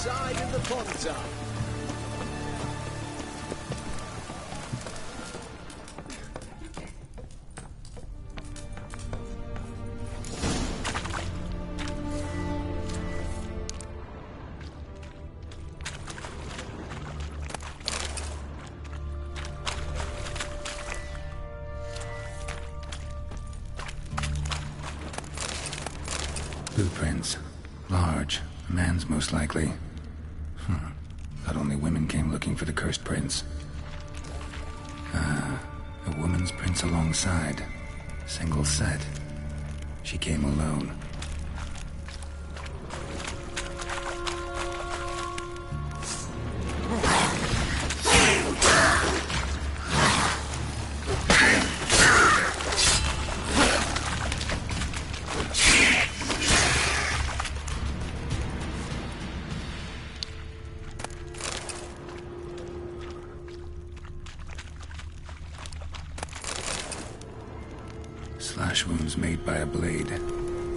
inside in the pond tub. Blueprints. Large. A man's most likely. Thought only women came looking for the cursed prince. A woman's prints alongside. Single set. She came alone. Slash wounds made by a blade.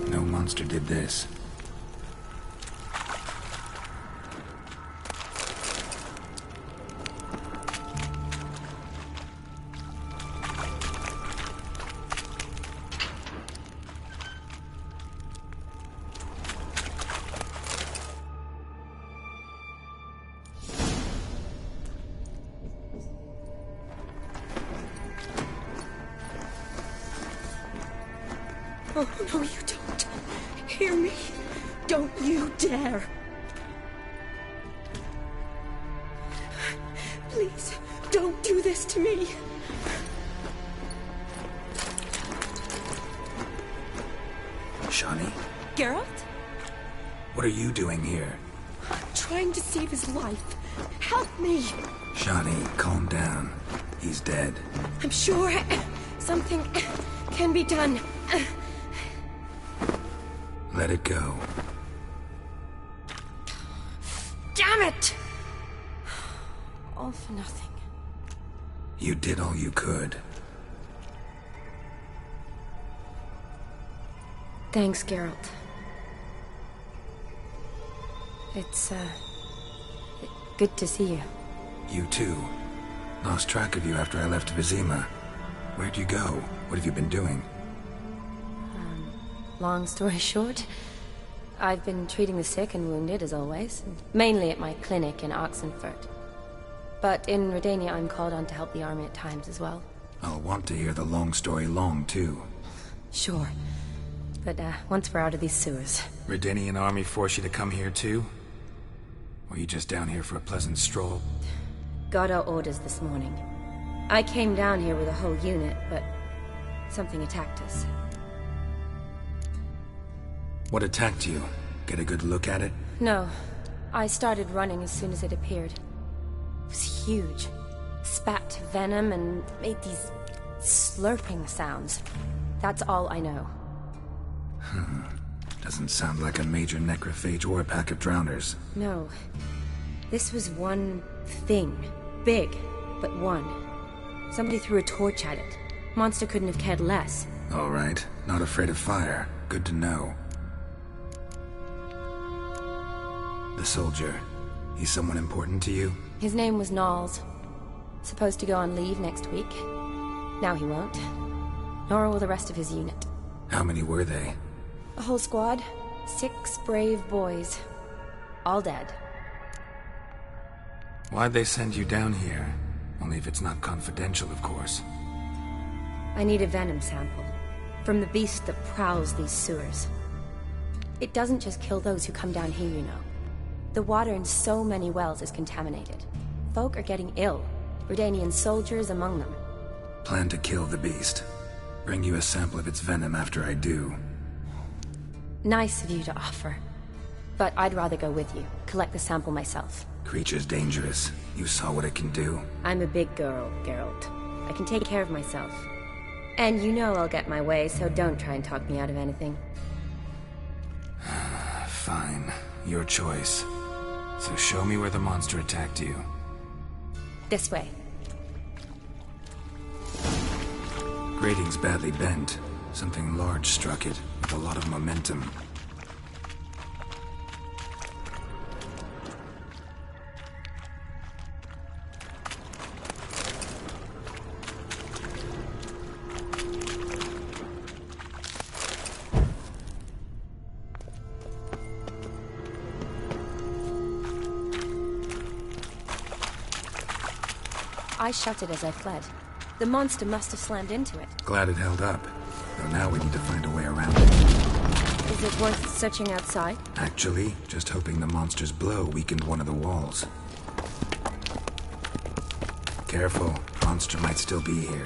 No monster did this. Oh, no, you don't. Hear me? Don't you dare. Please, don't do this to me. Shani? Geralt? What are you doing here? Trying to save his life. Help me. Shani, calm down. He's dead. I'm sure something can be done. Let it go. Damn it! All for nothing. You did all you could. Thanks, Geralt. It's, good to see you. You too. Lost track of you after I left Vizima. Where'd you go? What have you been doing? Long story short, I've been treating the sick and wounded, as always, mainly at my clinic in Oxenfurt. But in Redania, I'm called on to help the army at times as well. I'll want to hear the long story long, too. Sure. But, once we're out of these sewers... Redanian army forced you to come here, too? Or are you just down here for a pleasant stroll? Got our orders this morning. I came down here with a whole unit, but something attacked us. What attacked you? Get a good look at it? No. I started running as soon as it appeared. It was huge. Spat venom and made these slurping sounds. That's all I know. Doesn't sound like a major necrophage or a pack of drowners. No. This was one thing. Big, but one. Somebody threw a torch at it. Monster couldn't have cared less. All right. Not afraid of fire. Good to know. The soldier. He's someone important to you? His name was Knowles. Supposed to go on leave next week. Now he won't. Nor will the rest of his unit. How many were they? A whole squad. 6 brave boys. All dead. Why'd they send you down here? Only if it's not confidential, of course. I need a venom sample. From the beast that prowls these sewers. It doesn't just kill those who come down here, you know. The water in so many wells is contaminated. Folk are getting ill. Redanian soldiers among them. Plan to kill the beast. Bring you a sample of its venom after I do. Nice of you to offer. But I'd rather go with you. Collect the sample myself. Creature's dangerous. You saw what it can do. I'm a big girl, Geralt. I can take care of myself. And you know I'll get my way, so don't try and talk me out of anything. Fine. Your choice. So show me where the monster attacked you. This way. Grating's badly bent. Something large struck it, with a lot of momentum. I shut it as I fled. The monster must have slammed into it. Glad it held up. Though now we need to find a way around it. Is it worth searching outside? Actually, just hoping the monster's blow weakened one of the walls. Careful, monster might still be here.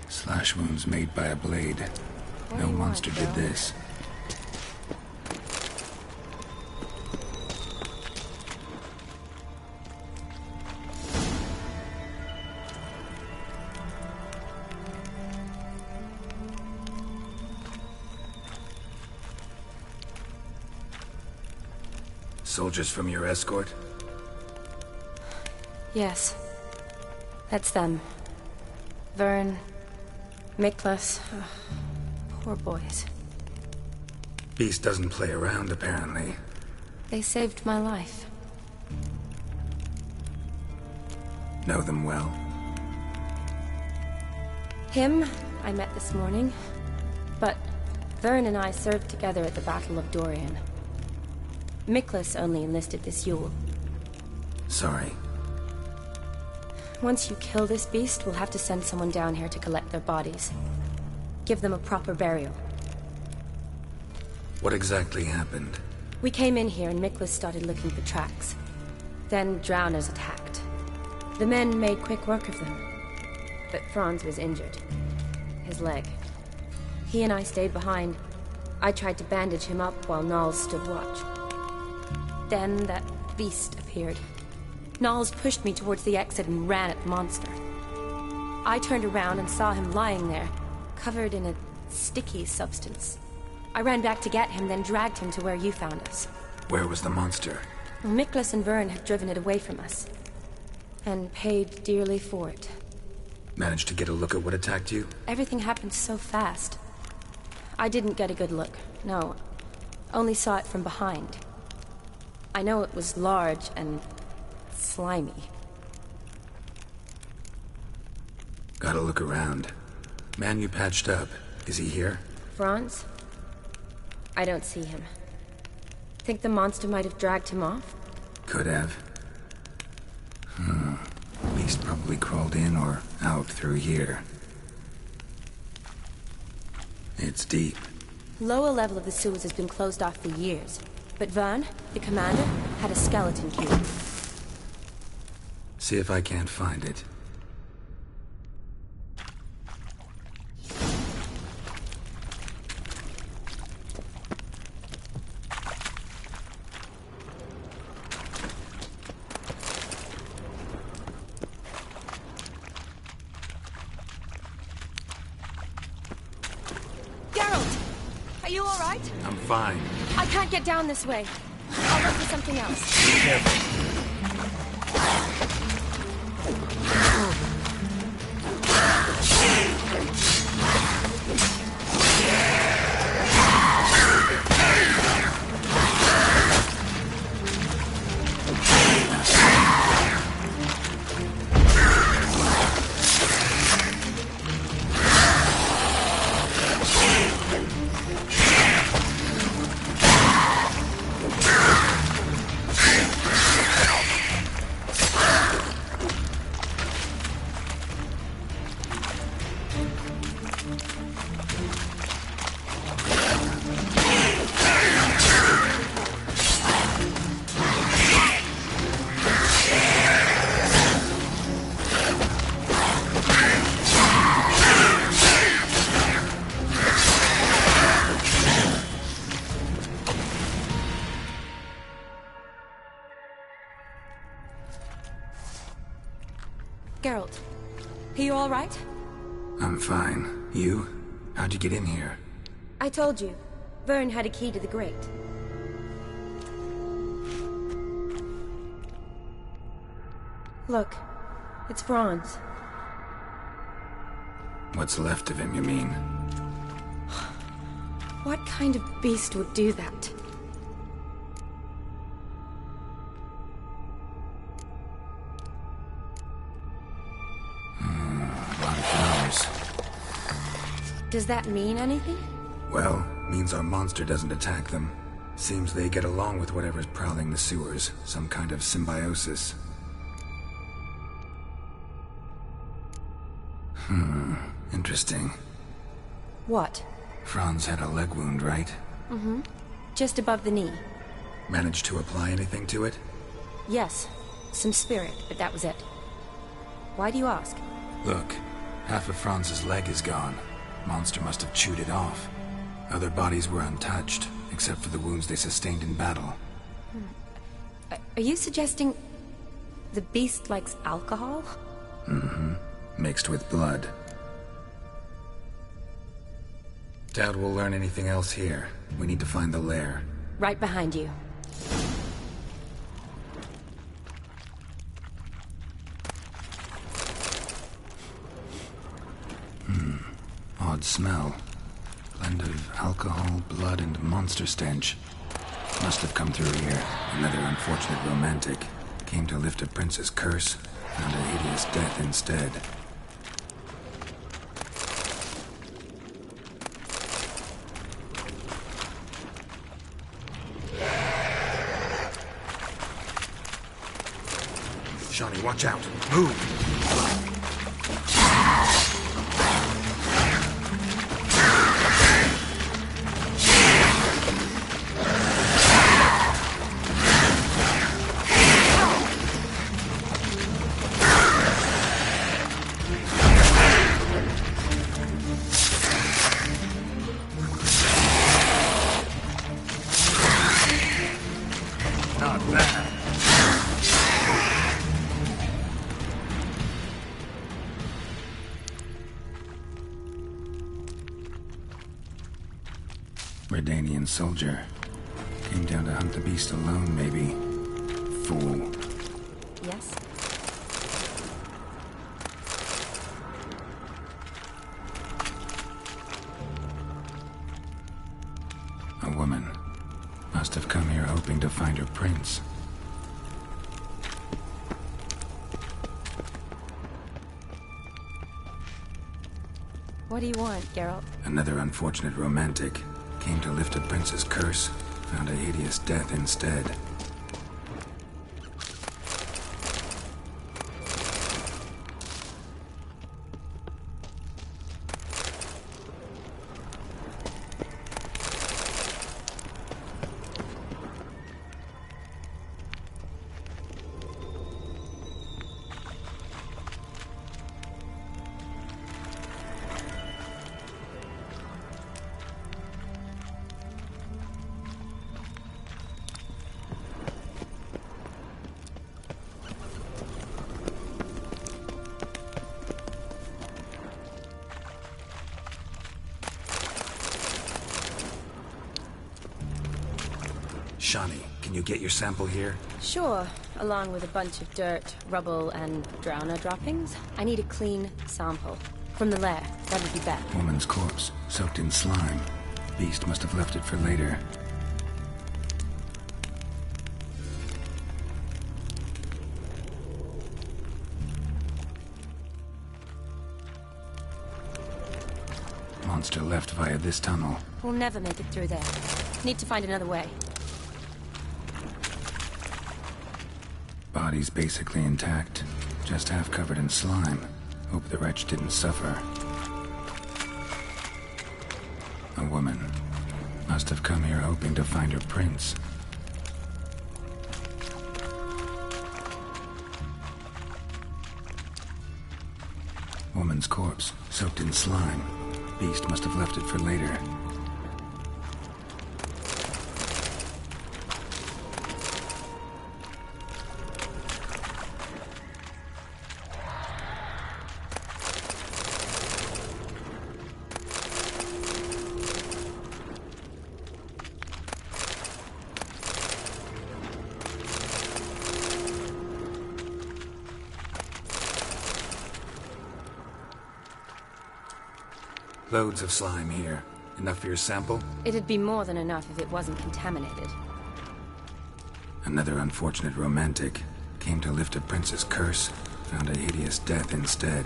Slash wounds made by a blade. No monster did this. Soldiers from your escort? Yes. That's them. Vern, Miklas. Poor boys. Beast doesn't play around, apparently. They saved my life. Know them well? Him, I met this morning. But Vern and I served together at the Battle of Dorian. Miklas only enlisted this Yule. Sorry. Once you kill this beast, we'll have to send someone down here to collect their bodies. Give them a proper burial. What exactly happened? We came in here and Miklas started looking for tracks. Then drowners attacked. The men made quick work of them. But Franz was injured. His leg. He and I stayed behind. I tried to bandage him up while Nals stood watch. Then that beast appeared. Nals pushed me towards the exit and ran at the monster. I turned around and saw him lying there, covered in a sticky substance. I ran back to get him, then dragged him to where you found us. Where was the monster? Miklas and Vern had driven it away from us. And paid dearly for it. Managed to get a look at what attacked you? Everything happened so fast. I didn't get a good look, no. Only saw it from behind. I know it was large and slimy. Gotta look around. Man you patched up, is he here? Franz? I don't see him. Think the monster might have dragged him off? Could have. Beast probably crawled in or out through here. It's deep. Lower level of the sewers has been closed off for years. But Vern, the commander, had a skeleton cube. See if I can't find it. Are you all right? I'm fine. I can't get down this way. I'll look for something else. Be careful. Geralt, are you all right? I'm fine. You? How'd you get in here? I told you. Vern had a key to the grate. Look, it's Franz. What's left of him, you mean? What kind of beast would do that? Does that mean anything? Well, means our monster doesn't attack them. Seems they get along with whatever's prowling the sewers. Some kind of symbiosis. Interesting. What? Franz had a leg wound, right? Mm-hmm. Just above the knee. Managed to apply anything to it? Yes. Some spirit, but that was it. Why do you ask? Look, half of Franz's leg is gone. Monster must have chewed it off. Other bodies were untouched, except for the wounds they sustained in battle. Are you suggesting the beast likes alcohol? Mm-hmm. Mixed with blood. Doubt we'll learn anything else here. We need to find the lair. Right behind you. Odd smell. Blend of alcohol, blood, and monster stench. Must have come through here. Another unfortunate romantic. Came to lift a prince's curse. Found a hideous death instead. Shawnee, watch out! Move! Not bad. Redanian soldier. Came down to hunt the beast alone, maybe. Fool. Yes? A woman. Must have come here hoping to find her prince. What do you want, Geralt? Another unfortunate romantic. Came to lift a prince's curse. Found a hideous death instead. Shawnee, can you get your sample here? Sure, along with a bunch of dirt, rubble, and drowner droppings. I need a clean sample. From the lair, that would be best. Woman's corpse, soaked in slime. Beast must have left it for later. Monster left via this tunnel. We'll never make it through there. Need to find another way. Body's basically intact, just half covered in slime. Hope the wretch didn't suffer. A woman. Must have come here hoping to find her prince. Woman's corpse, soaked in slime. Beast must have left it for later. Loads of slime here. Enough for your sample? It'd be more than enough if it wasn't contaminated. Another unfortunate romantic. Came to lift a prince's curse. Found a hideous death instead.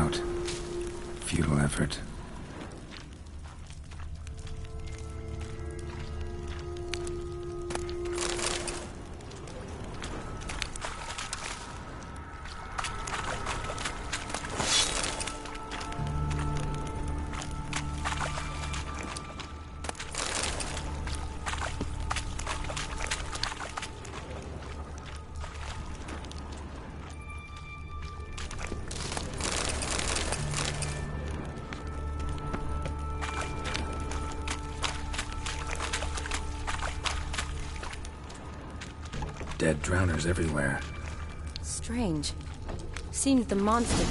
out. Futile effort. Dead drowners everywhere. Strange. Seems the monster...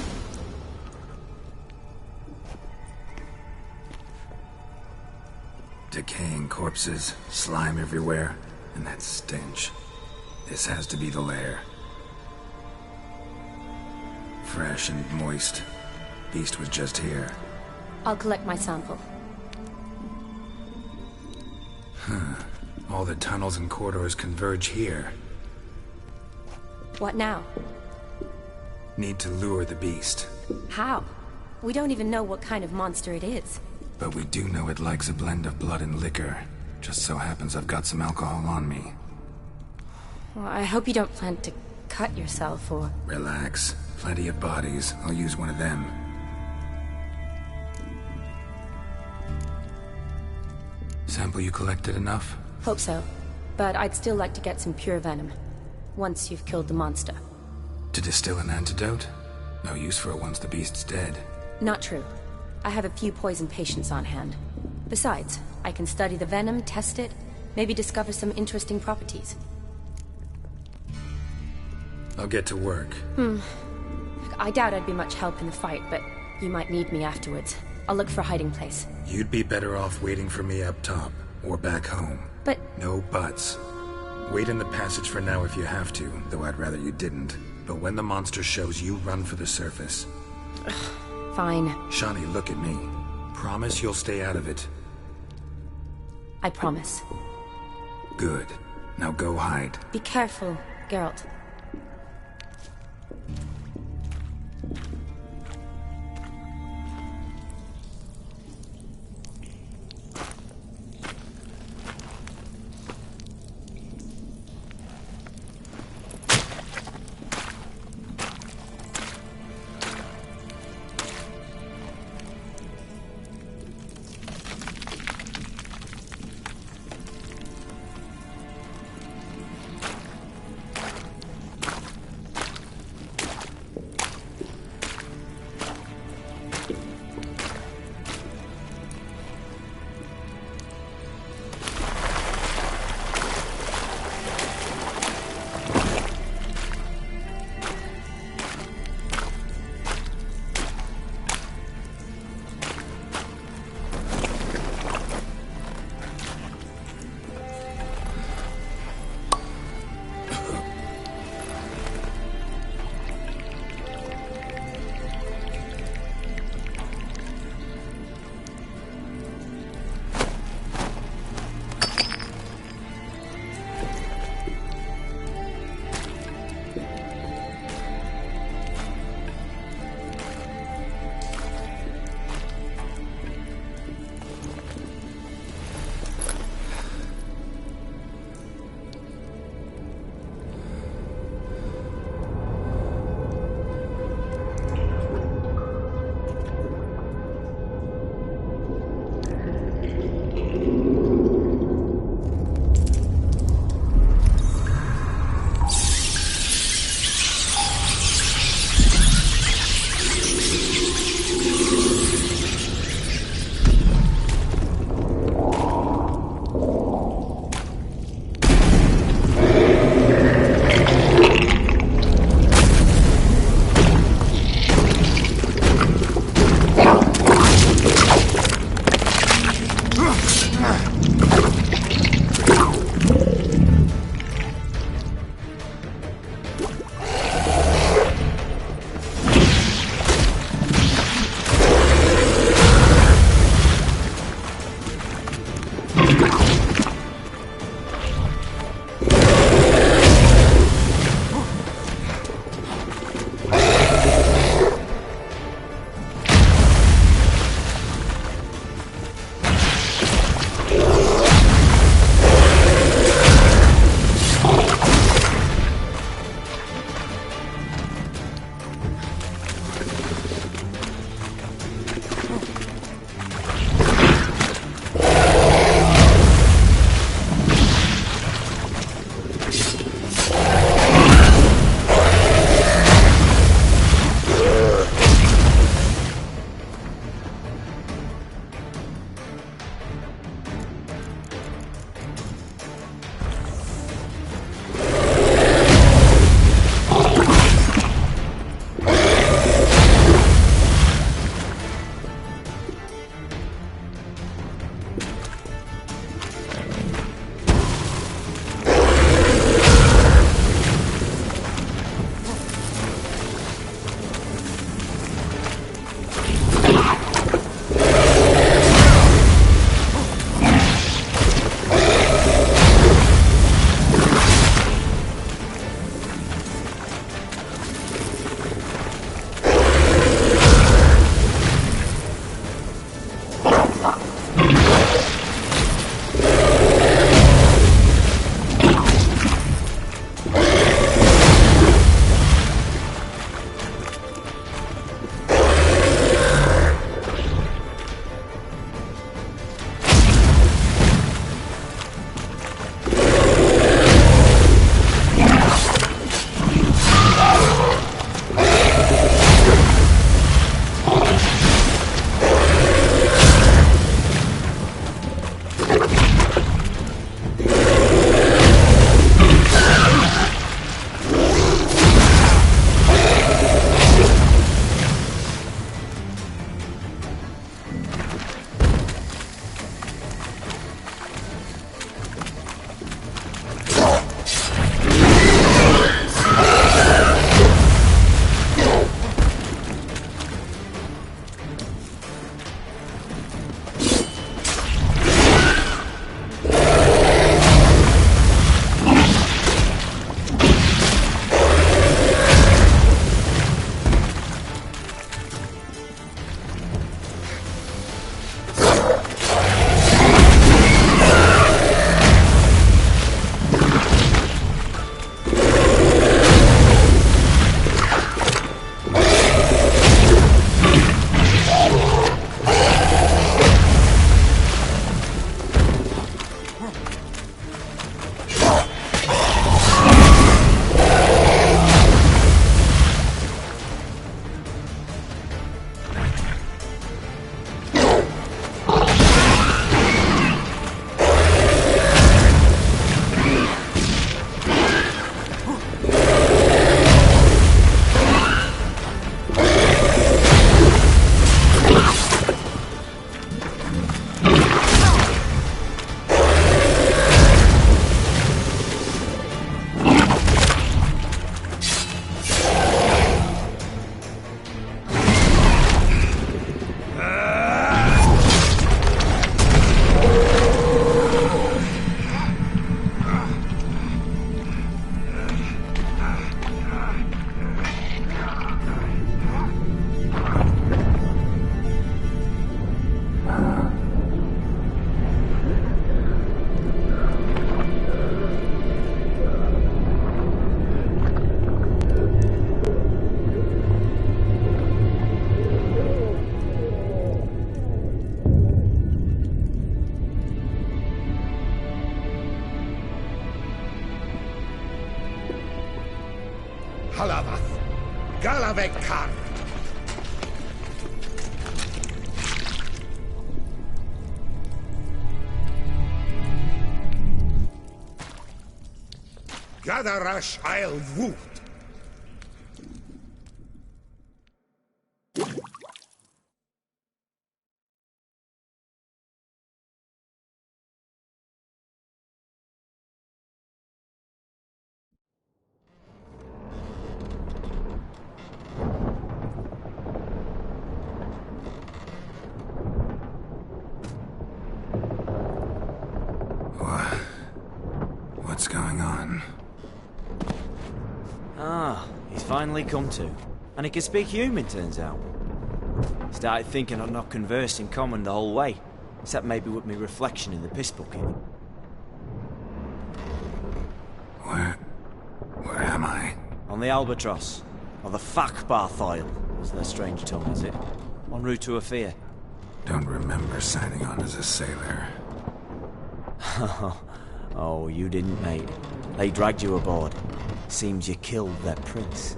Decaying corpses, slime everywhere, and that stench. This has to be the lair. Fresh and moist. Beast was just here. I'll collect my sample. All the tunnels and corridors converge here. What now? Need to lure the beast. How? We don't even know what kind of monster it is. But we do know it likes a blend of blood and liquor. Just so happens I've got some alcohol on me. Well, I hope you don't plan to cut yourself or... Relax. Plenty of bodies. I'll use one of them. Sample you collected enough? Hope so. But I'd still like to get some pure venom. Once you've killed the monster. To distill an antidote? No use for it once the beast's dead. Not true. I have a few poison patients on hand. Besides, I can study the venom, test it, maybe discover some interesting properties. I'll get to work. I doubt I'd be much help in the fight, but you might need me afterwards. I'll look for a hiding place. You'd be better off waiting for me up top, or back home. But... No buts. Wait in the passage for now if you have to, though I'd rather you didn't. But when the monster shows, you run for the surface. Fine. Shawnee, look at me. Promise you'll stay out of it. I promise. Good. Now go hide. Be careful, Geralt. Halavath, Galavek Khan. Gadarash I'll Woot. What's going on? Ah, he's finally come to. And he can speak human, turns out. Started thinking I'd not conversed in common the whole way, except maybe with me reflection in the piss bucket. Where am I? On the Albatross, or the Fakbarthoil, as their strange tongue is it. En route to Afir. Don't remember signing on as a sailor. Oh, you didn't, mate. They dragged you aboard. Seems you killed their prince.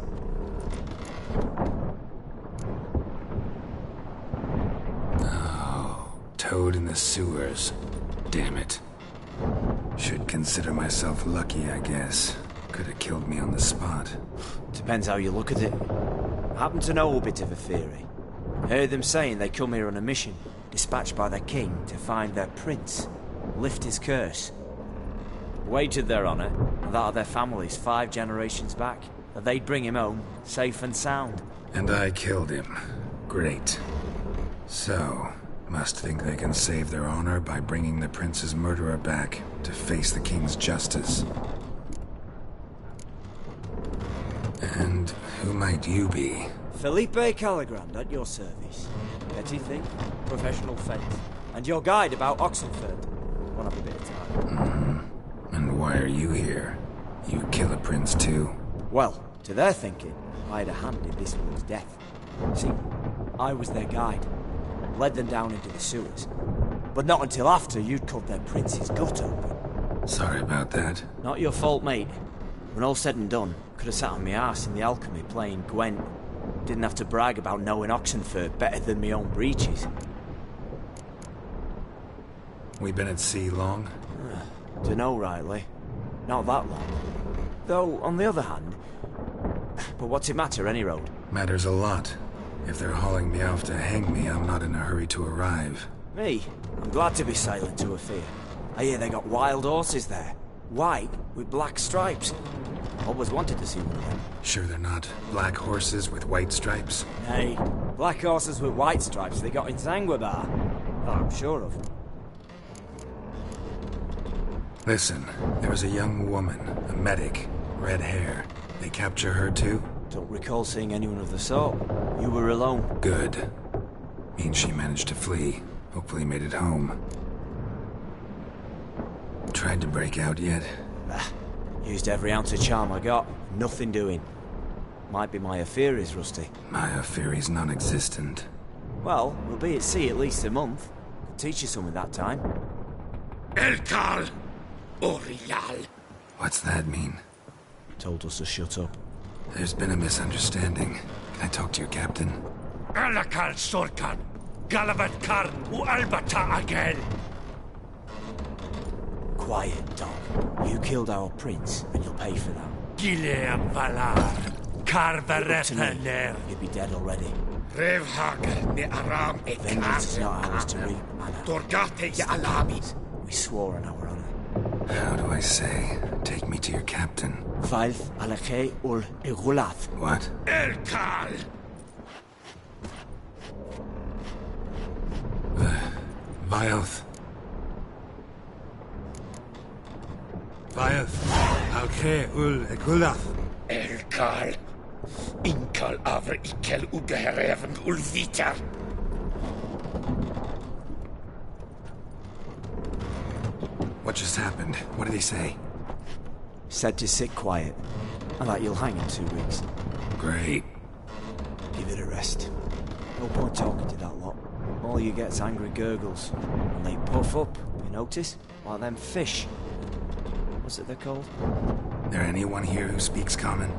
Oh, toad in the sewers. Damn it. Should consider myself lucky, I guess. Could have killed me on the spot. Depends how you look at it. I happen to know a bit of a theory. Heard them saying they come here on a mission, dispatched by their king to find their prince, lift his curse. Wagered their honour, and that of their families 5 generations back, that they'd bring him home, safe and sound. And I killed him. Great. So, must think they can save their honor by bringing the prince's murderer back to face the king's justice. And who might you be? Felipe Caligrand, at your service. Petty thing, professional fence, and your guide about Oxenford. Won't have a bit of time. And why are you here? You kill a prince too? Well, to their thinking, I had a hand in this one's death. See, I was their guide. Led them down into the sewers. But not until after you'd cut their prince's gut open. Sorry about that. Not your fault, mate. When all said and done, could have sat on my arse in the alchemy playing Gwent. Didn't have to brag about knowing Oxenford better than my own breeches. We been at sea long? Dunno rightly. Not that long. Though, on the other hand... But what's it matter, any road? Matters a lot. If they're hauling me off to hang me, I'm not in a hurry to arrive. Me? I'm glad to be sailing to Afir. I hear they got wild horses there. White, with black stripes. Always wanted to see one of them. Sure they're not black horses with white stripes? Hey, black horses with white stripes they got in Zanguibar. Oh, I'm sure of. Listen, there was a young woman, a medic, red hair. They capture her too? Don't recall seeing anyone of the sort. You were alone. Good. Means she managed to flee. Hopefully made it home. Tried to break out yet? Used every ounce of charm I got. Nothing doing. Might be my affair is rusty. My affair is non-existent. Well, we'll be at sea at least a month. Could teach you something that time. Elkal Orial. What's that mean? Told us to shut up. There's been a misunderstanding. Can I talk to your captain? Alakal Sorkan. Galavat Karn U Albata again. Quiet, dog. You killed our prince, and you'll pay for that. Gileam Valar. Karvarepener. You'd be dead already. Revhag ne Aram e Vengeance is not ours to reap, Anna. Dorgate ya Alabis. We swore on our honor. How do I say? Take me to your captain. Vailth alake ul igulath. What? Elkal. Vioth. Alke ul egulath. Elkal. Inkal avre ikel ugehereven ulviter. What just happened? What did he say? Said to sit quiet, and that you'll hang in 2 weeks. Great. Give it a rest. No point talking to that lot. All you get's angry gurgles. And they puff up, you notice? Like them fish. What's it they're called? There anyone here who speaks common?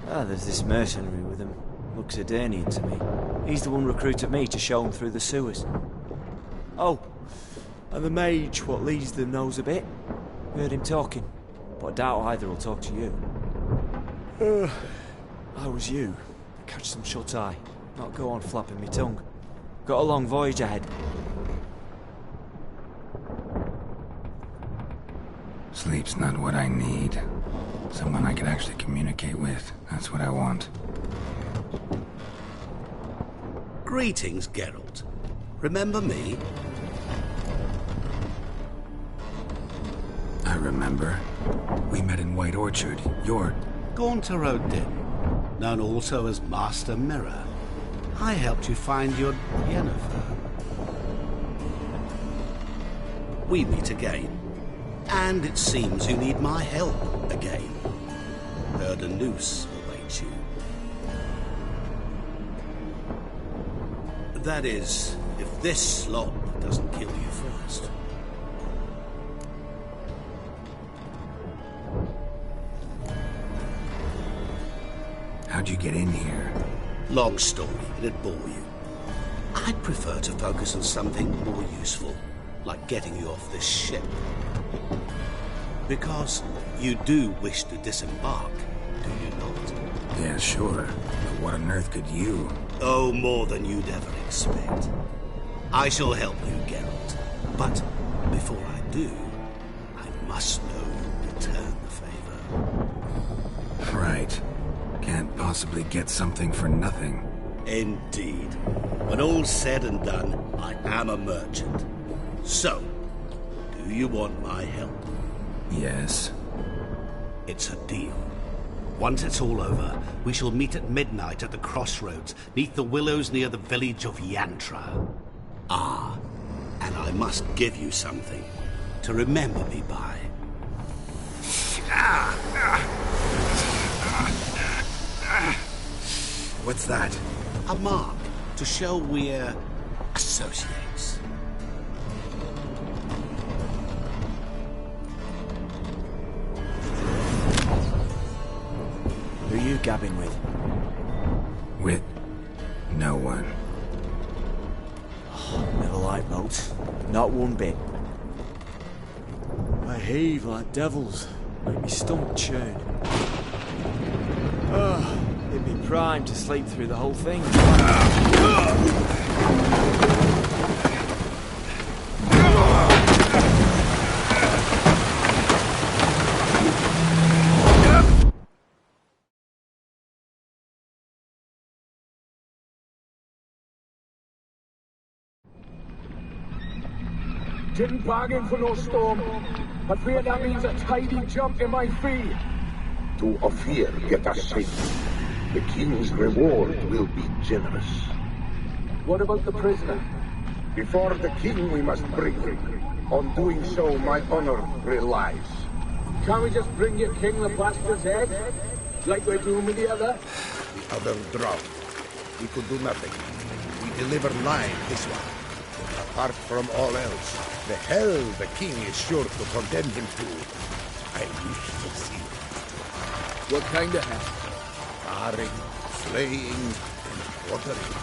Ah, there's this mercenary with him. Looks Edirnian to me. He's the one recruited me to show him through the sewers. Oh, and the mage what leads them knows a bit. Heard him talking, but I doubt either will talk to you. How was you? Catch some shut-eye. Not go on flapping me tongue. Got a long voyage ahead. Sleep's not what I need. Someone I could actually communicate with. That's what I want. Greetings, Geralt. Remember me? I remember. We met in White Orchard. You're... Gaunter Odin, known also as Master Mirror. I helped you find your Yennefer. We meet again. And it seems you need my help again. Heard a noose awaits you. That is, if this slob doesn't kill you first. How'd you get in here? Long story, it'd bore you. I'd prefer to focus on something more useful, like getting you off this ship. Because you do wish to disembark, do you not? Yeah, sure. But what on earth could you? Oh, more than you'd ever expect. I shall help you, Geralt. But before I do, I must know you return the favor. Right. Can't possibly get something for nothing. Indeed. When all's said and done, I am a merchant. So, do you want my help? Yes. It's a deal. Once it's all over, we shall meet at midnight at the crossroads, neath the willows near the village of Yantra. Ah, and I must give you something to remember me by. What's that? A mark to show we're associates. Who are you gabbing with? With no one. Never liked boats. Not one bit. I heave like devils. Make me stomach churn. It'd be prime to sleep through the whole thing. Didn't bargain for no storm, but fear that means a tidy jump in my fee. To Ophir get us safe. The king's reward will be generous. What about the prisoner? Before the king we must bring him. On doing so, my honor relies. Can't we just bring your king the bastard's head? Like we're doing with the other? The other drowned. We could do nothing. We deliver live this one. Apart from all else, the hell the king is sure to condemn him to. I wish to see. What kind of hell? Barring, flaying, and quartering.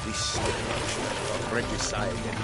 This is the punishment of regicide and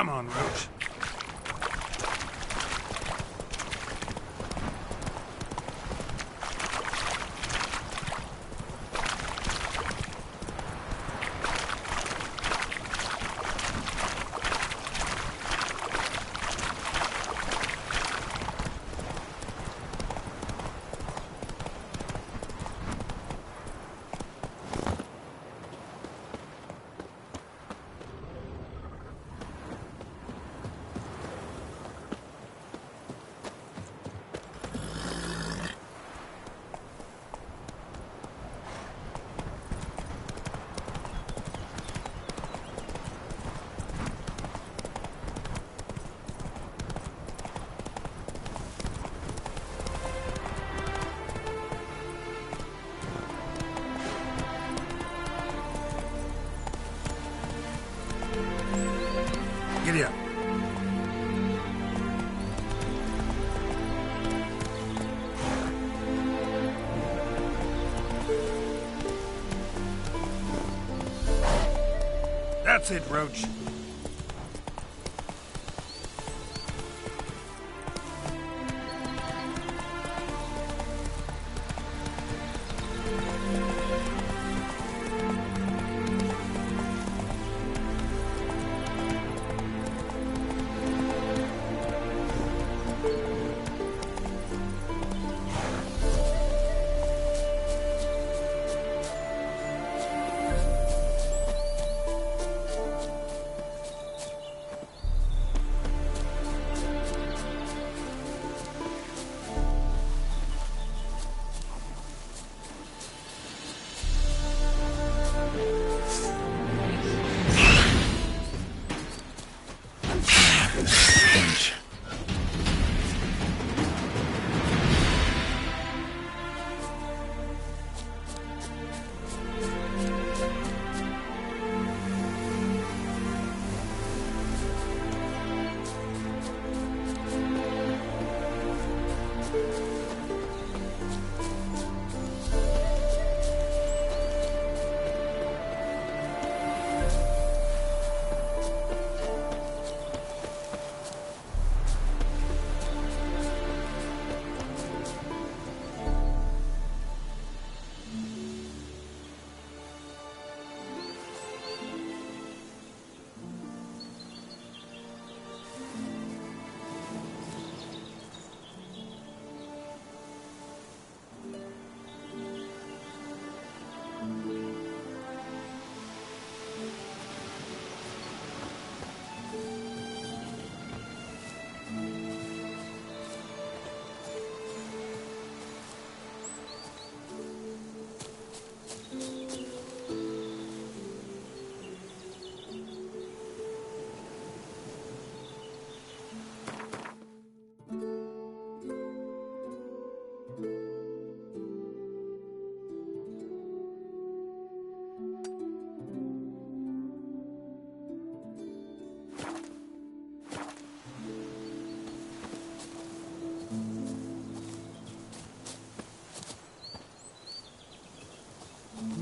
Come on, Roach. Giddy up. That's it, Roach.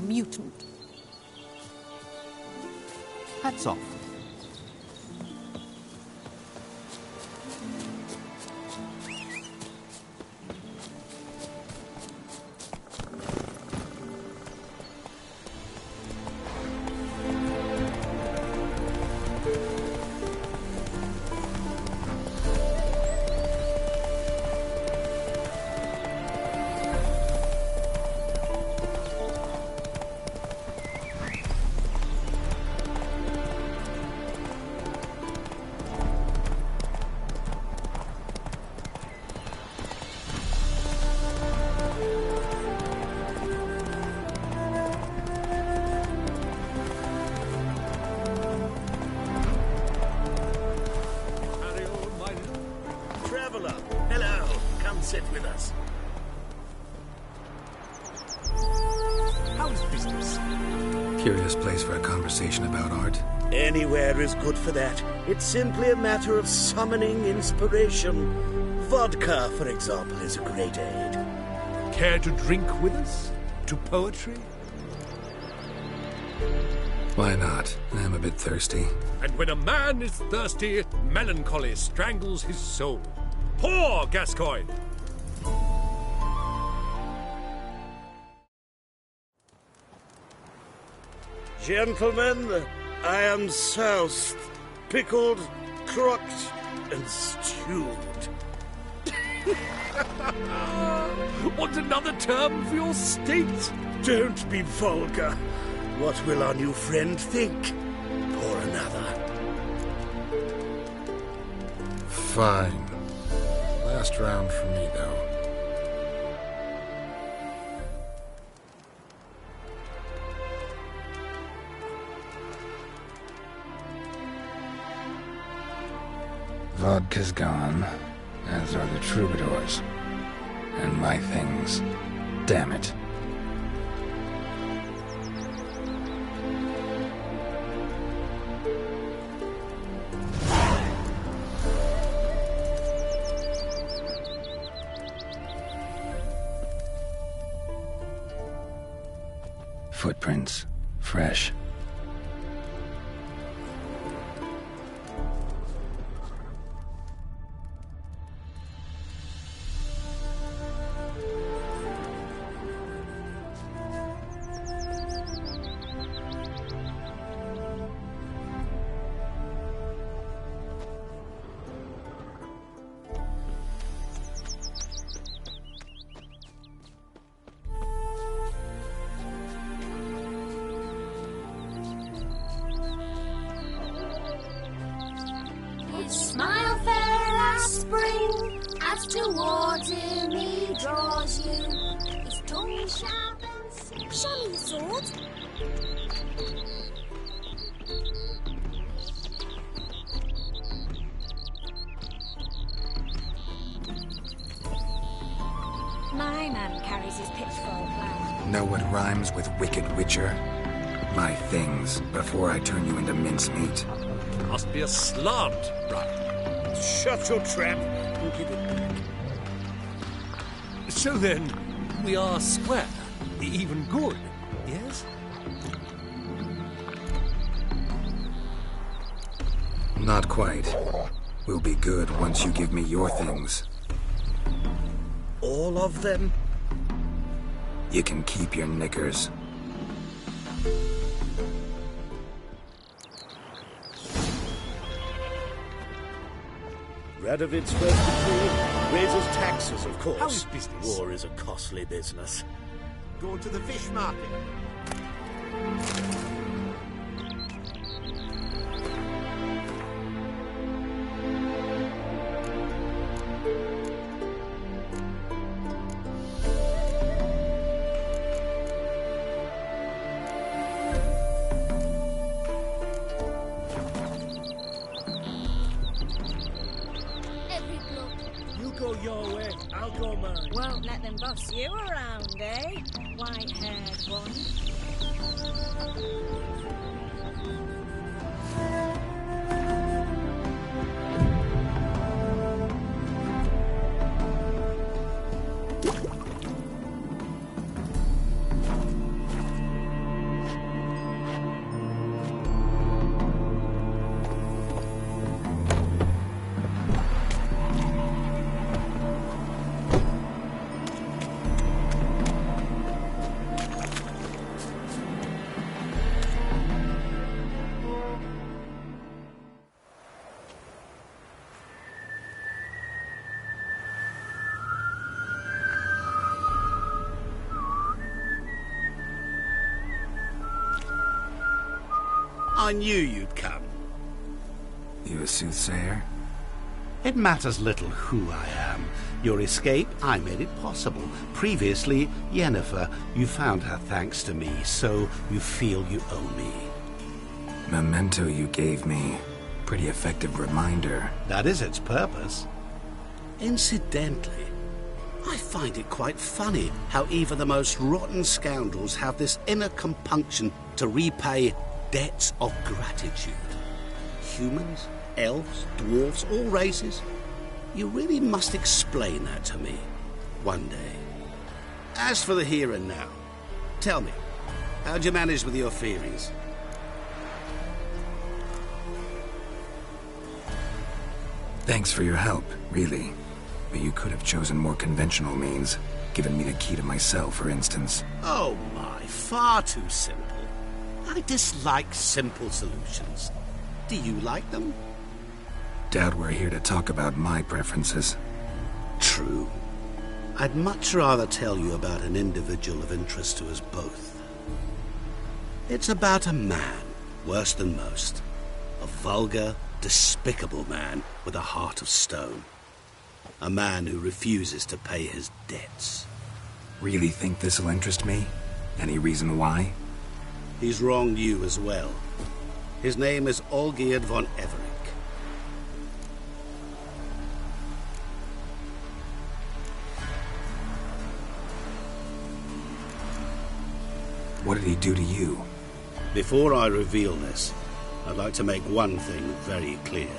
Mutant. Hats off. Sit with us. How's business? Curious place for a conversation about art. Anywhere is good for that. It's simply a matter of summoning inspiration. Vodka, for example, is a great aid. Care to drink with us? To poetry? Why not? I'm a bit thirsty. And when a man is thirsty, melancholy strangles his soul. Poor Gascoigne! Gentlemen, I am soused, pickled, crocked, and stewed. Want another term for your state? Don't be vulgar. What will our new friend think? Pour another. Fine. Last round for me, though. Vodka's gone, as are the troubadours. And my things. Damn it. Footprints. Fresh. Smile fair as spring, as towards him he draws you. His tongue sharp and sick. Show me the sword. My man carries his pitchfork well. Know what rhymes with wicked witcher? My things, before I turn you into mincemeat. Must be a slant, right? Shut your trap and give it back. So then, we are square. Even good, yes? Not quite. We'll be good once you give me your things. All of them? You can keep your knickers. Radovid's first decree raises taxes, of course. How is business? War is a costly business. Going to the fish market. Your way, I'll go mine. Won't let them boss you around, eh? White-haired one. I knew you'd come. You a soothsayer? It matters little who I am. Your escape, I made it possible. Previously, Yennefer, you found her thanks to me, so you feel you owe me. Memento you gave me. Pretty effective reminder. That is its purpose. Incidentally, I find it quite funny how even the most rotten scoundrels have this inner compunction to repay debts of gratitude. Humans, elves, dwarves, all races. You really must explain that to me one day. As for the here and now, tell me, how'd you manage with your feelings? Thanks for your help, really. But you could have chosen more conventional means. Given me the key to my cell, for instance. Oh my, far too simple. I dislike simple solutions. Do you like them? Doubt we're here to talk about my preferences. True. I'd much rather tell you about an individual of interest to us both. It's about a man, worse than most. A vulgar, despicable man with a heart of stone. A man who refuses to pay his debts. Really think this'll interest me? Any reason why? He's wronged you as well. His name is Olgierd von Everec. What did he do to you? Before I reveal this, I'd like to make one thing very clear.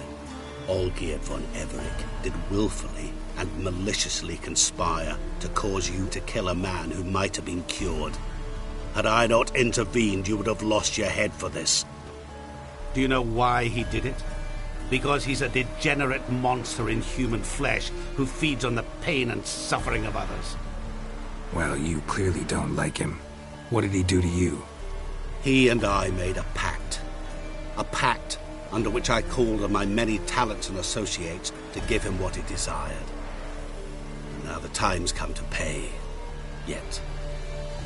Olgierd von Everec did willfully and maliciously conspire to cause you to kill a man who might have been cured. Had I not intervened, you would have lost your head for this. Do you know why he did it? Because he's a degenerate monster in human flesh who feeds on the pain and suffering of others. Well, you clearly don't like him. What did he do to you? He and I made a pact. A pact under which I called on my many talents and associates to give him what he desired. And now the time's come to pay. Yet,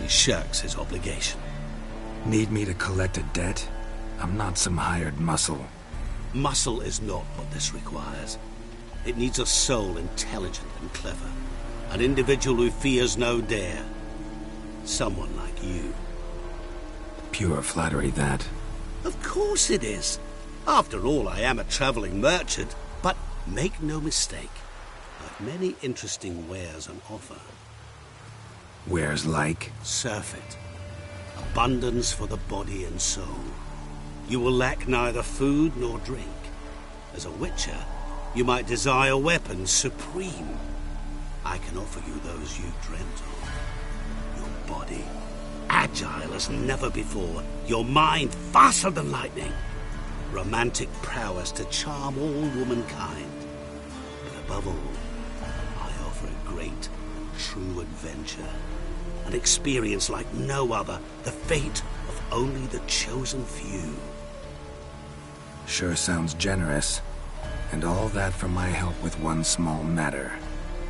he shirks his obligation. Need me to collect a debt? I'm not some hired muscle. Muscle is not what this requires. It needs a soul intelligent and clever. An individual who fears no dare. Someone like you. Pure flattery, that. Of course it is. After all, I am a traveling merchant. But make no mistake, I've many interesting wares on offer. Wares like? Surfeit. Abundance for the body and soul. You will lack neither food nor drink. As a witcher, you might desire weapons supreme. I can offer you those you dreamt of. Your body, agile as never before. Your mind, faster than lightning. Romantic prowess to charm all womankind. But above all, I offer a great, true adventure. An experience like no other. The fate of only the chosen few. Sure sounds generous. And all that for my help with one small matter.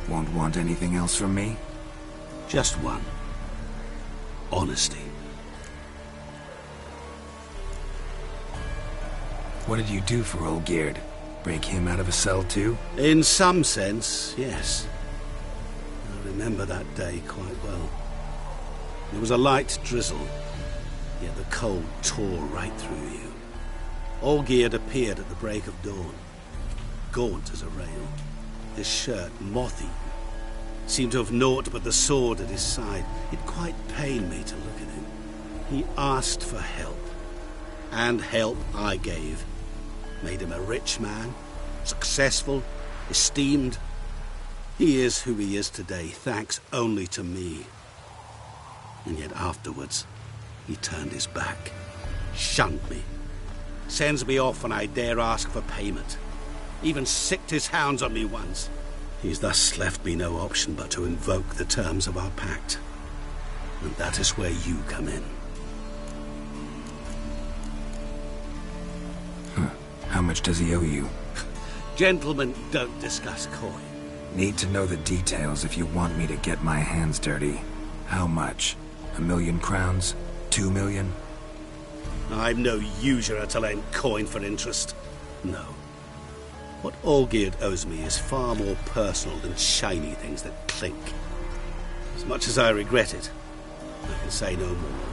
Won't want anything else from me? Just one. Honesty. What did you do for Olgierd? Break him out of a cell too? In some sense, yes. I remember that day quite well. There was a light drizzle, yet the cold tore right through you. Olgierd appeared at the break of dawn, gaunt as a rail, his shirt moth-eaten. Seemed to have naught but the sword at his side. It quite pained me to look at him. He asked for help, and help I gave. Made him a rich man, successful, esteemed. He is who he is today, thanks only to me. And yet afterwards, he turned his back, shunned me, sends me off when I dare ask for payment. Even sicked his hounds on me once. He's thus left me no option but to invoke the terms of our pact. And that is where you come in. How much does he owe you? Gentlemen don't discuss coin. Need to know the details if you want me to get my hands dirty. How much? 1,000,000 crowns? 2 million? I'm no usurer to lend coin for interest. No. What Olgierd owes me is far more personal than shiny things that clink. As much as I regret it, I can say no more.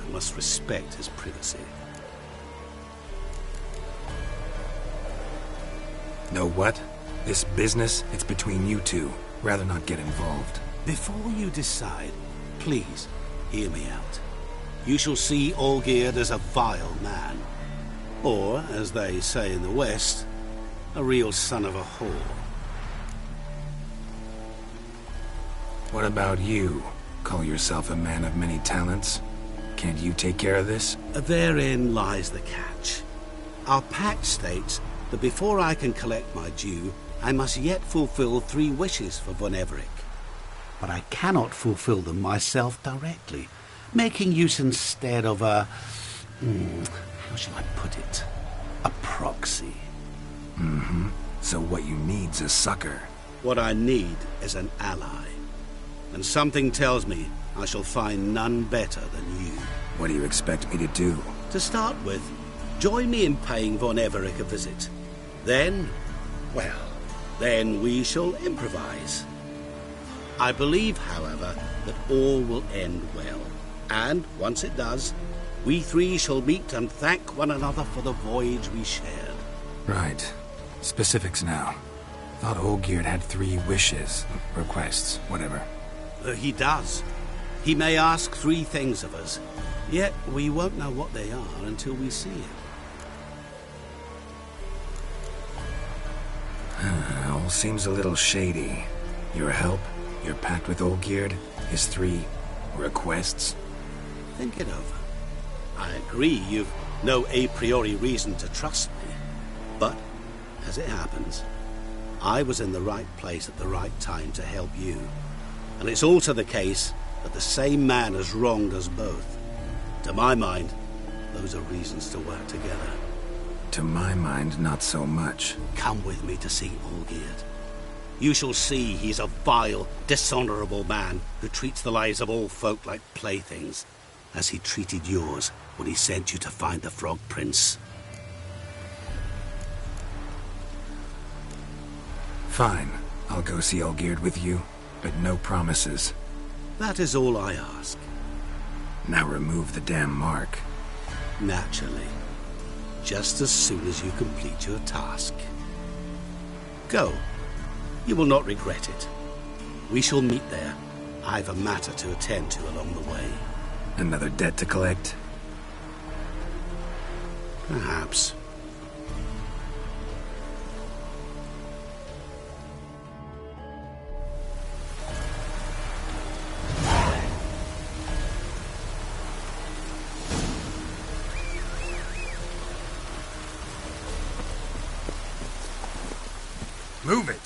I must respect his privacy. Know what? This business, it's between you two. Rather not get involved. Before you decide, please hear me out. You shall see Olgierd as a vile man. Or, as they say in the West, a real son of a whore. What about you? Call yourself a man of many talents? Can't you take care of this? Therein lies the catch. Our pact states that before I can collect my due, I must yet fulfill 3 wishes for Von Everec. But I cannot fulfill them myself directly, making use instead of a... how shall I put it? A proxy. So what you need's a sucker. What I need is an ally. And something tells me I shall find none better than you. What do you expect me to do? To start with, join me in paying Von Everec a visit. Then, well, then we shall improvise. I believe, however, that all will end well. And, once it does, we 3 shall meet and thank one another for the voyage we shared. Right. Specifics now. Thought Olgierd had 3 wishes, requests, whatever. He does. He may ask 3 things of us, yet we won't know what they are until we see it. All seems a little shady. Your help, your pact with Olgierd, his 3 requests. Think it over. I agree you've no a priori reason to trust me. But, as it happens, I was in the right place at the right time to help you. And it's also the case that the same man has wronged us both. To my mind, those are reasons to work together. To my mind, not so much. Come with me to see Olgierd. You shall see he's a vile, dishonorable man who treats the lives of all folk like playthings, as he treated yours when he sent you to find the Frog Prince. Fine. I'll go see Olgierd with you, but no promises. That is all I ask. Now remove the damn mark. Naturally. Just as soon as you complete your task. Go. You will not regret it. We shall meet there. I've a matter to attend to along the way. Another debt to collect? Perhaps. Move it!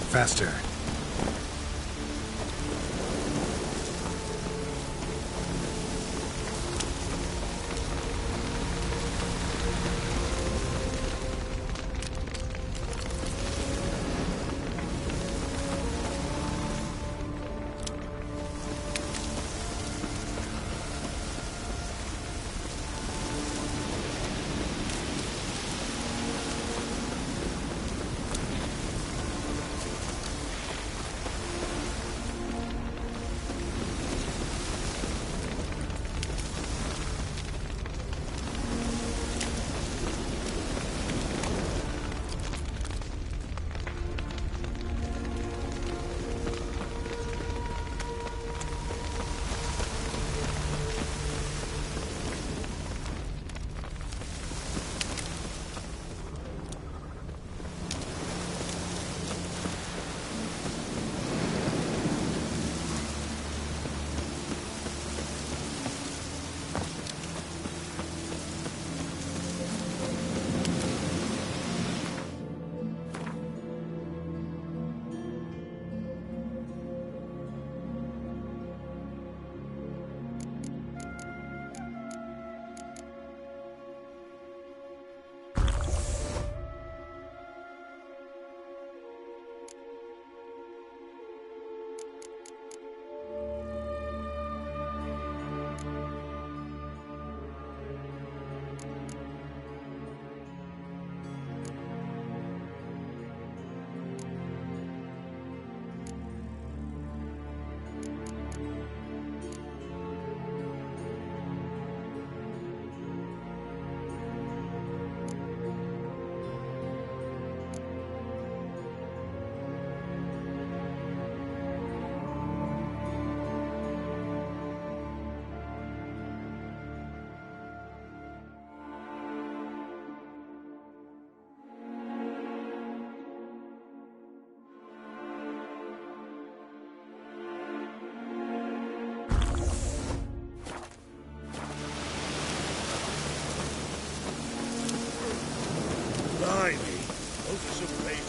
Faster.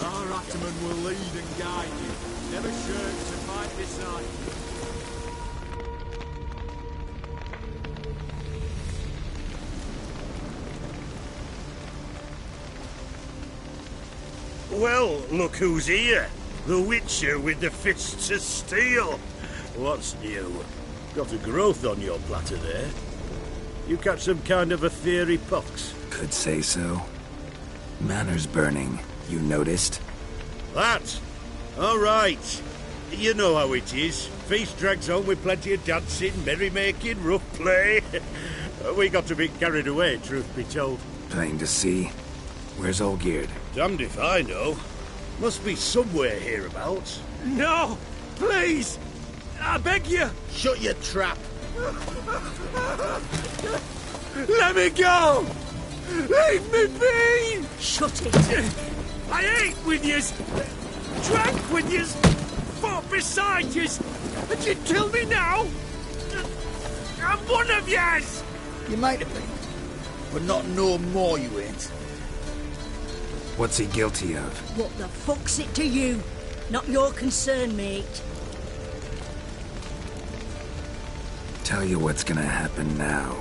Our Ataman will lead and guide you. Never shirk to fight beside you. Well, look who's here. The Witcher with the fists of steel. What's new? Got a growth on your platter there. You catch some kind of a theory pox? Could say so. Manners burning, you noticed? That? All right. You know how it is. Feast drags on with plenty of dancing, merrymaking, rough play. We got a bit carried away, truth be told. Plain to see. Where's Olgierd? Damned if I know. Must be somewhere hereabouts. No! Please! I beg you! Shut your trap. Let me go! Leave me be! Shut it! I ate with yous, drank with yous, fought beside yous, and you kill me now? I'm one of yous! You might have been, but not no more you ain't. What's he guilty of? What the fuck's it to you? Not your concern, mate. Tell you what's gonna happen now.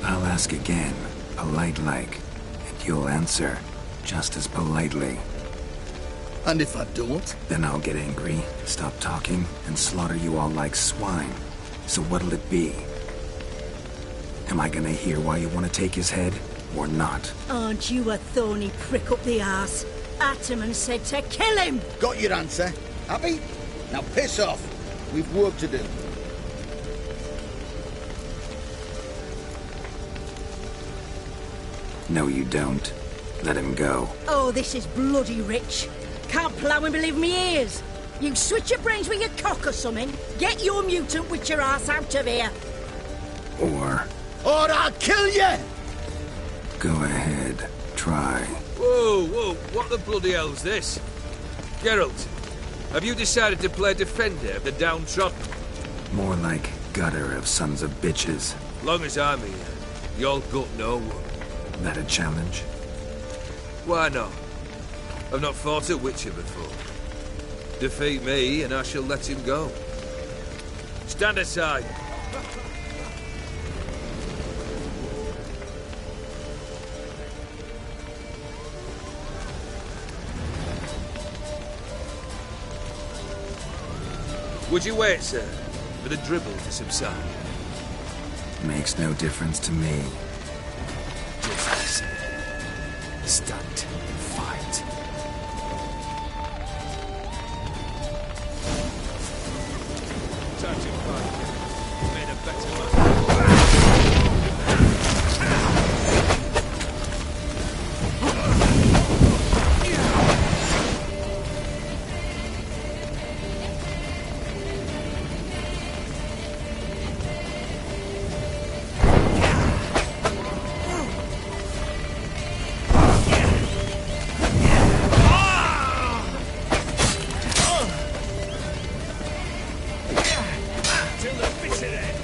I'll ask again, polite-like, and you'll answer just as politely. And if I don't? Then I'll get angry, stop talking, and slaughter you all like swine. So what'll it be? Am I gonna hear why you want to take his head, or not? Aren't you a thorny prick up the arse? Ataman said to kill him! Got your answer. Happy? Now piss off. We've work to do. No, you don't. Let him go. Oh, this is bloody rich. Can't plough and believe me ears. You switch your brains with your cock or something. Get your mutant with your ass out of here. Or I'll kill you! go ahead, try. Whoa, whoa, what the bloody hell's this? Geralt, have you decided to play defender of the downtrodden? More like gutter of sons of bitches. Long as I'm here, you'll gut no one. That a challenge? Why not? I've not fought a Witcher before. Defeat me and I shall let him go. Stand aside. Would you wait, sir, for the dribble to subside? Makes no difference to me. Just listen. Stand. Fight. Touching fight. Made a better man. Till the bitter end.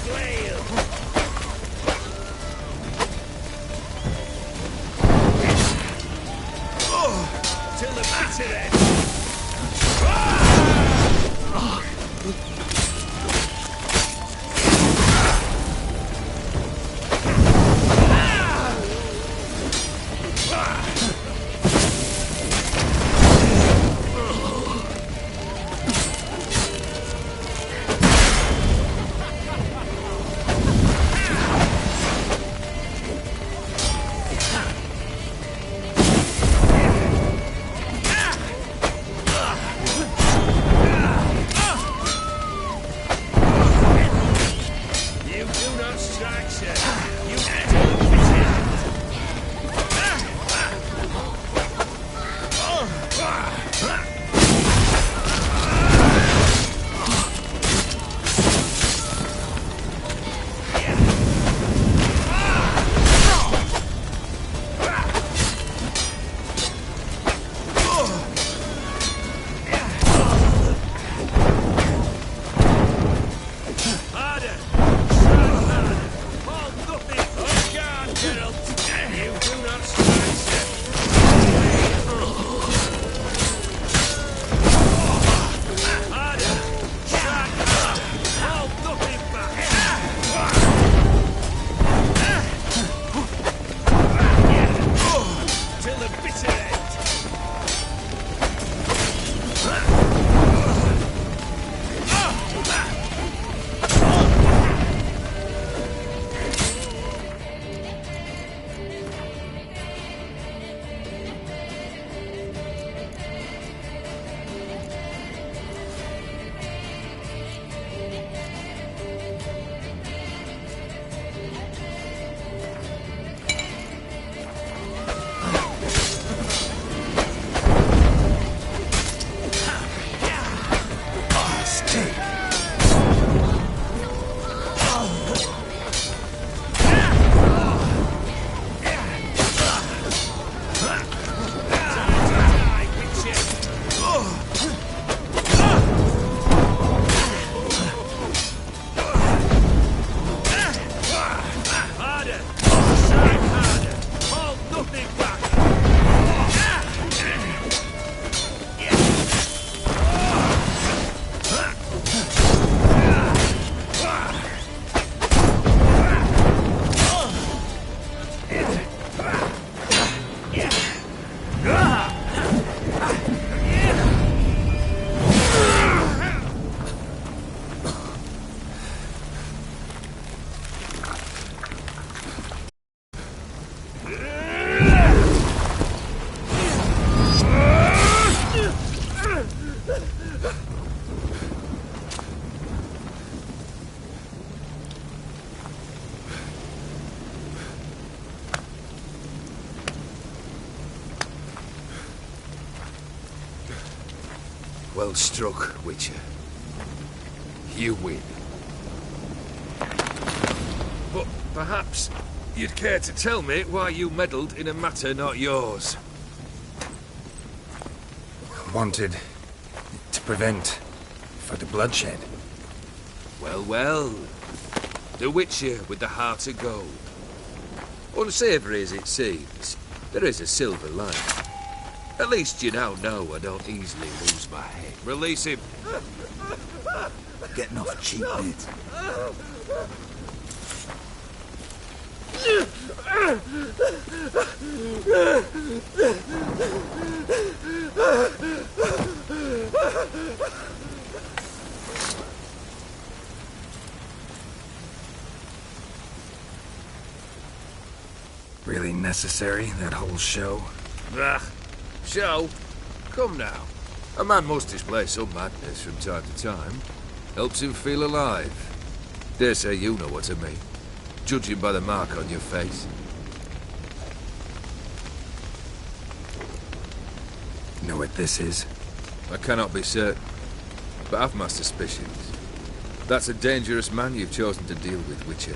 flail. Oh, till the bitter end. Well struck, Witcher. You win. But perhaps you'd care to tell me why you meddled in a matter not yours. Wanted to prevent further bloodshed. Well, well. The Witcher with the heart of gold. Unsavoury as it seems, there is a silver lining. At least you now know I don't easily lose my head. Release him. Getting off cheap, mate. Really necessary, that whole show? Ah, show? Come now. A man must display some madness from time to time. Helps him feel alive. Dare say you know what I mean. Judging by the mark on your face. Know what this is? I cannot be certain, but I've my suspicions. That's a dangerous man you've chosen to deal with, Witcher.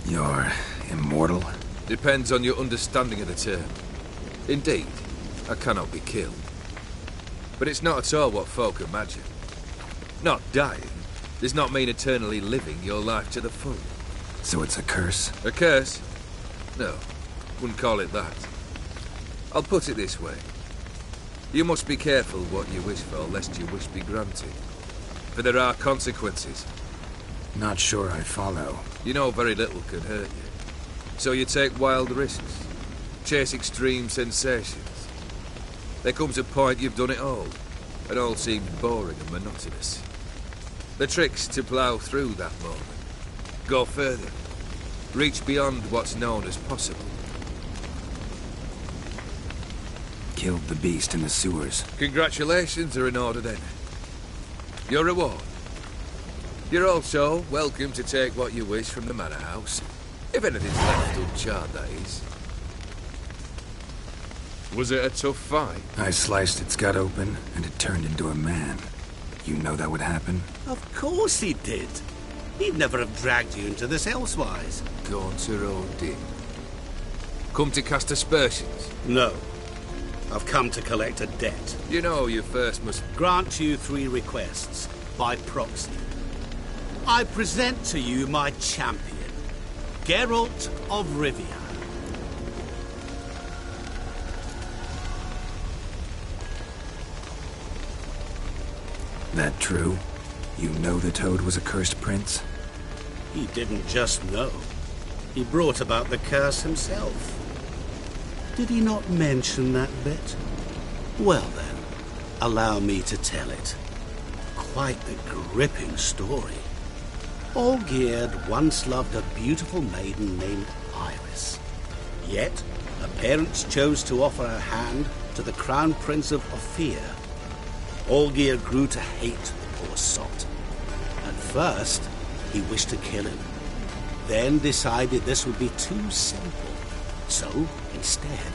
You're immortal? Depends on your understanding of the term. Indeed, I cannot be killed. But it's not at all what folk imagine. Not dying, does not mean eternally living your life to the full. So it's a curse? A curse? No, wouldn't call it that. I'll put it this way. You must be careful what you wish for, lest your wish be granted. For there are consequences. Not sure I follow. You know very little could hurt you. So you take wild risks. Chase extreme sensations. There comes a point you've done it all, and all seems boring and monotonous. The trick's to plough through that moment. Go further. Reach beyond what's known as possible. Killed the beast in the sewers. Congratulations are in order then. Your reward. You're also welcome to take what you wish from the manor house. If anything's left uncharred, that is. Was it a tough fight? I sliced its gut open, and it turned into a man. You know that would happen? Of course he did. He'd never have dragged you into this elsewise. Gaunter Odin. Come to cast aspersions? No. I've come to collect a debt. You know you first must... Grant you 3 requests, by proxy. I present to you my champion, Geralt of Rivia. That true? You know the Toad was a cursed prince? He didn't just know. He brought about the curse himself. Did he not mention that bit? Well then, allow me to tell it. Quite a gripping story. Olgierd once loved a beautiful maiden named Iris. Yet, her parents chose to offer her hand to the Crown Prince of Ophir. Olgierd grew to hate the poor sot. At first, he wished to kill him. Then decided this would be too simple. So, instead,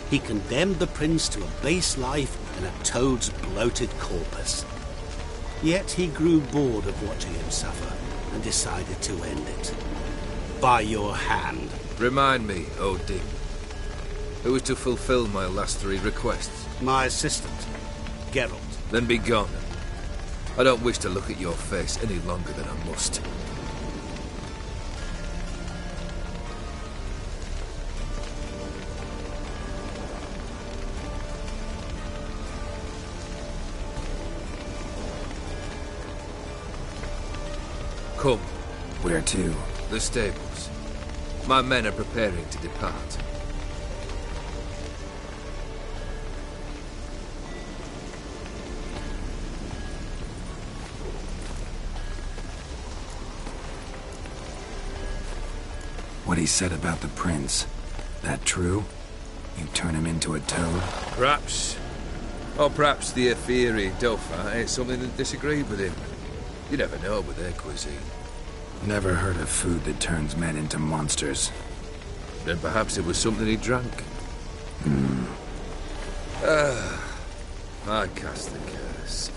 he condemned the prince to a base life in a toad's bloated corpus. Yet he grew bored of watching him suffer and decided to end it. By your hand. Remind me, Odin. Who is to fulfill my last 3 requests? My assistant, Geralt. Then be gone. I don't wish to look at your face any longer than I must. Come. Where to? The stables. My men are preparing to depart. What he said about the prince, that true? You turn him into a toad? Perhaps. Or perhaps the Ophiri Dauphin ate something that disagreed with him. You never know with their cuisine. Never heard of food that turns men into monsters. Then perhaps it was something he drank. I cast the curse.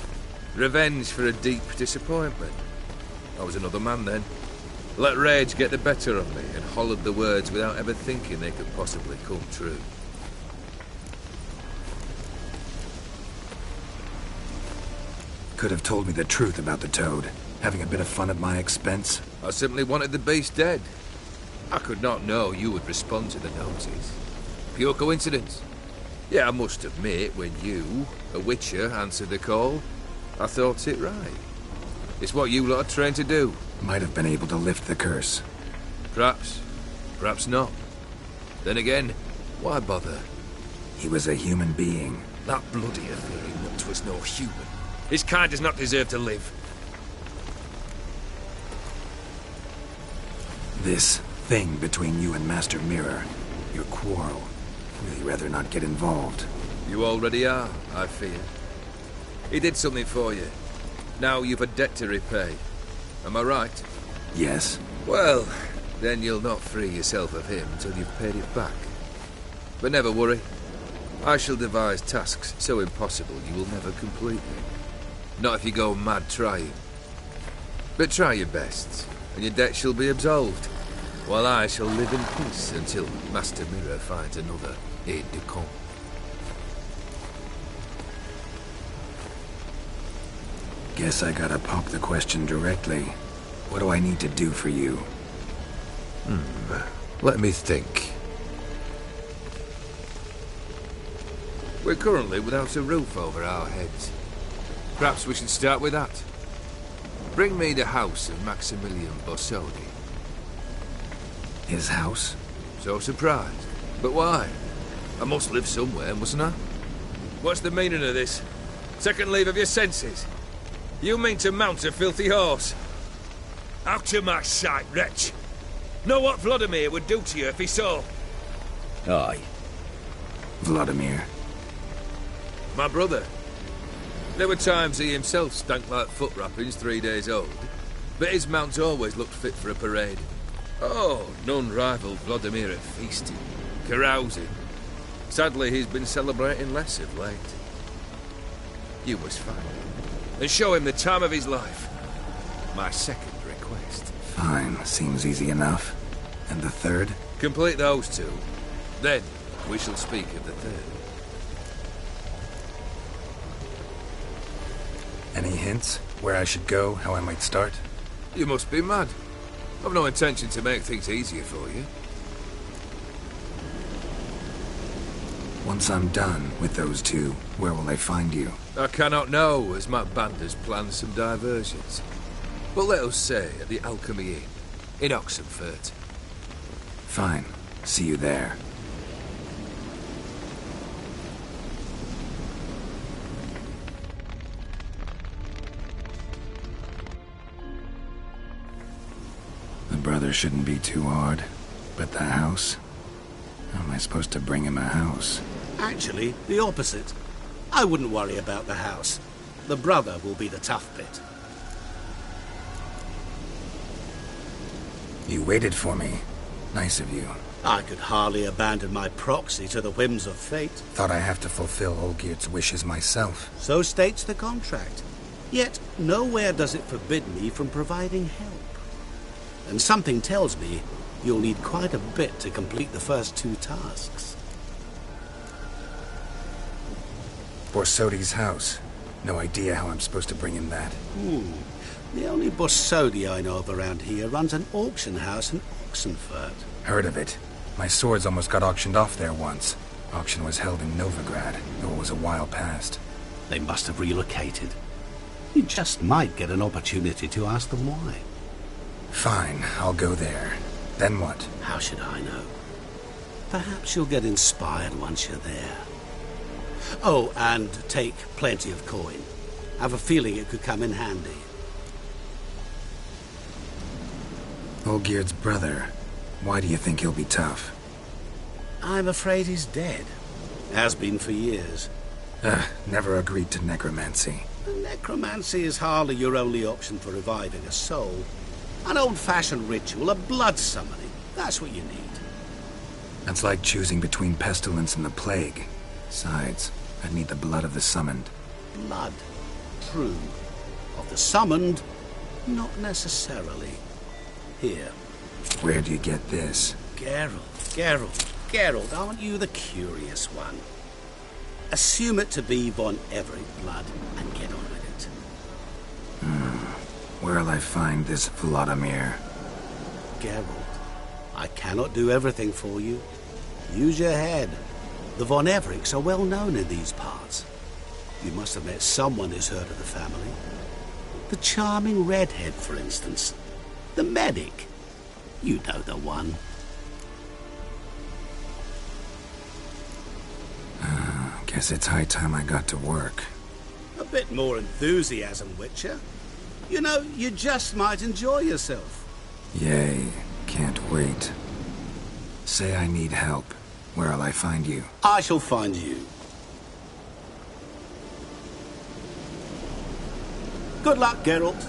Revenge for a deep disappointment. I was another man then. Let rage get the better of me and hollered the words without ever thinking they could possibly come true. Could have told me the truth about the Toad, having a bit of fun at my expense. I simply wanted the beast dead. I could not know you would respond to the notice. Pure coincidence. Yeah, I must admit, when you, a witcher, answered the call, I thought it right. It's what you lot are trained to do. Might have been able to lift the curse. Perhaps. Perhaps not. Then again, why bother? He was a human being. That bloody Ophiri nut was no human. His kind does not deserve to live. This thing between you and Master Mirror, your quarrel, really rather not get involved. You already are, I fear. He did something for you. Now you've a debt to repay. Am I right? Yes. Well, then you'll not free yourself of him until you've paid it back. But never worry. I shall devise tasks so impossible you will never complete them. Not if you go mad trying. But try your best, and your debt shall be absolved, while I shall live in peace until Master Mirror finds another aide-de-camp. Guess I gotta pop the question directly. What do I need to do for you? Let me think. We're currently without a roof over our heads. Perhaps we should start with that. Bring me the house of Maximilian Borsodi. His house? So surprised. But why? I must live somewhere, mustn't I? What's the meaning of this? Second leave of your senses? You mean to mount a filthy horse? Out of my sight, wretch! Know what Vladimir would do to you if he saw? Aye. Vladimir. My brother. There were times he himself stank like foot wrappings 3 days old, but his mount always looked fit for a parade. Oh, none rivaled Vladimir at feasting, carousing. Sadly, he's been celebrating less of late. You must find him, and show him the time of his life. My second request. Fine, seems easy enough. And the third? Complete those two. Then, we shall speak of the third. Any hints? Where I should go? How I might start? You must be mad. I've no intention to make things easier for you. Once I'm done with those two, where will I find you? I cannot know, as my band has planned some diversions. But let us say at the Alchemy Inn, in Oxenfurt. Fine. See you there. The brother shouldn't be too hard. But the house? How am I supposed to bring him a house? Actually, the opposite. I wouldn't worry about the house. The brother will be the tough bit. You waited for me. Nice of you. I could hardly abandon my proxy to the whims of fate. Thought I have to fulfill Olgierd's wishes myself. So states the contract. Yet, nowhere does it forbid me from providing help. And something tells me you'll need quite a bit to complete the first two tasks. Borsodi's house. No idea how I'm supposed to bring him that. The only Borsodi I know of around here runs an auction house in Oxenfurt. Heard of it. My swords almost got auctioned off there once. Auction was held in Novigrad, though it was a while past. They must have relocated. You just might get an opportunity to ask them why. Fine, I'll go there. Then what? How should I know? Perhaps you'll get inspired once you're there. Oh, and take plenty of coin. Have a feeling it could come in handy. Olgierd's brother. Why do you think he'll be tough? I'm afraid he's dead. Has been for years. Never agreed to necromancy. Necromancy is hardly your only option for reviving a soul. An old-fashioned ritual, a blood summoning. That's what you need. That's like choosing between pestilence and the plague. Besides, I'd need the blood of the summoned. Blood. True. Of the summoned, not necessarily. Here. Where do you get this? Geralt, aren't you the curious one? Assume it to be von Everett blood and get on with it. Where'll I find this Vladimir? Geralt, I cannot do everything for you. Use your head. The von Evericks are well known in these parts. You must have met someone who's heard of the family. The charming redhead, for instance. The medic. You know the one. Guess it's high time I got to work. A bit more enthusiasm, Witcher. You know, you just might enjoy yourself. Yay. Can't wait. Say I need help. Where'll I find you? I shall find you. Good luck, Geralt.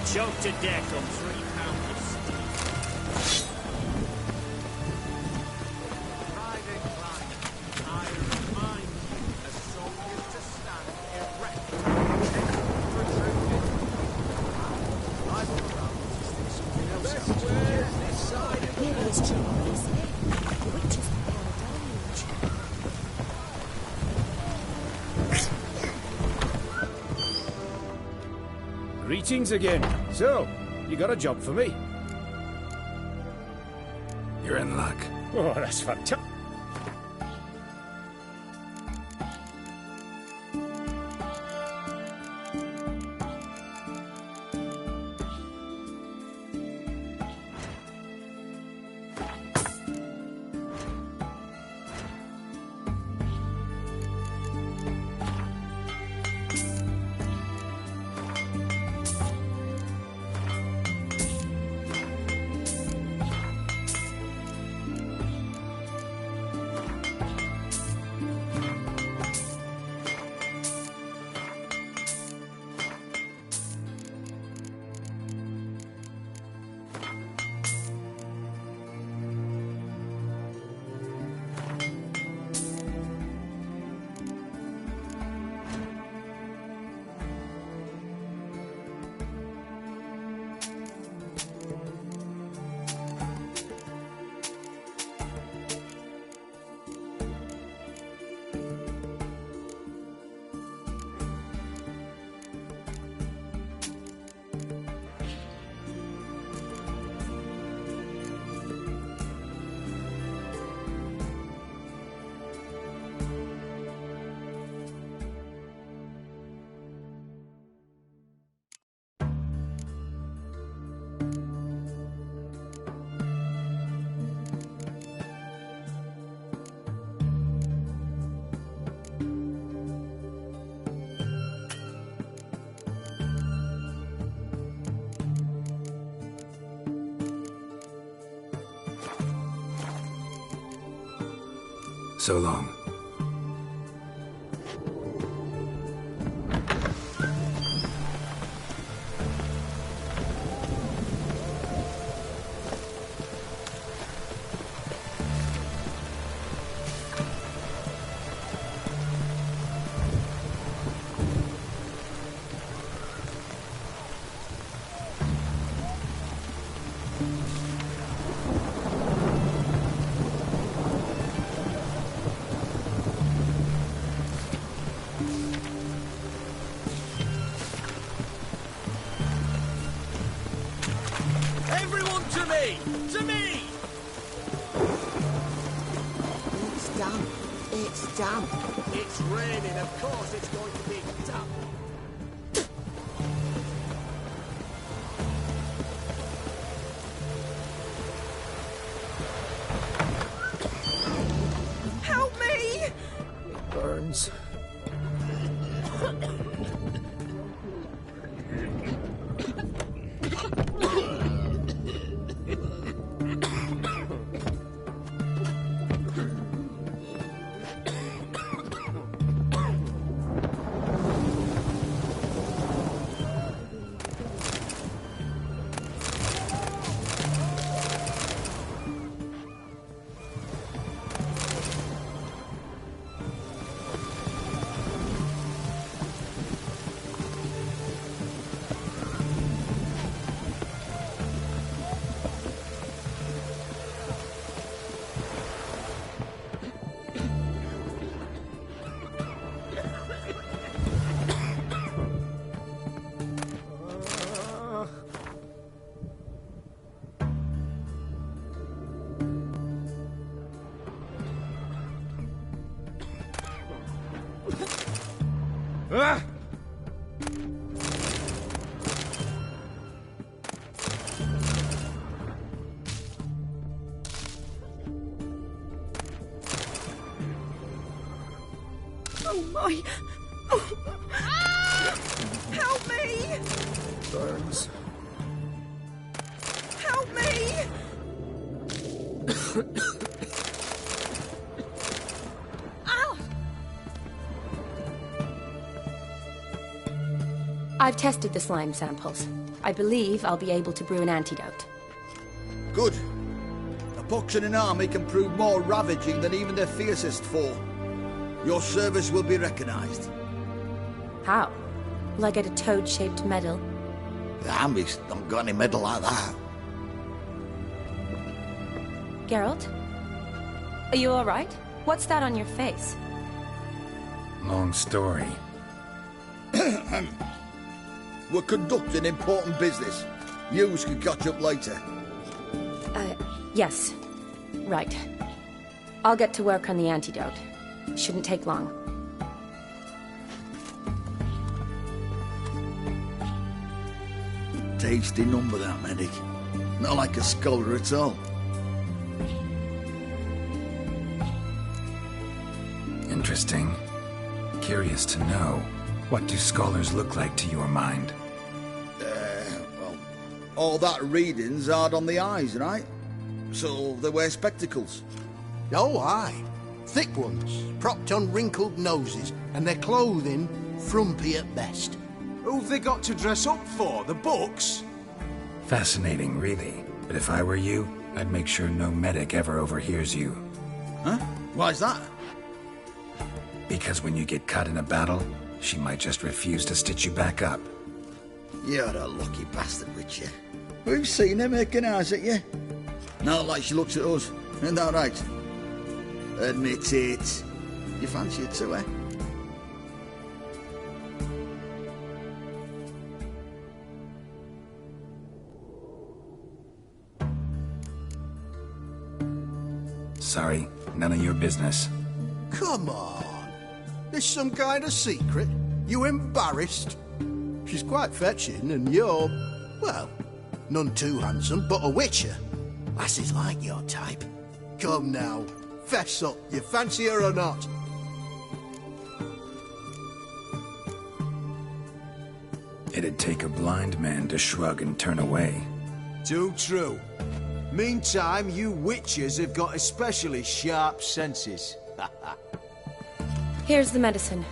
choked to death on £3 of steam. Private Clive, I remind you as soldiers to stand erect. I thought about something else. Where's this side of the Maybe it's true, is it? The witches prepare a deluge. Greetings again. So, you got a job for me? You're in luck. Oh, that's fantastic. So long. Everyone to me! To me! It's damp. It's damp. It's raining, of course it's going to be damp. Help me! It burns. Ah! Oh my! Oh. Ah! Help me! Burns. Help me! Ow! I've tested the slime samples. I believe I'll be able to brew an antidote. Good. A pox in an army can prove more ravaging than even their fiercest foe. Your service will be recognized. How? Will I get a toad-shaped medal? The army's not got any medal like that. Geralt? Are you alright? What's that on your face? Long story. We're conducting important business. Yous can catch up later. Yes. Right. I'll get to work on the antidote. Shouldn't take long. Tasty number, that medic. Not like a scholar at all. Interesting. Curious to know, what do scholars look like to your mind? Well, all that reading's hard on the eyes, right? So they wear spectacles. Oh, aye. Thick ones, propped on wrinkled noses, and their clothing frumpy at best. Who've they got to dress up for? The books? Fascinating, really. But if I were you, I'd make sure no medic ever overhears you. Huh? Why's that? Because when you get cut in a battle, she might just refuse to stitch you back up. You're a lucky bastard, Witcher. We've seen her making eyes at you. Not like she looks at us. Isn't that right? Admit it. You fancy it too, eh? Sorry, none of your business. Come on. There's some kind of secret? You embarrassed? She's quite fetching, and you're, well, none too handsome, but a witcher. Lasses like your type. Come now, fess up, you fancy her or not? It'd take a blind man to shrug and turn away. Too true. Meantime, you witches have got especially sharp senses. Here's the medicine.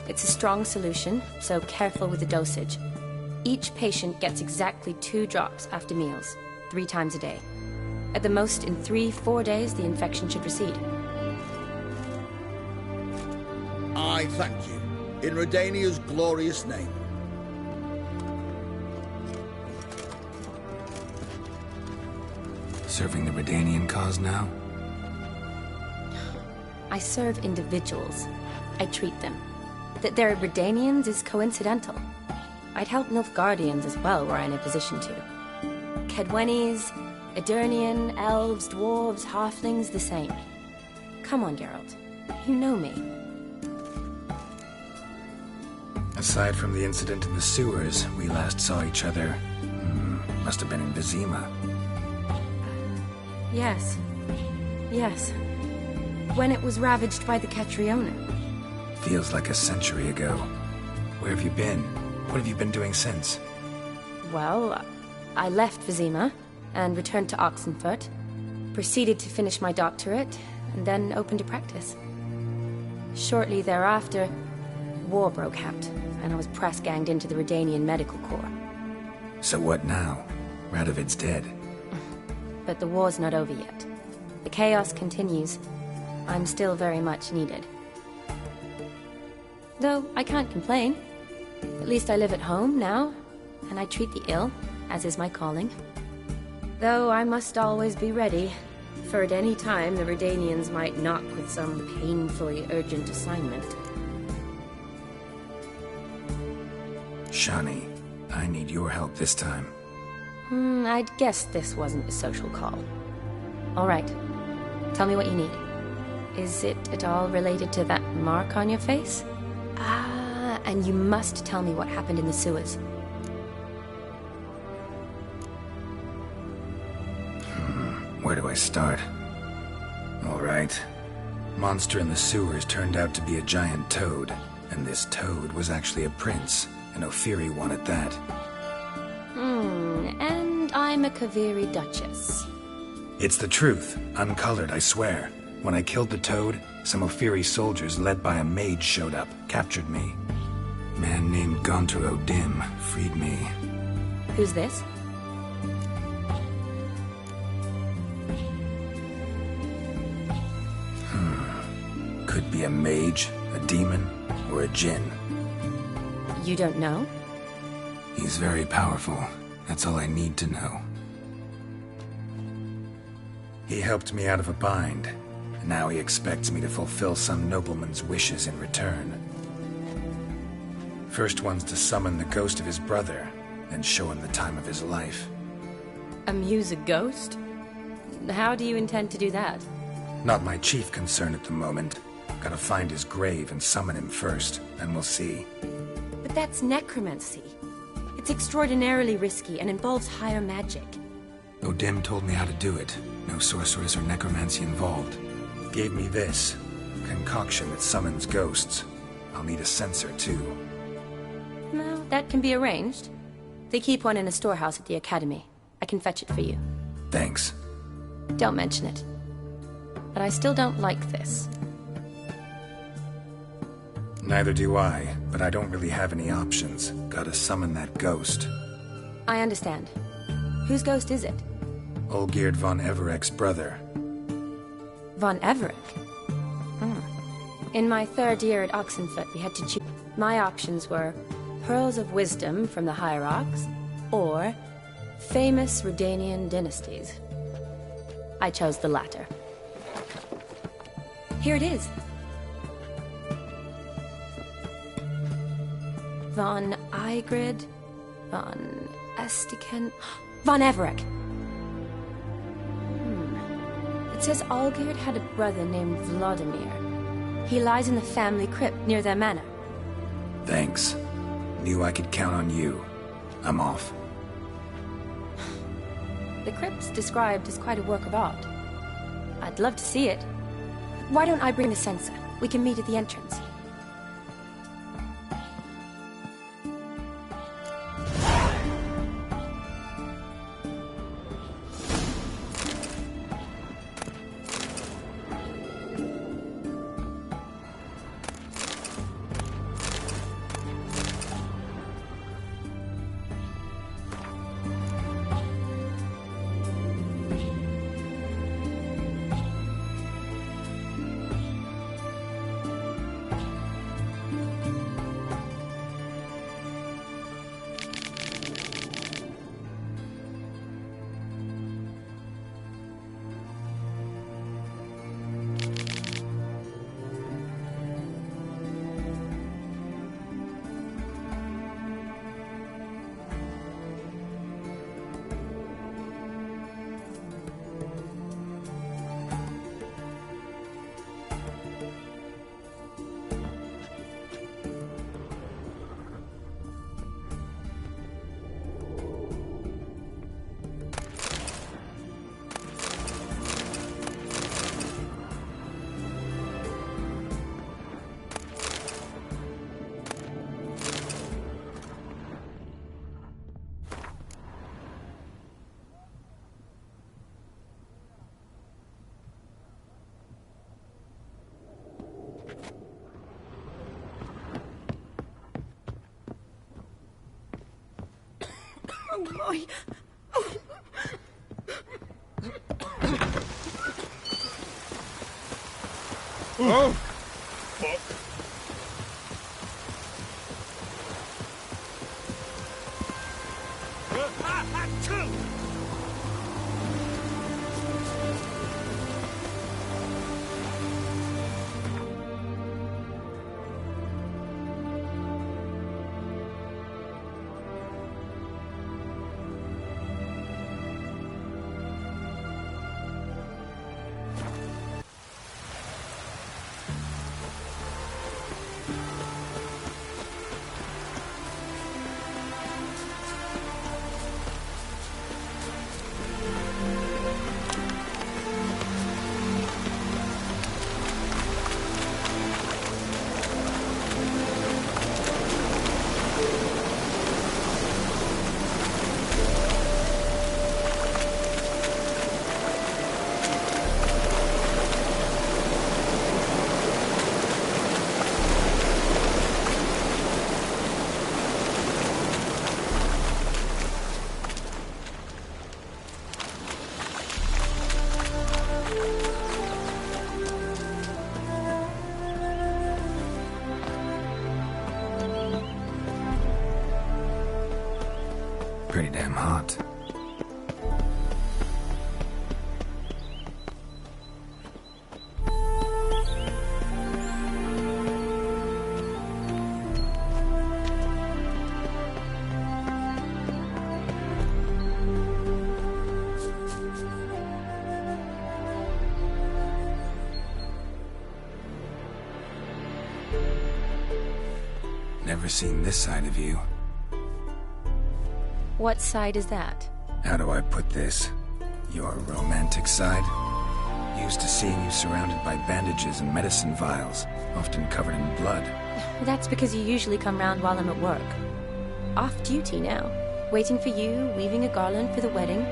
It's a strong solution, so careful with the dosage. Each patient gets exactly 2 drops after meals, 3 times a day. At the most, in 3-4 days, the infection should recede. I thank you. In Redania's glorious name. Serving the Redanian cause now? I serve individuals. I treat them. That they're Redanians is coincidental. I'd help Nilfgaardians as well, were I in a position to. Kedwenis, Edirnian, elves, dwarves, halflings, the same. Come on, Geralt. You know me. Aside from the incident in the sewers, we last saw each other. Must have been in Vizima. Yes. Yes. When it was ravaged by the Catriona. Feels like a century ago. Where have you been? What have you been doing since? Well, I left Vizima and returned to Oxenfurt, proceeded to finish my doctorate, and then opened a practice. Shortly thereafter, war broke out, and I was press-ganged into the Redanian Medical Corps. So what now? Radovid's dead. But the war's not over yet. The chaos continues. I'm still very much needed. Though I can't complain. At least I live at home now, and I treat the ill, as is my calling. Though I must always be ready, for at any time the Redanians might knock with some painfully urgent assignment. Shani, I need your help this time. I'd guess this wasn't a social call. All right. Tell me what you need. Is it at all related to that mark on your face? And you must tell me what happened in the sewers. Where do I start? All right. Monster in the sewers turned out to be a giant toad, and this toad was actually a prince, an Ophiri one at that. And I'm a Kaviri Duchess. It's the truth, uncolored, I swear. When I killed the toad, some Ophiri soldiers led by a mage showed up, captured me. Man named Gontaro Dim freed me. Who's this? Could be a mage, a demon, or a djinn. You don't know? He's very powerful. That's all I need to know. He helped me out of a bind, and now he expects me to fulfill some nobleman's wishes in return. First one's to summon the ghost of his brother, then show him the time of his life. Amuse a ghost? How do you intend to do that? Not my chief concern at the moment. Gotta find his grave and summon him first, then we'll see. But that's necromancy. It's extraordinarily risky and involves higher magic. Odim told me how to do it. No sorceress or necromancy involved. Gave me this. A concoction that summons ghosts. I'll need a censer, too. Well, that can be arranged. They keep one in a storehouse at the academy. I can fetch it for you. Thanks. Don't mention it. But I still don't like this. Neither do I, but I don't really have any options. Gotta summon that ghost. I understand. Whose ghost is it? Olgierd von Everek's brother. Von Everek? In my 3rd year at Oxenfoot, we had to choose. My options were Pearls of Wisdom from the Hierarchs, or famous Redanian dynasties. I chose the latter. Here it is. Von Igrid, Von Estiken, Von Everek. It says Olgierd had a brother named Vladimir. He lies in the family crypt near their manor. Thanks. Knew I could count on you. I'm off. The crypt's described as quite a work of art. I'd love to see it. Why don't I bring the censer? We can meet at the entrance. Oh my! Oh! Pretty damn hot. Never seen this side of you. What side is that? How do I put this? Your romantic side? Used to seeing you surrounded by bandages and medicine vials, often covered in blood. That's because you usually come round while I'm at work. Off duty now. Waiting for you, weaving a garland for the wedding.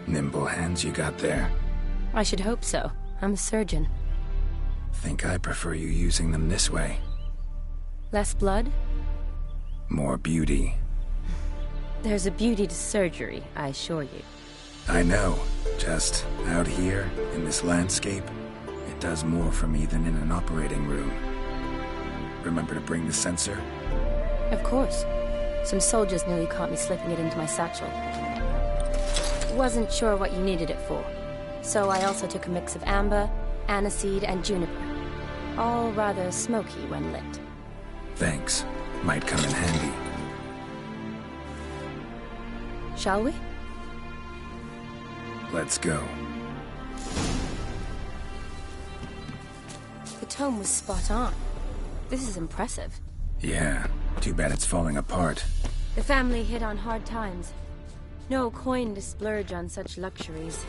Nimble hands you got there. I should hope so. I'm a surgeon. Think I prefer you using them this way. Less blood? More beauty. There's a beauty to surgery, I assure you. I know. Just out here, in this landscape, it does more for me than in an operating room. Remember to bring the sensor? Of course. Some soldiers nearly caught me slipping it into my satchel. Wasn't sure what you needed it for. So I also took a mix of amber, aniseed, and juniper. All rather smoky when lit. Thanks. Might come in handy. Shall we? Let's go. The tome was spot on. This is impressive. Yeah, too bad it's falling apart. The family hit on hard times. No coin to splurge on such luxuries.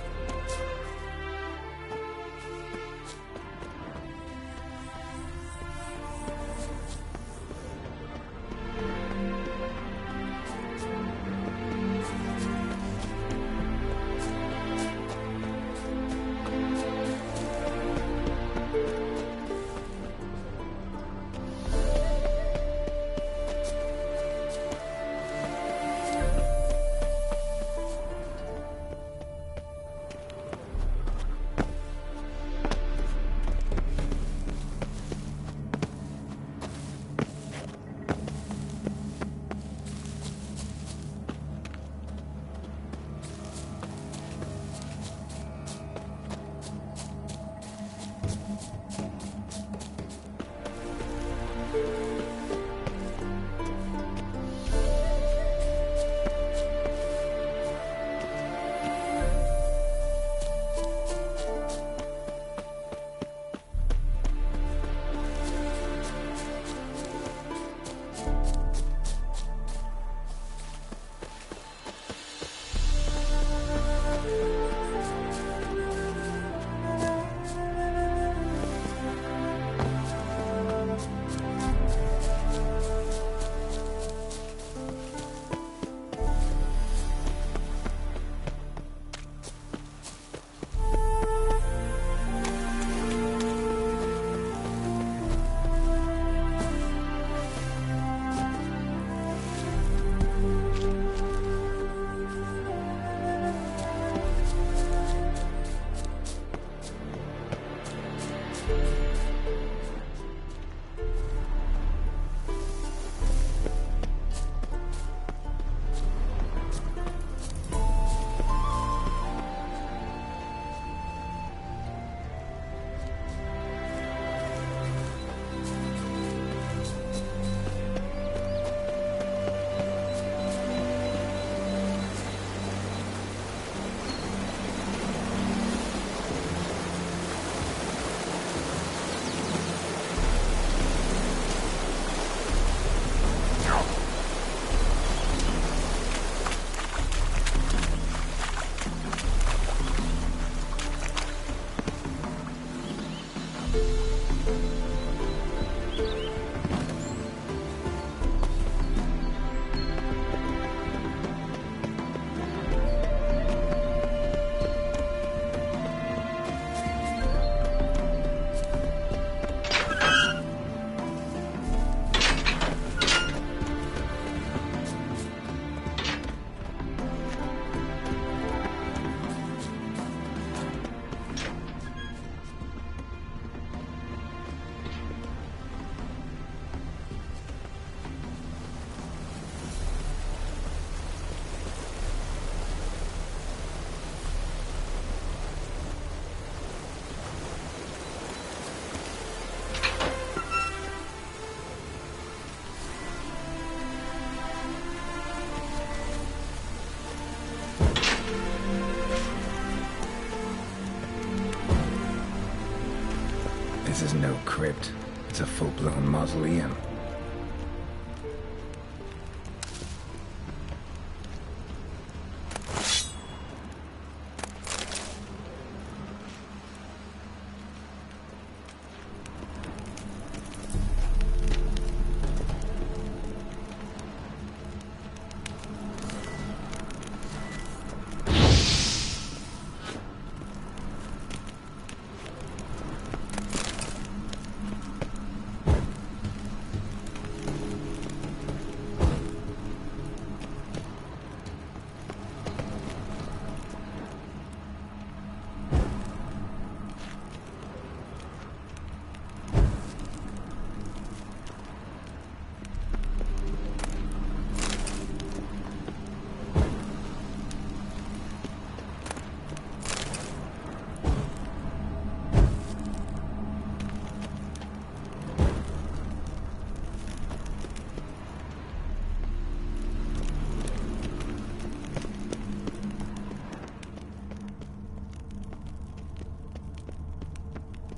This is no crypt. It's a full-blown mausoleum.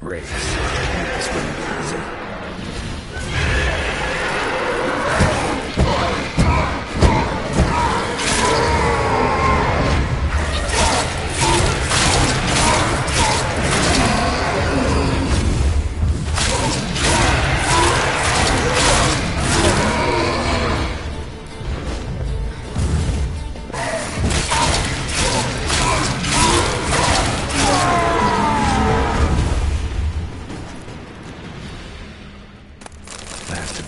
Race. This wouldn't be easy.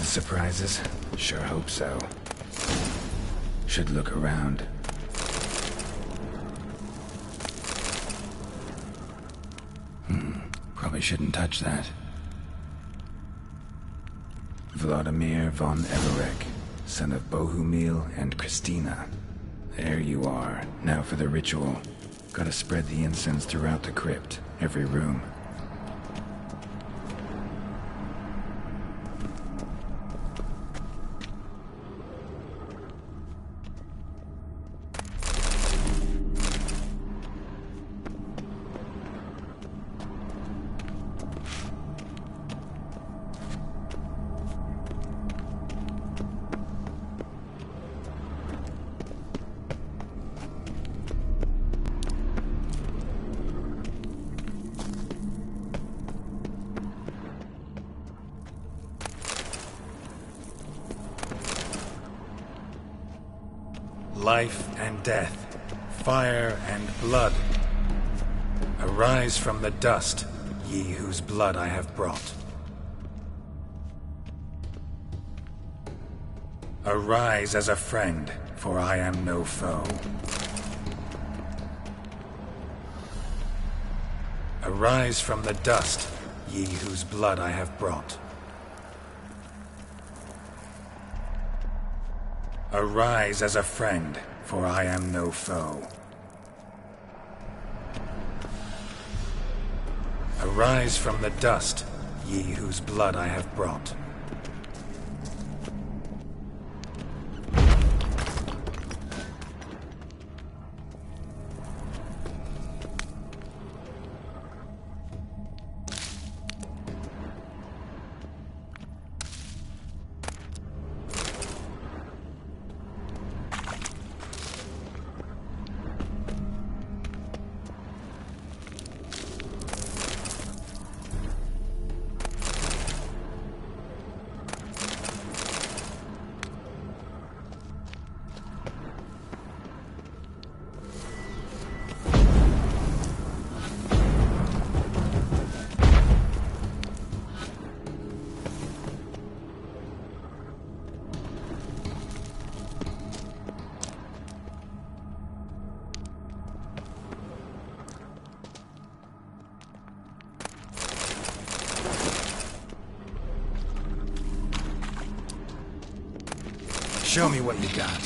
Surprises? Sure hope so. Should look around. Probably shouldn't touch that. Vladimir von Everek, son of Bohumil and Christina. There you are. Now for the ritual. Gotta spread the incense throughout the crypt, every room. Life and death, fire and blood. Arise from the dust, ye whose blood I have brought. Arise as a friend, for I am no foe. Arise from the dust, ye whose blood I have brought. Arise as a friend, for I am no foe. Arise from the dust, ye whose blood I have brought. Show me what you got.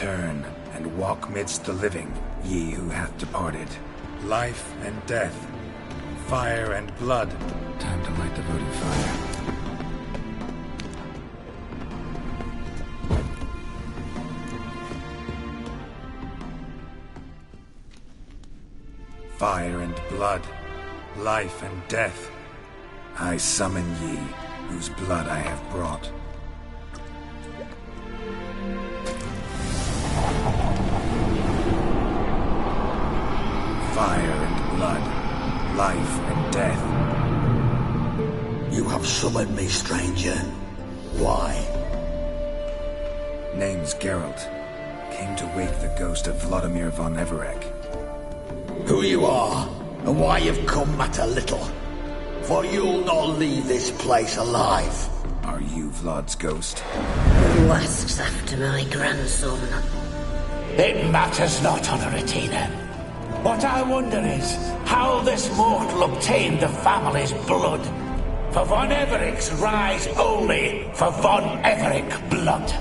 Return, and walk midst the living, ye who hath departed. Life and death, fire and blood. Time to light the votive fire. Fire and blood, life and death. I summon ye, whose blood I have brought. Fire and blood, life and death. You have summoned me, stranger. Why? Name's Geralt. Came to wake the ghost of Vladimir von Everec. Who you are, and why you've come matter little. For you'll not leave this place alive. Are you Vlad's ghost? Who asks after my grandson? It matters not, Honoratina. What I wonder is how this mortal obtained the family's blood. For von Everic's rise only for von Everec blood.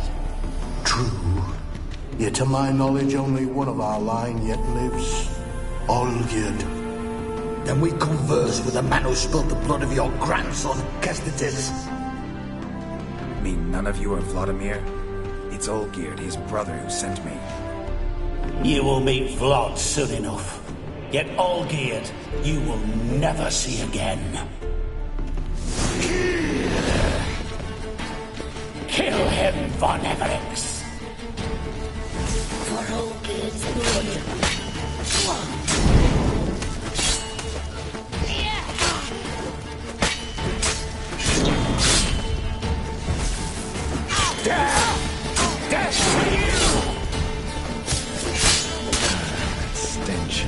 True. Yet to my knowledge, only one of our line yet lives. Olgierd. Then we converse with the man who spilled the blood of your grandson, Kestetis. Mean none of you are Vladimir? It's Olgierd, his brother, who sent me. You will meet Vlad soon enough. Yet Olgierd, you will never see again. Kill him, von Everix. For Olgierd's blood. Death for you! Stench.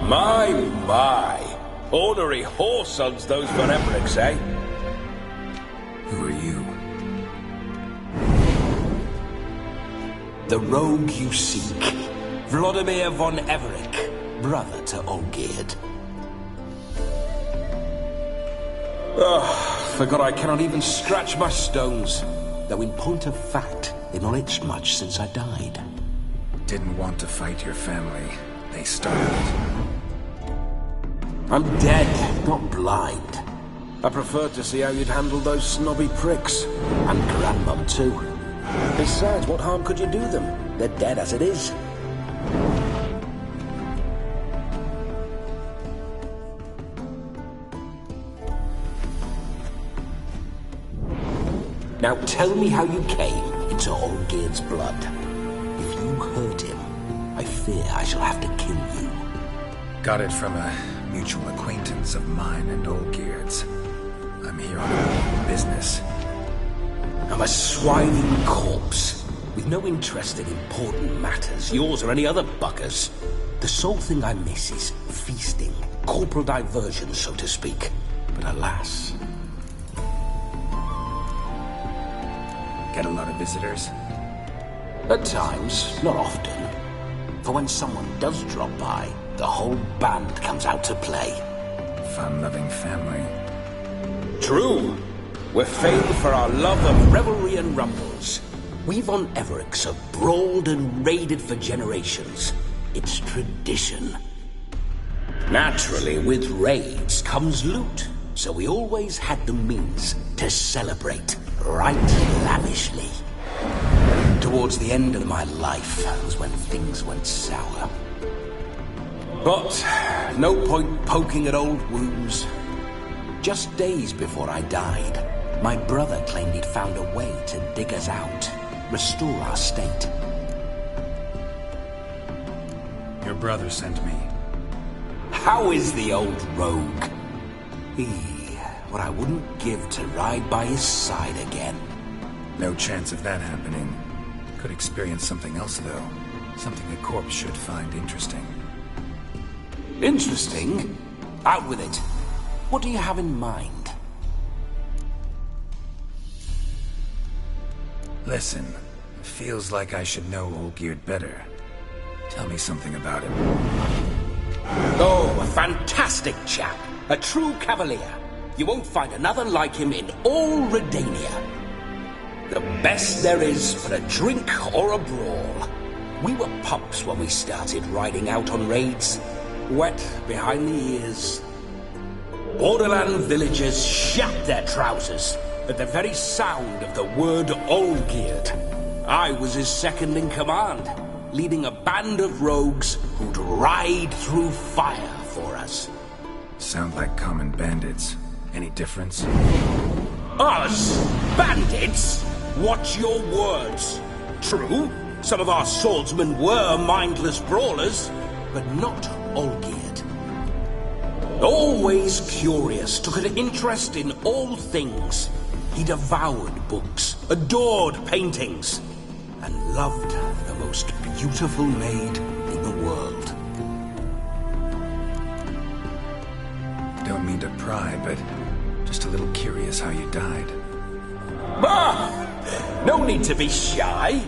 My. Ornery whoresons those von Evericks, eh? Who are you? The rogue you seek. Vladimir von Everec, brother to Olgierd. Forgot I cannot even scratch my stones. Though in point of fact, they've not itched much since I died. Didn't want to fight your family. They starved. I'm dead, not blind. I preferred to see how you'd handle those snobby pricks. And Grandmum, too. Besides, what harm could you do them? They're dead as it is. Now tell me how you came into Olgierd's blood. If you hurt him, I fear I shall have to kill you. Got it from a mutual acquaintance of mine and Olgierd's. I'm here on business. I'm a swiving corpse, with no interest in important matters, yours or any other buggers. The sole thing I miss is feasting, corporal diversion, so to speak. But alas... Get a lot of visitors? At times, not often. For when someone does drop by, the whole band comes out to play. Fun-loving family. True. We're famed for our love of revelry and rumbles. We von Evericks have brawled and raided for generations. It's tradition. Naturally, with raids comes loot, so we always had the means to celebrate right lavishly. Towards the end of my life was when things went sour. But no point poking at old wounds. Just days before I died, my brother claimed he'd found a way to dig us out, restore our state. Your brother sent me. How is the old rogue? What I wouldn't give to ride by his side again. No chance of that happening. Could experience something else, though. Something a corpse should find interesting. Interesting? Out with it. What do you have in mind? Listen, feels like I should know Olgierd better. Tell me something about him. Oh, a fantastic chap. A true cavalier. You won't find another like him in all Redania. The best there is for a drink or a brawl. We were pups when we started riding out on raids. Wet behind the ears. Borderland villagers shat their trousers at the very sound of the word Olgierd. I was his second in command, leading a band of rogues who'd ride through fire for us. Sound like common bandits. Any difference? Us? Bandits? Watch your words. True, some of our swordsmen were mindless brawlers, but not Olgierd. Always curious, took an interest in all things. He devoured books, adored paintings, and loved the most beautiful maid in the world. Don't mean to pry, but just a little curious how you died. Ah! No need to be shy.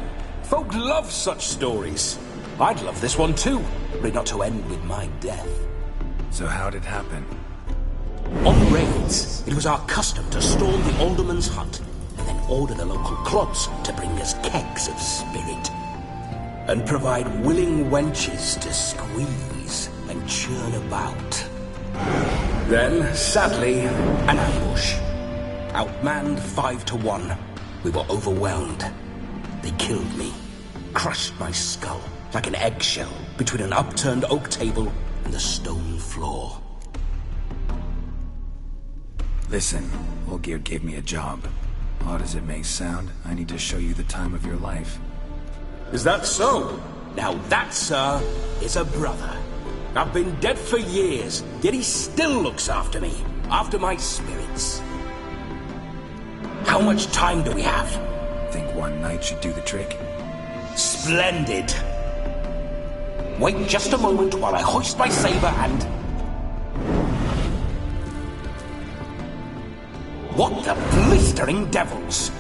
Folk love such stories. I'd love this one too, but not to end with my death. So how'd it happen? On raids, it was our custom to storm the alderman's hut and then order the local clods to bring us kegs of spirit and provide willing wenches to squeeze and churn about. Then, sadly, an ambush. Outmanned 5-1. We were overwhelmed. They killed me, crushed my skull like an eggshell between an upturned oak table and the stone floor. Listen, Olgierd gave me a job. Odd as it may sound, I need to show you the time of your life. Is that so? Now that, sir, is a brother. I've been dead for years, yet he still looks after me, after my spirits. How much time do we have? Think one night should do the trick? Splendid. Wait just a moment while I hoist my saber and... What the blistering devils?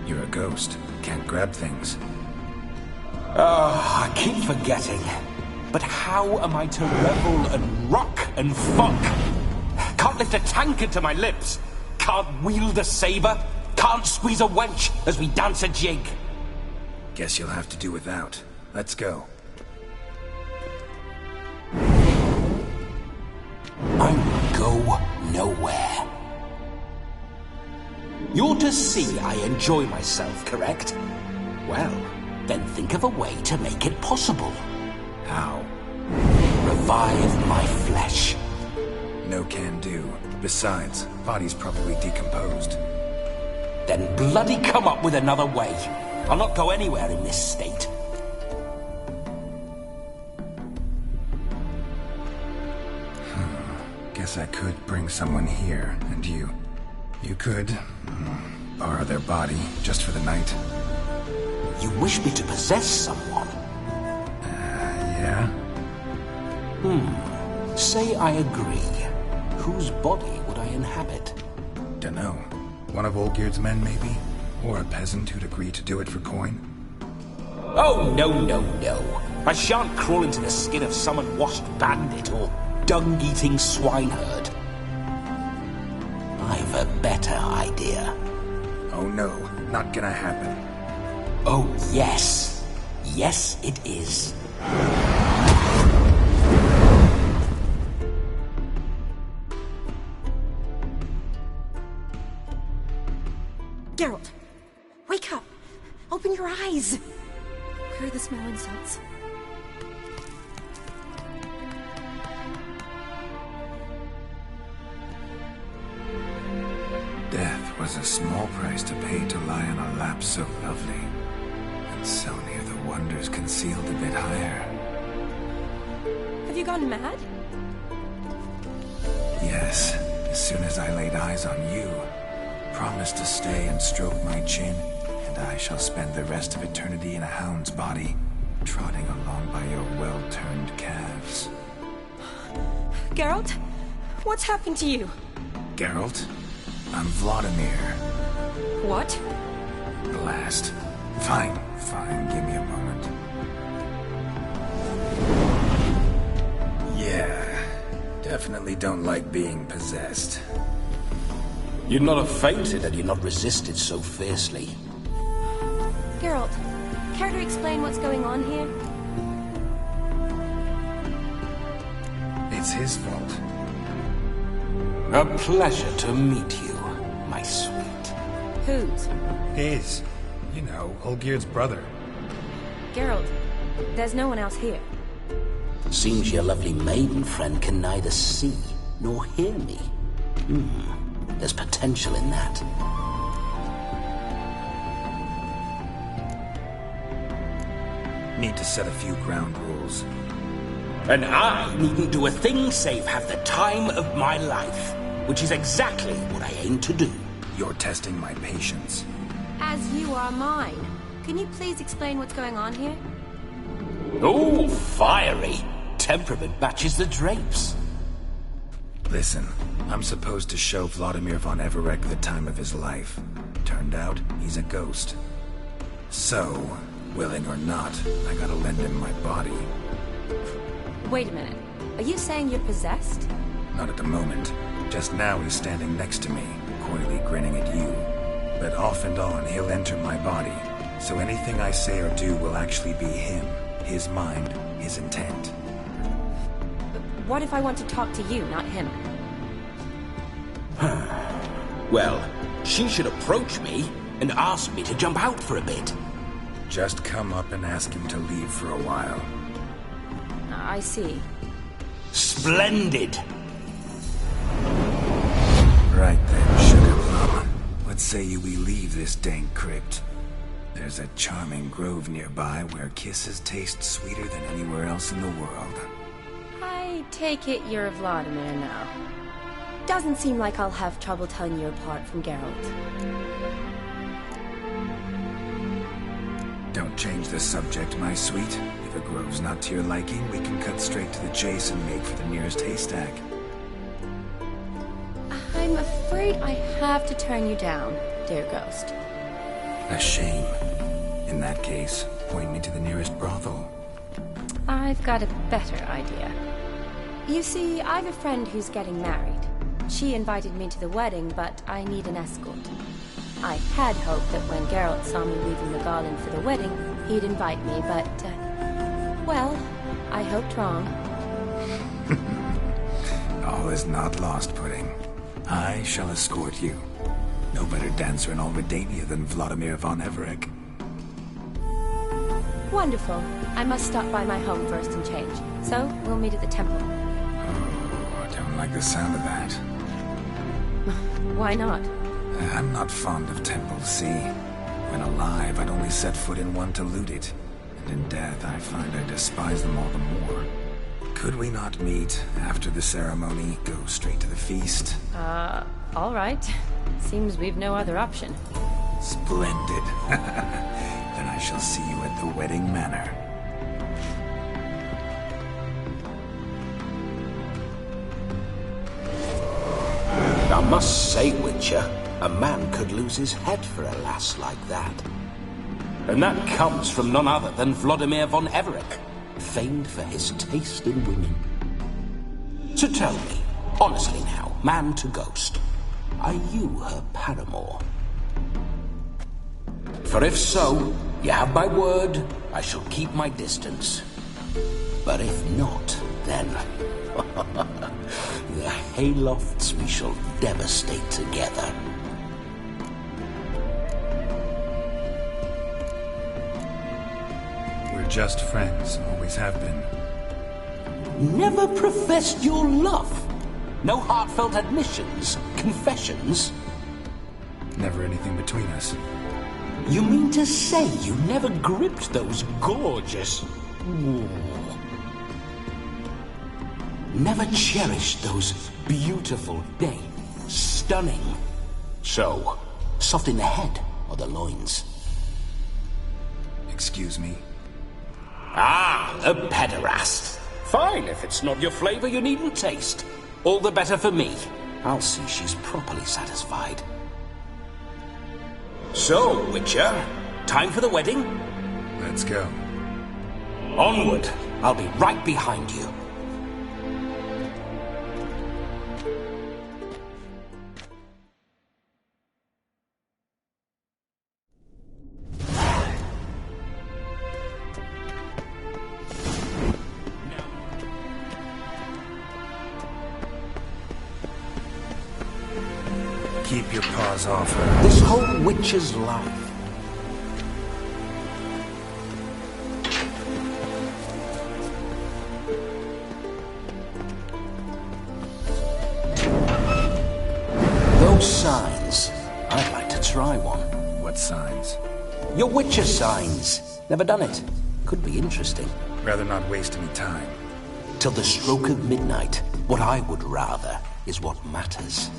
You're a ghost. Can't grab things. I keep forgetting. But how am I to revel and rock and fuck? Can't lift a tankard to my lips. Can't wield a saber. Can't squeeze a wench as we dance a jig. Guess you'll have to do without. Let's go. I will go nowhere. You're to see I enjoy myself, correct? Well, then think of a way to make it possible. How? Revive my flesh. No can do. Besides, body's probably decomposed. Then bloody come up with another way. I'll not go anywhere in this state. Guess I could bring someone here, and you could borrow their body just for the night. You wish me to possess someone? Yeah? Say I agree. Whose body would I inhabit? Dunno. One of Olgierd's men, maybe? Or a peasant who'd agree to do it for coin? Oh, no. I shan't crawl into the skin of some unwashed bandit or dung-eating swineherd. I've a better idea. Oh no, not gonna happen. Oh yes. Yes it is. Geralt, wake up! Open your eyes! Where are the smelling salts? Death was a small price to pay to lie on a lap so lovely, and so near the wonders concealed a bit higher. Have you gone mad? Yes, as soon as I laid eyes on you, promised to stay and stroke my chin, and I shall spend the rest of eternity in a hound's body, trotting along by your well-turned calves. Geralt? What's happened to you? Geralt? I'm Vladimir. What? Blast. Fine, give me a moment. definitely don't like being possessed. You'd not have fainted had you not resisted so fiercely. Geralt, care to explain what's going on here? It's his fault. A pleasure to meet you, my sweet. Whose? His. You know, Olgierd's brother. Geralt, there's no one else here. Seems your lovely maiden friend can neither see nor hear me. There's potential in that. Need to set a few ground rules. And I needn't do a thing save have the time of my life, which is exactly what I aim to do. You're testing my patience. As you are mine. Can you please explain what's going on here? Oh, fiery. Temperament matches the drapes. Listen, I'm supposed to show Vladimir von Everec the time of his life. Turned out, he's a ghost. So, willing or not, I gotta lend him my body. Wait a minute. Are you saying you're possessed? Not at the moment. Just now he's standing next to me, coyly grinning at you. But off and on, he'll enter my body. So anything I say or do will actually be him, his mind, his intent. What if I want to talk to you, not him? Well, she should approach me and ask me to jump out for a bit. Just come up and ask him to leave for a while. I see. Splendid! Right then, sugar plum. What say you we leave this dank crypt? There's a charming grove nearby where kisses taste sweeter than anywhere else in the world. I take it you're Vladimir now. Doesn't seem like I'll have trouble telling you apart from Geralt. Don't change the subject, my sweet. If a grove's not to your liking, we can cut straight to the chase and make for the nearest haystack. I'm afraid I have to turn you down, dear ghost. A shame. In that case, point me to the nearest brothel. I've got a better idea. You see, I've a friend who's getting married. She invited me to the wedding, but I need an escort. I had hoped that when Geralt saw me weaving the garland for the wedding, he'd invite me, but, well, I hoped wrong. All is not lost, Pudding. I shall escort you. No better dancer in all Redania than Vladimir von Everec. Wonderful. I must stop by my home first and change. So, we'll meet at the temple. Oh, I don't like the sound of that. Why not? I'm not fond of temples, see? When alive, I'd only set foot in one to loot it. And in death, I find I despise them all the more. Could we not meet after the ceremony, go straight to the feast? All right. Seems we've no other option. Splendid. Then I shall see you at the wedding manor. I must say, Witcher, a man could lose his head for a lass like that. And that comes from none other than Vladimir von Everec, famed for his taste in women. So tell me, honestly now, man to ghost, are you her paramour? For if so, you have my word, I shall keep my distance. But if not, then the haylofts we shall devastate together. We're just friends, always have been. Never professed your love? No heartfelt admissions, confessions? Never anything between us. You mean to say you never gripped those gorgeous... Never cherished those beautiful, nay, stunning... So, soft in the head or the loins? Excuse me? Ah, a pederast. Fine, if it's not your flavor, you needn't taste. All the better for me. I'll see she's properly satisfied. So, Witcher, time for the wedding? Let's go. Onward. I'll be right behind you. Keep your paws off her. This whole witch's life. Those signs, I'd like to try one. What signs? Your witcher signs. Never done it. Could be interesting. Rather not waste any time. Till the stroke of midnight, what I would rather is what matters.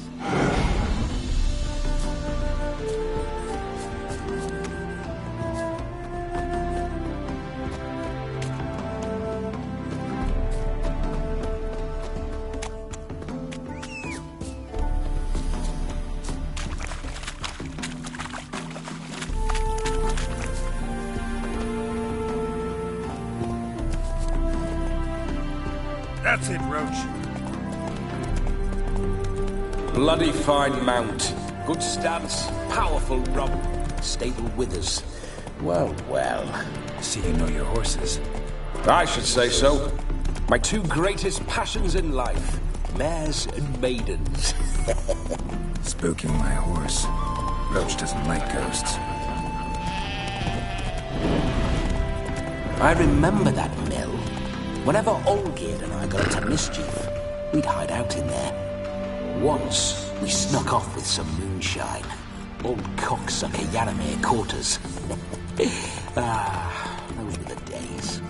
That's it, Roach. Bloody fine mount. Good stance, powerful rub, stable withers. Well, well. See you know your horses. I should say so. My two greatest passions in life. Mares and maidens. Spooking my horse. Roach doesn't like ghosts. I remember that mill. Whenever Olgerd and I got into mischief, we'd hide out in there. Once, we snuck off with some moonshine. Old cocksucker Yaramir caught us. Those were the days.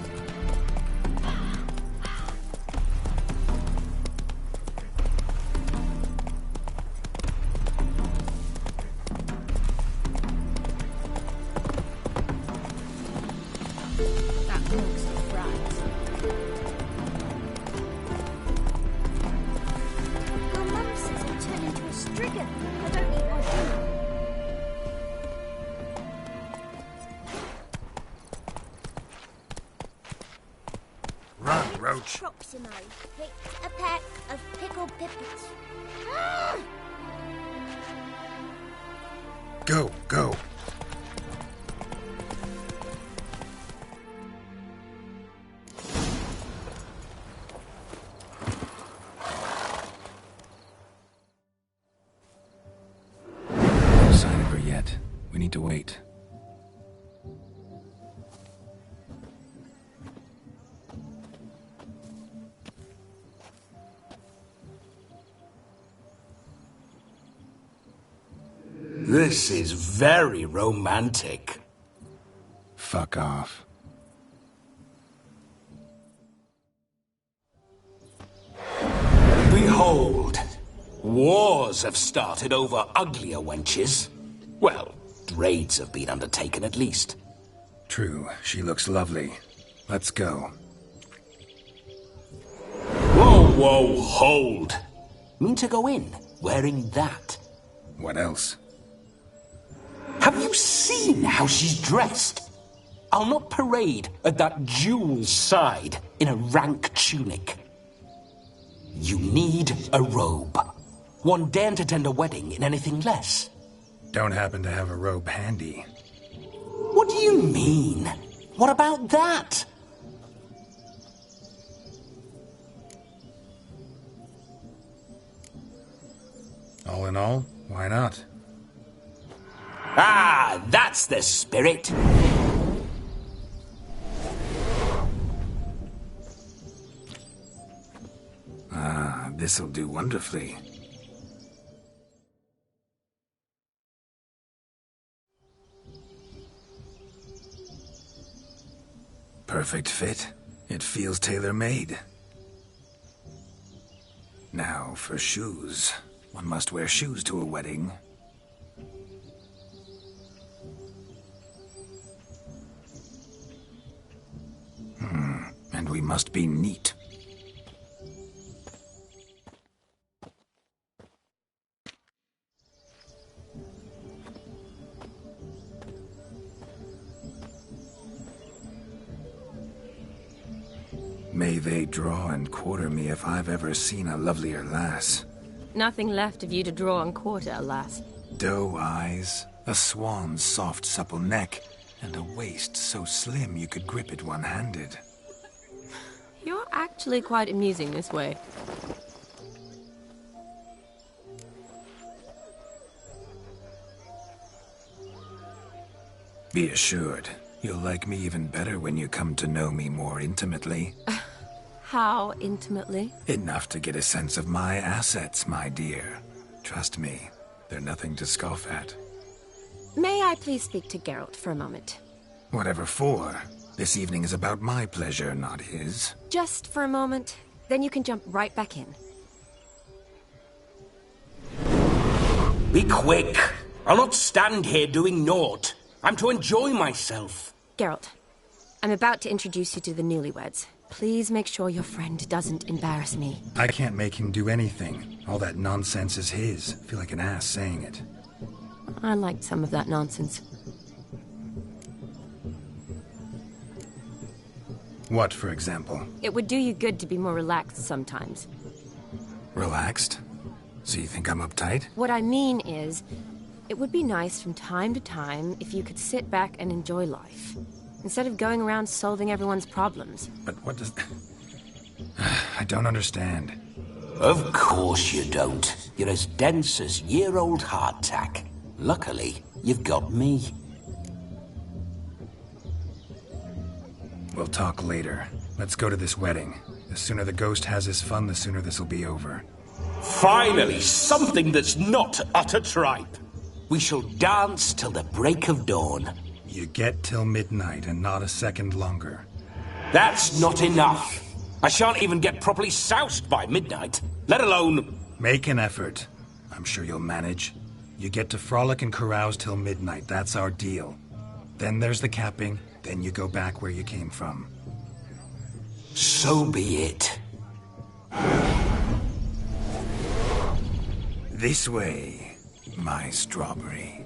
That looks right. Your mum says I turn into a strigan. I don't eat my dinner. Run, Roach. Proximo picked a pack of pickled pippets. Ah! Go, go. No sign of her yet. We need to wait. This is very romantic. Fuck off. Behold, wars have started over uglier wenches. Well, raids have been undertaken at least. True, she looks lovely. Let's go. Whoa, whoa, hold. Mean to go in, wearing that? What else? Have you seen how she's dressed? I'll not parade at that jewel's side in a rank tunic. You need a robe. One daren't attend a wedding in anything less. Don't happen to have a robe handy. What do you mean? What about that? All in all, why not? Ah, that's the spirit. Ah, this'll do wonderfully. Perfect fit. It feels tailor-made. Now for shoes. One must wear shoes to a wedding. And we must be neat. May they draw and quarter me if I've ever seen a lovelier lass. Nothing left of you to draw and quarter, alas. Doe eyes, a swan's soft supple neck, and a waist so slim you could grip it one-handed. You're actually quite amusing this way. Be assured, you'll like me even better when you come to know me more intimately. How intimately? Enough to get a sense of my assets, my dear. Trust me, they're nothing to scoff at. May I please speak to Geralt for a moment? Whatever for. This evening is about my pleasure, not his. Just for a moment, then you can jump right back in. Be quick! I'll not stand here doing naught. I'm to enjoy myself. Geralt, I'm about to introduce you to the newlyweds. Please make sure your friend doesn't embarrass me. I can't make him do anything. All that nonsense is his. I feel like an ass saying it. I liked some of that nonsense. What, for example? It would do you good to be more relaxed sometimes. Relaxed? So you think I'm uptight? What I mean is, it would be nice from time to time if you could sit back and enjoy life, instead of going around solving everyone's problems. But what does... I don't understand. Of course you don't. You're as dense as year-old hardtack. Luckily, you've got me. We'll talk later. Let's go to this wedding. The sooner the ghost has his fun, the sooner this'll be over. Finally, something that's not utter tripe. We shall dance till the break of dawn. You get till midnight and not a second longer. That's not enough. I shan't even get properly soused by midnight, let alone... Make an effort. I'm sure you'll manage. You get to frolic and carouse till midnight, that's our deal. Then there's the capping, then you go back where you came from. So be it. This way, my strawberry.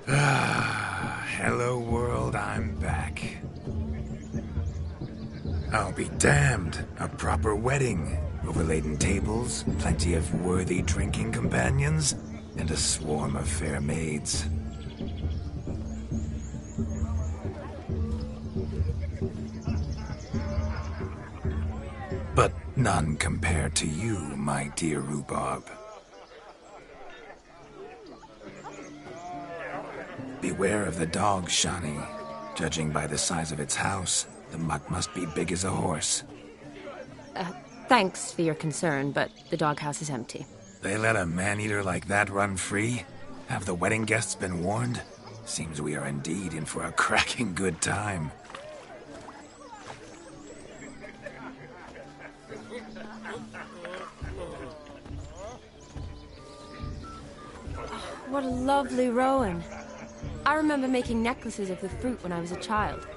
Hello world, I'm back. I'll be damned. A proper wedding. Overladen tables, plenty of worthy drinking companions, and a swarm of fair maids. But none compared to you, my dear rhubarb. Beware of the dog, Shani. Judging by the size of its house, the mutt must be big as a horse. Thanks for your concern, but the doghouse is empty. They let a man-eater like that run free? Have the wedding guests been warned? Seems we are indeed in for a cracking good time. What a lovely rowan. I remember making necklaces of the fruit when I was a child.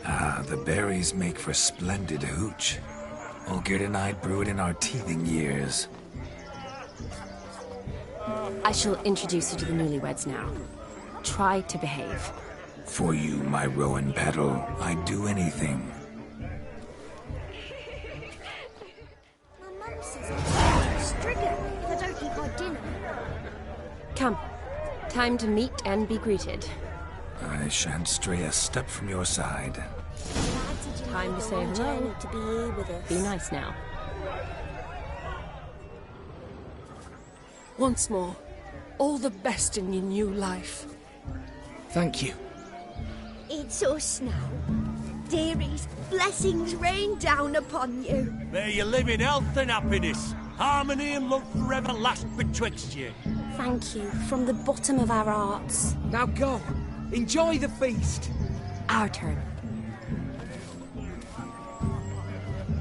Ah, the berries make for splendid hooch. Olgerd and I brewed in our teething years. I shall introduce you to the newlyweds now. Try to behave. For you, my rowan petal, I'd do anything. My mum says I'm stricken if I don't eat my dinner. Come. Time to meet and be greeted. I shan't stray a step from your side. Time to say hello. To be here with us. Be nice now. Once more, all the best in your new life. Thank you. It's us now. Dearies, blessings rain down upon you. May you live in health and happiness. Harmony and love forever last betwixt you. Thank you from the bottom of our hearts. Now go. Enjoy the feast. Our turn.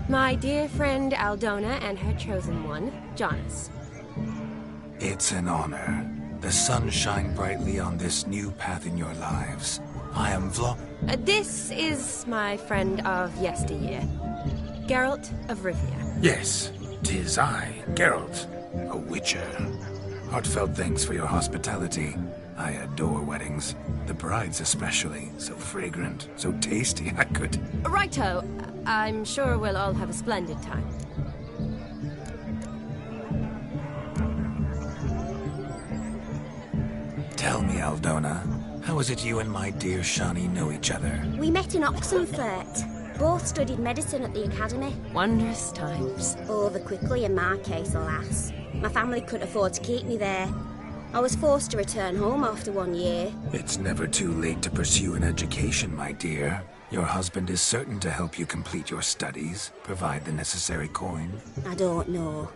My dear friend Aldona and her chosen one, Jonas. It's an honor. The sun shine brightly on this new path in your lives. I am This is my friend of yesteryear, Geralt of Rivia. Yes, 'tis I, Geralt, a witcher. Heartfelt thanks for your hospitality. I adore weddings. The brides especially. So fragrant, so tasty, I could... Righto. I'm sure we'll all have a splendid time. Tell me, Aldona, how is it you and my dear Shani know each other? We met in Oxenfurt. both studied medicine at the academy. Wondrous times. Over quickly in my case, alas. My family couldn't afford to keep me there. I was forced to return home after 1 year. It's never too late to pursue an education, my dear. Your husband is certain to help you complete your studies, provide the necessary coin. I don't know.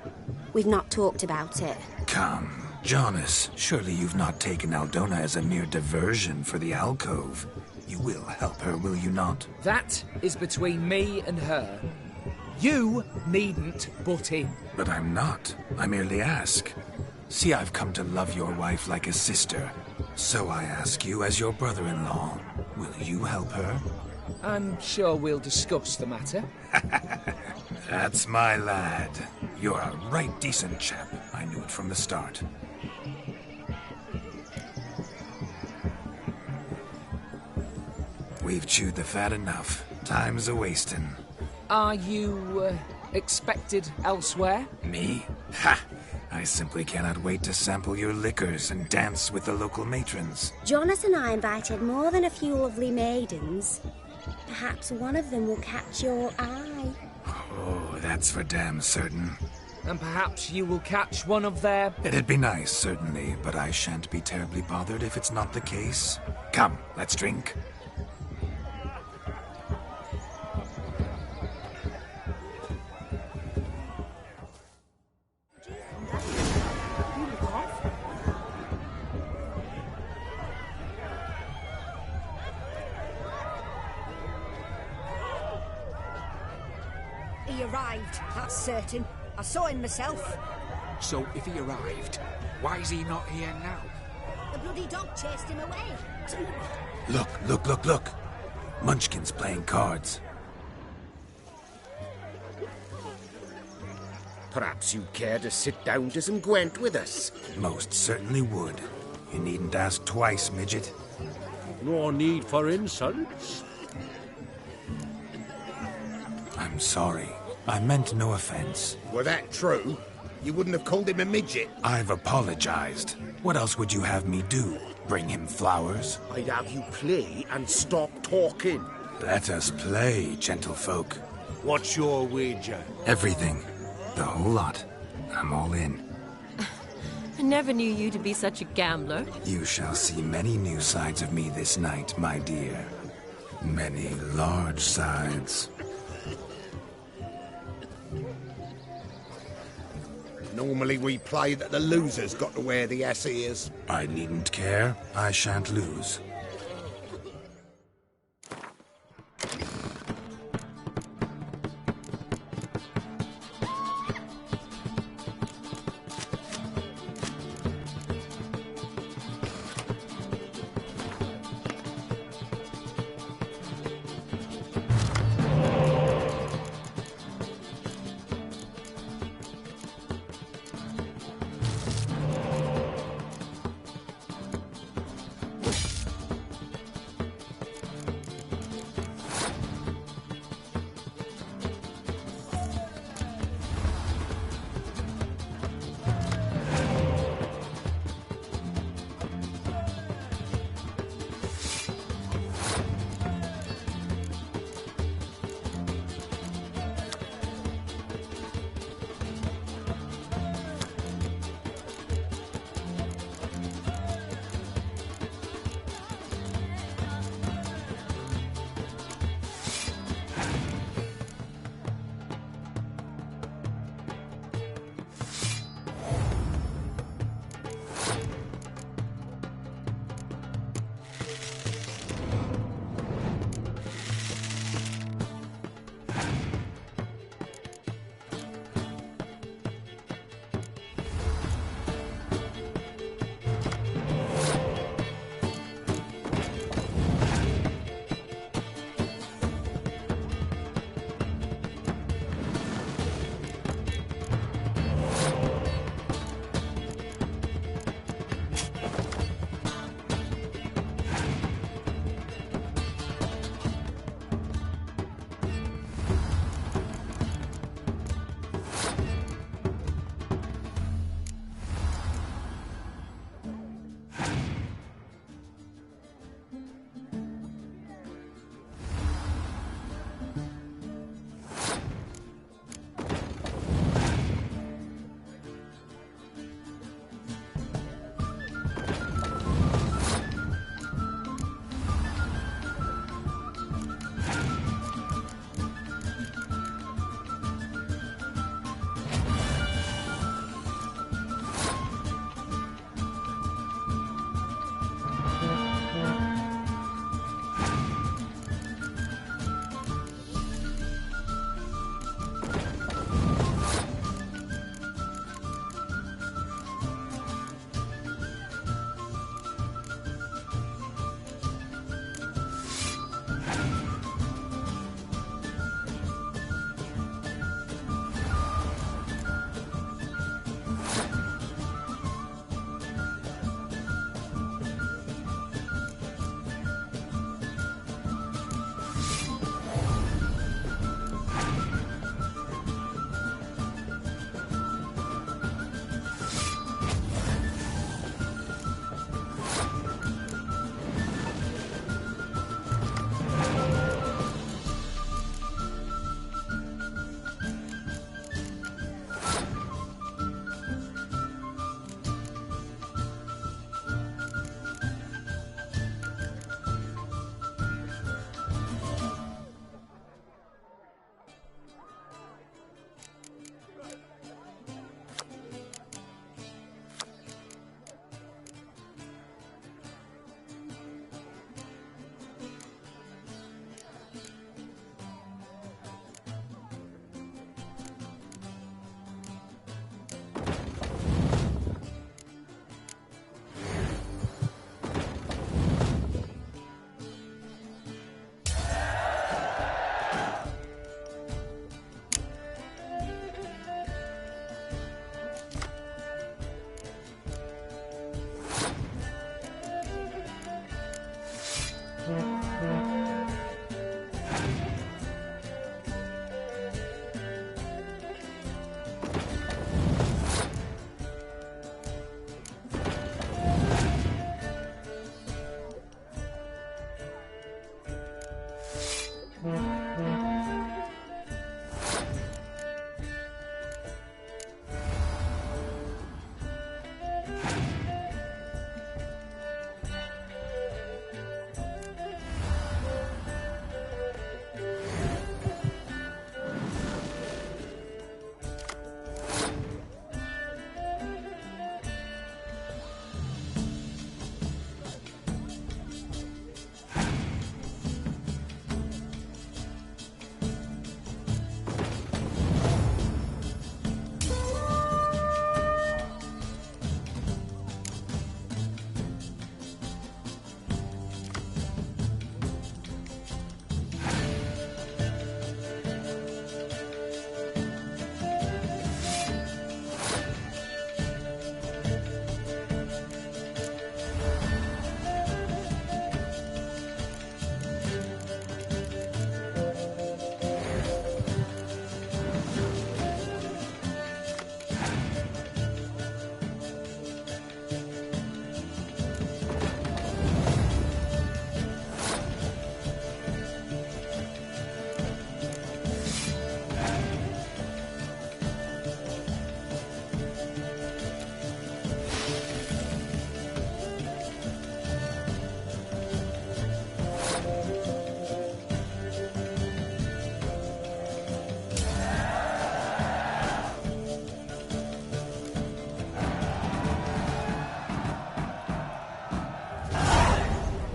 We've not talked about it. Come, Jonas, surely you've not taken Aldona as a mere diversion for the alcove. You will help her, will you not? That is between me and her. You needn't butt in. But I'm not. I merely ask. See, I've come to love your wife like a sister. So I ask you, as your brother-in-law, will you help her? I'm sure we'll discuss the matter. That's my lad. You're a right decent chap. I knew it from the start. We've chewed the fat enough. Time's a-wasting. Are you, expected elsewhere? Me? Ha! I simply cannot wait to sample your liquors and dance with the local matrons. Jonas and I invited more than a few lovely maidens. Perhaps one of them will catch your eye. Oh, that's for damn certain. And perhaps you will catch one of their... It'd be nice, certainly, but I shan't be terribly bothered if it's not the case. Come, let's drink. He arrived, that's certain. I saw him myself. So if he arrived, why is he not here now? The bloody dog chased him away. Look. Munchkin's playing cards. Perhaps you'd care to sit down to some Gwent with us? Most certainly would. You needn't ask twice, midget. No need for insults. I'm sorry. I meant no offense. Were that true, you wouldn't have called him a midget. I've apologized. What else would you have me do? Bring him flowers? I'd have you play and stop talking. Let us play, gentlefolk. What's your wager? Everything. The whole lot. I'm all in. I never knew you to be such a gambler. You shall see many new sides of me this night, my dear. Many large sides. Normally we play that the loser's got to wear the ass ears. I needn't care. I shan't lose.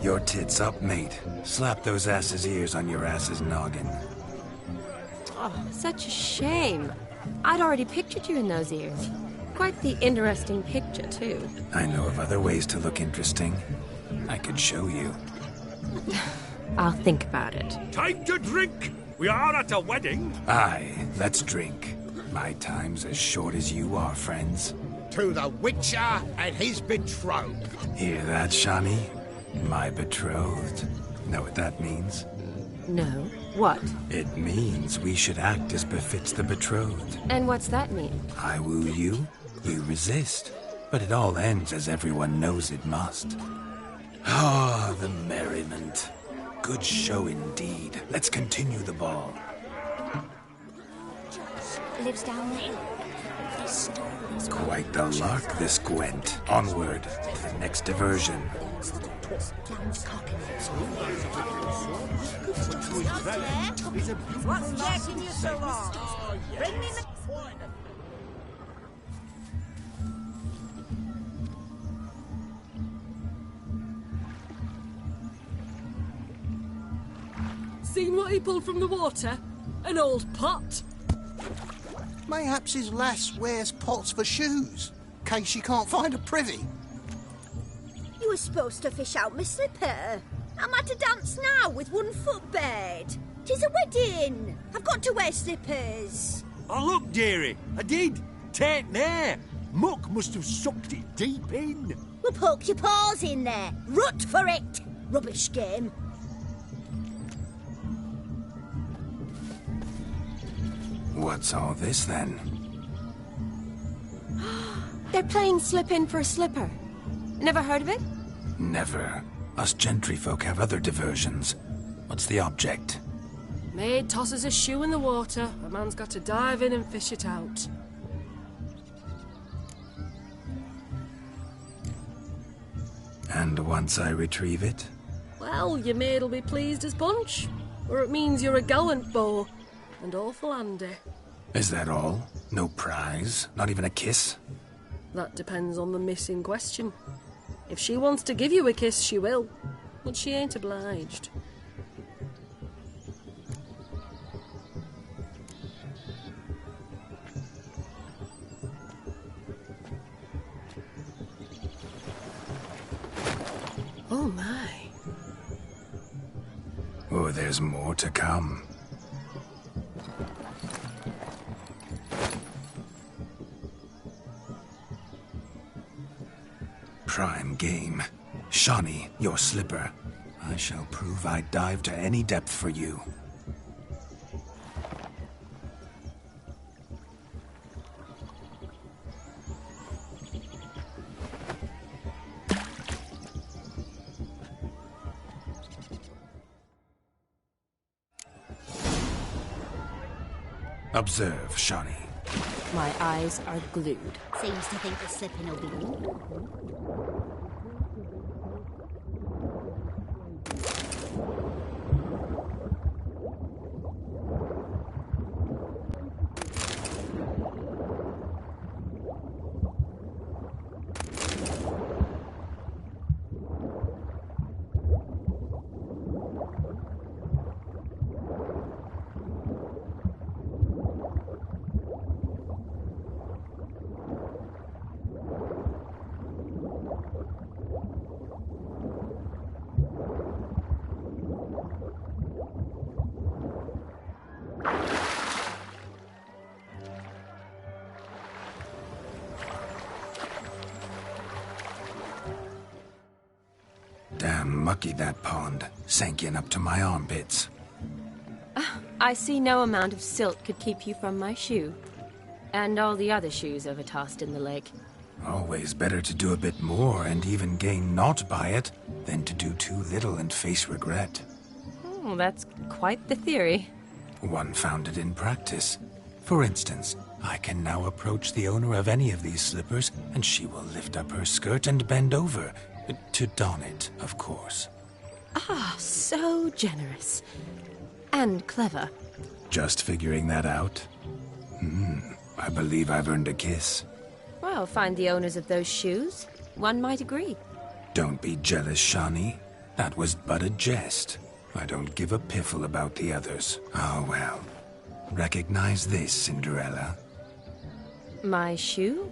Your tits up, mate. Slap those asses' ears on your ass's noggin. Oh, such a shame. I'd already pictured you in those ears. Quite the interesting picture, too. I know of other ways to look interesting. I could show you. I'll think about it. Time to drink! We are at a wedding. Aye, let's drink. My time's as short as you are, friends. To the Witcher and his betrothed. Hear that, Shani? My betrothed. Know what that means? No. What? It means we should act as befits the betrothed. And what's that mean? I woo you, you resist. But it all ends as everyone knows it must. Ah, the merriment. Good show indeed. Let's continue the ball. Lives down there. This story is Quite the lark, this Gwent. Onward to the next diversion. What's taking you so long? Bring me the... Seen what he pulled from the water? An old pot. Mayhaps his lass wears pots for shoes, case she can't find a privy. You were supposed to fish out my slipper. I'm at a dance now with one foot bared. 'Tis a wedding. I've got to wear slippers. Oh, look, dearie. I did. Tain't there. Muck must have sucked it deep in. Well, poke your paws in there. Rut for it. Rubbish game. What's all this, then? They're playing slip in for a slipper. Never heard of it? Never. Us gentry folk have other diversions. What's the object? Maid tosses a shoe in the water. A man's got to dive in and fish it out. And once I retrieve it? Well, your maid'll be pleased as punch. Or it means you're a gallant beau. And awful handy. Is that all? No prize? Not even a kiss? That depends on the miss in question. If she wants to give you a kiss, she will. But she ain't obliged. Oh my. Oh, there's more to come. Prime game. Shawnee, your slipper. I shall prove I'd dive to any depth for you. Observe, Shawnee. My eyes are glued. Seems to think the slipping will be good. Damn mucky, that pond. Sank in up to my armpits. I see no amount of silt could keep you from my shoe. And all the other shoes overtossed in the lake. Always better to do a bit more and even gain naught by it than to do too little and face regret. Oh, that's quite the theory. One founded in practice. For instance, I can now approach the owner of any of these slippers, and she will lift up her skirt and bend over. To don it, of course. Ah, so generous. And clever. Just figuring that out? I believe I've earned a kiss. Well, find the owners of those shoes. One might agree. Don't be jealous, Shawnee. That was but a jest. I don't give a piffle about the others. Oh, well. Recognize this, Cinderella. My shoe?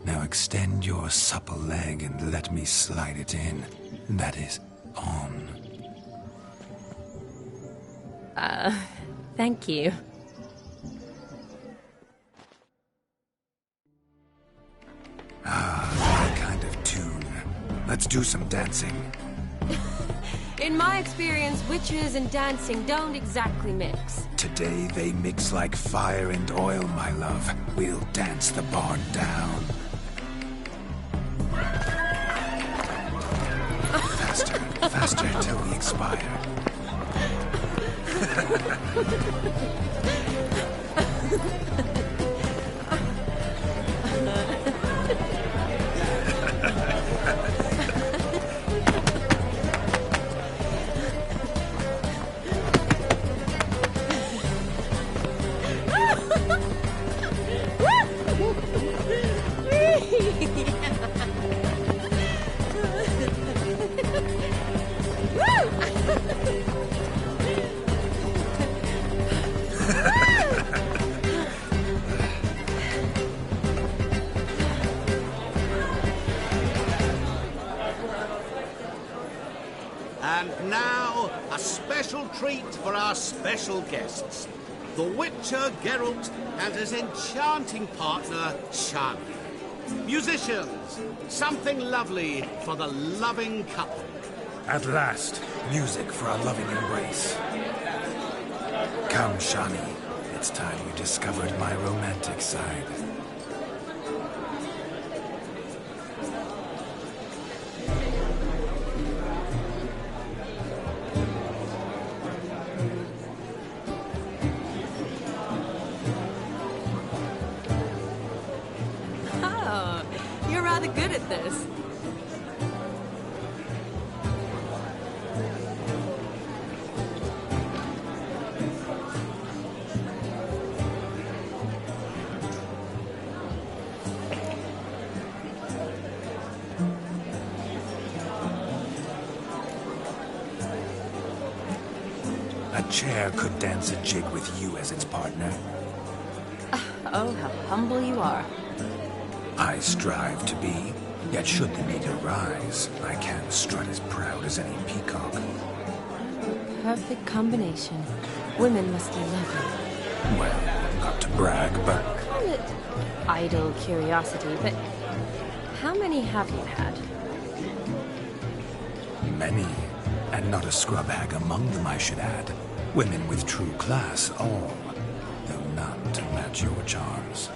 Now extend your supple leg and let me slide it in. That is, on. Thank you. That kind of tune. Let's do some dancing. In my experience, witches and dancing don't exactly mix. Today they mix like fire and oil, my love. We'll dance the barn down. Faster, faster till we expire. And now, a special treat for our special guests. The Witcher Geralt and his enchanting partner, Shani. Musicians, something lovely for the loving couple. At last, music for a loving embrace. Come, Shani. It's time you discovered my romantic side. Oh, you're rather good at this. A chair could dance a jig with you as its partner. Oh, how humble you are. I strive to be, yet should the need arise, I can strut as proud as any peacock. Perfect combination. Women must love you. Well, not to brag, but Call it idle curiosity, but how many have you had? Many, and not a scrub hag among them, I should add. Women with true class, all, though none to match your charms.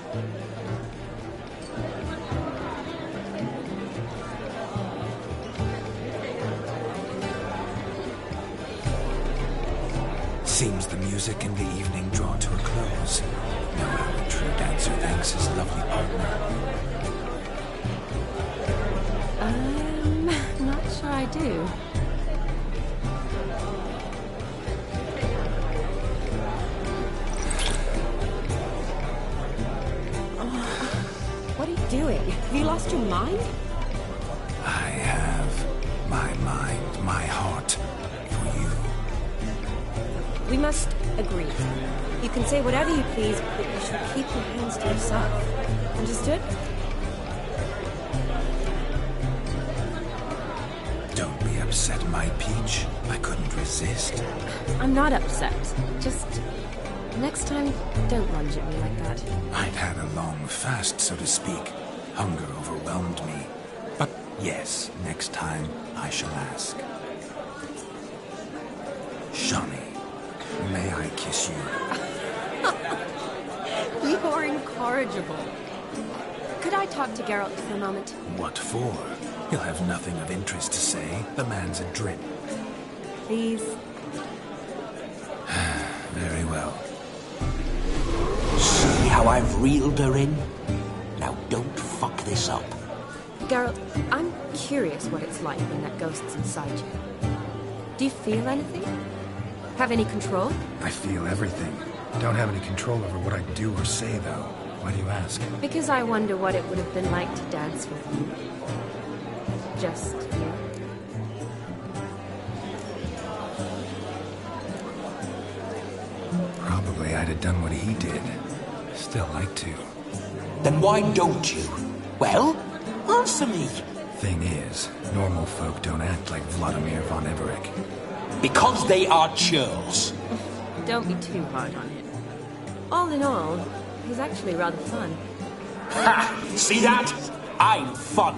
Seems the music and the evening draw to a close. Know how a true dancer thanks his lovely partner. Not sure I do. What are you doing? Have you lost your mind? I have my mind, my heart for you. We must agree. You can say whatever you please, but you should keep your hands to yourself. Understood? Don't be upset, my peach. I couldn't resist. I'm not upset. Just next time, don't lunge at me like that. I'd had a long fast, so to speak. Hunger overwhelmed me. But yes, next time I shall ask. Shani, may I kiss you? You're incorrigible. Could I talk to Geralt for a moment? What for? He'll have nothing of interest to say. The man's adrift. Please. Very well. See how I've reeled her in? Now don't fuck this up. Geralt, I'm curious what it's like when that ghost's inside you. Do you feel anything? Have any control? I feel everything. Don't have any control over what I do or say, though. Why do you ask? Because I wonder what it would have been like to dance with you. Just you. Probably I'd have done what he did. Still like to. Then why don't you? Well, answer me. Thing is, normal folk don't act like Vladimir von Everett. Because they are churls. Don't be too hard on him. All in all, he's actually rather fun. Ha! See that? I'm fun.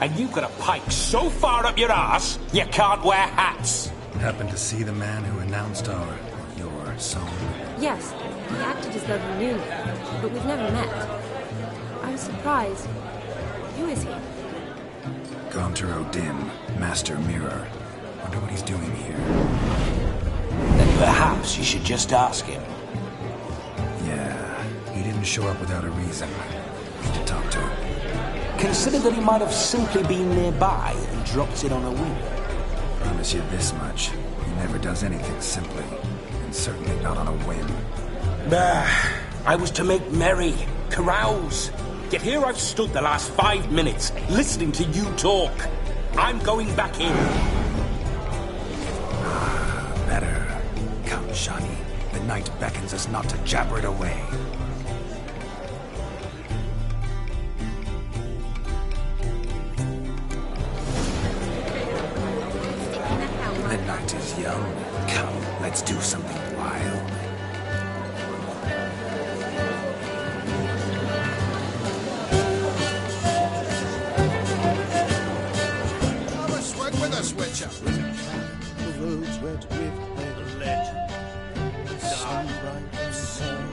And you've got a pipe so far up your ass, you can't wear hats. Happened to see the man who announced your song? Yes, he acted as though he knew me, but we've never met. I was surprised. Who is he? Gaunter O'Dim, Master Mirror. Wonder what he's doing here. Then perhaps you should just ask him. Yeah, he didn't show up without a reason. Need to talk to him. Consider that he might have simply been nearby and dropped it on a whim. Promise you this much. He never does anything simply. And certainly not on a whim. I was to make merry, carouse. Yet here I've stood the last 5 minutes, listening to you talk. I'm going back in. Better. Come, Shani. The night beckons us not to jabber it away. The night is young. Come, let's do something wild. Switcher. The roads wet with lead. The sun bright and sun.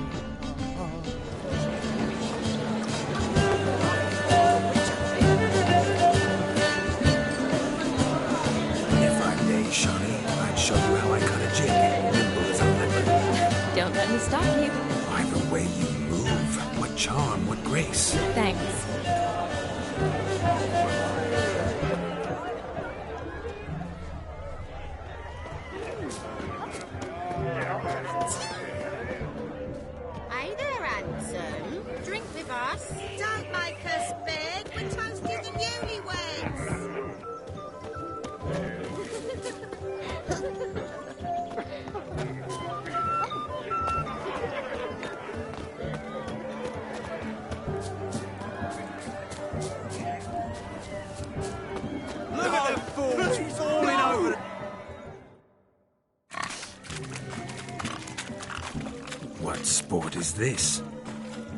If I may, Shani, I'd show you how I cut a jig. Nimble as a leopard. Don't let me stop you. By the way you move, what charm, what grace. Thanks. Hey there, handsome. Drink with us. Don't make us beg. We're toasting the newlyweds. Look at the fools falling over. What sport is this?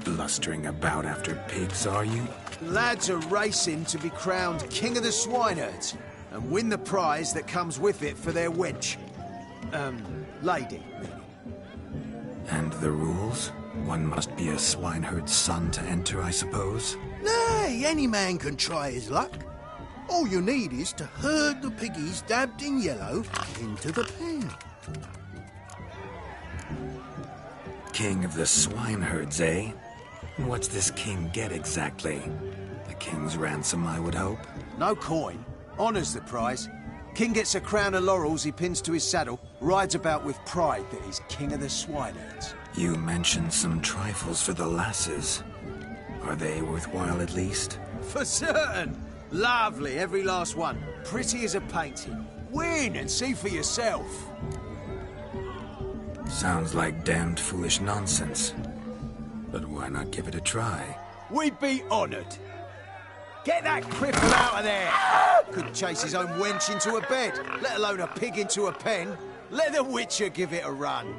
Blustering about after pigs, are you? Lads are racing to be crowned King of the Swineherds. and win the prize that comes with it for their wench. Lady. And the rules? One must be a swineherd's son to enter, I suppose? Nay, any man can try his luck. All you need is to herd the piggies dabbed in yellow into the pen. King of the swineherds, eh? And what's this king get exactly? The king's ransom, I would hope? No coin. Honours the prize. King gets a crown of laurels he pins to his saddle, rides about with pride that he's king of the swineherds. You mentioned some trifles for the lasses. Are they worthwhile at least? For certain! Lovely, every last one. Pretty as a painting. Win and see for yourself. Sounds like damned foolish nonsense. But why not give it a try? We'd be honoured. Get that cripple out of there! Couldn't chase his own wench into a bed, let alone a pig into a pen. Let the Witcher give it a run.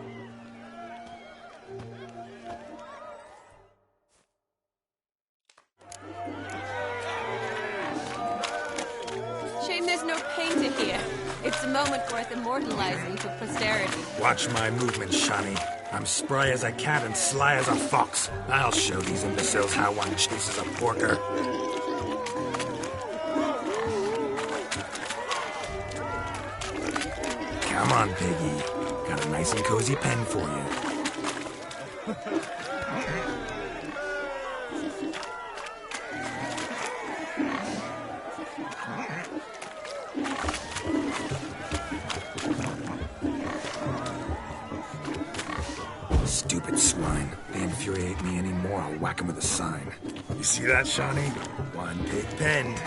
Shame there's no painter here. It's a moment worth immortalizing for posterity. Watch my movements, Shani. I'm spry as a cat and sly as a fox. I'll show these imbeciles how one chases a porker. Come on, Piggy. Got a nice and cozy pen for you. Stupid swine. They infuriate me anymore. I'll whack him with a sign. You see that, Shawnee? One pig penned.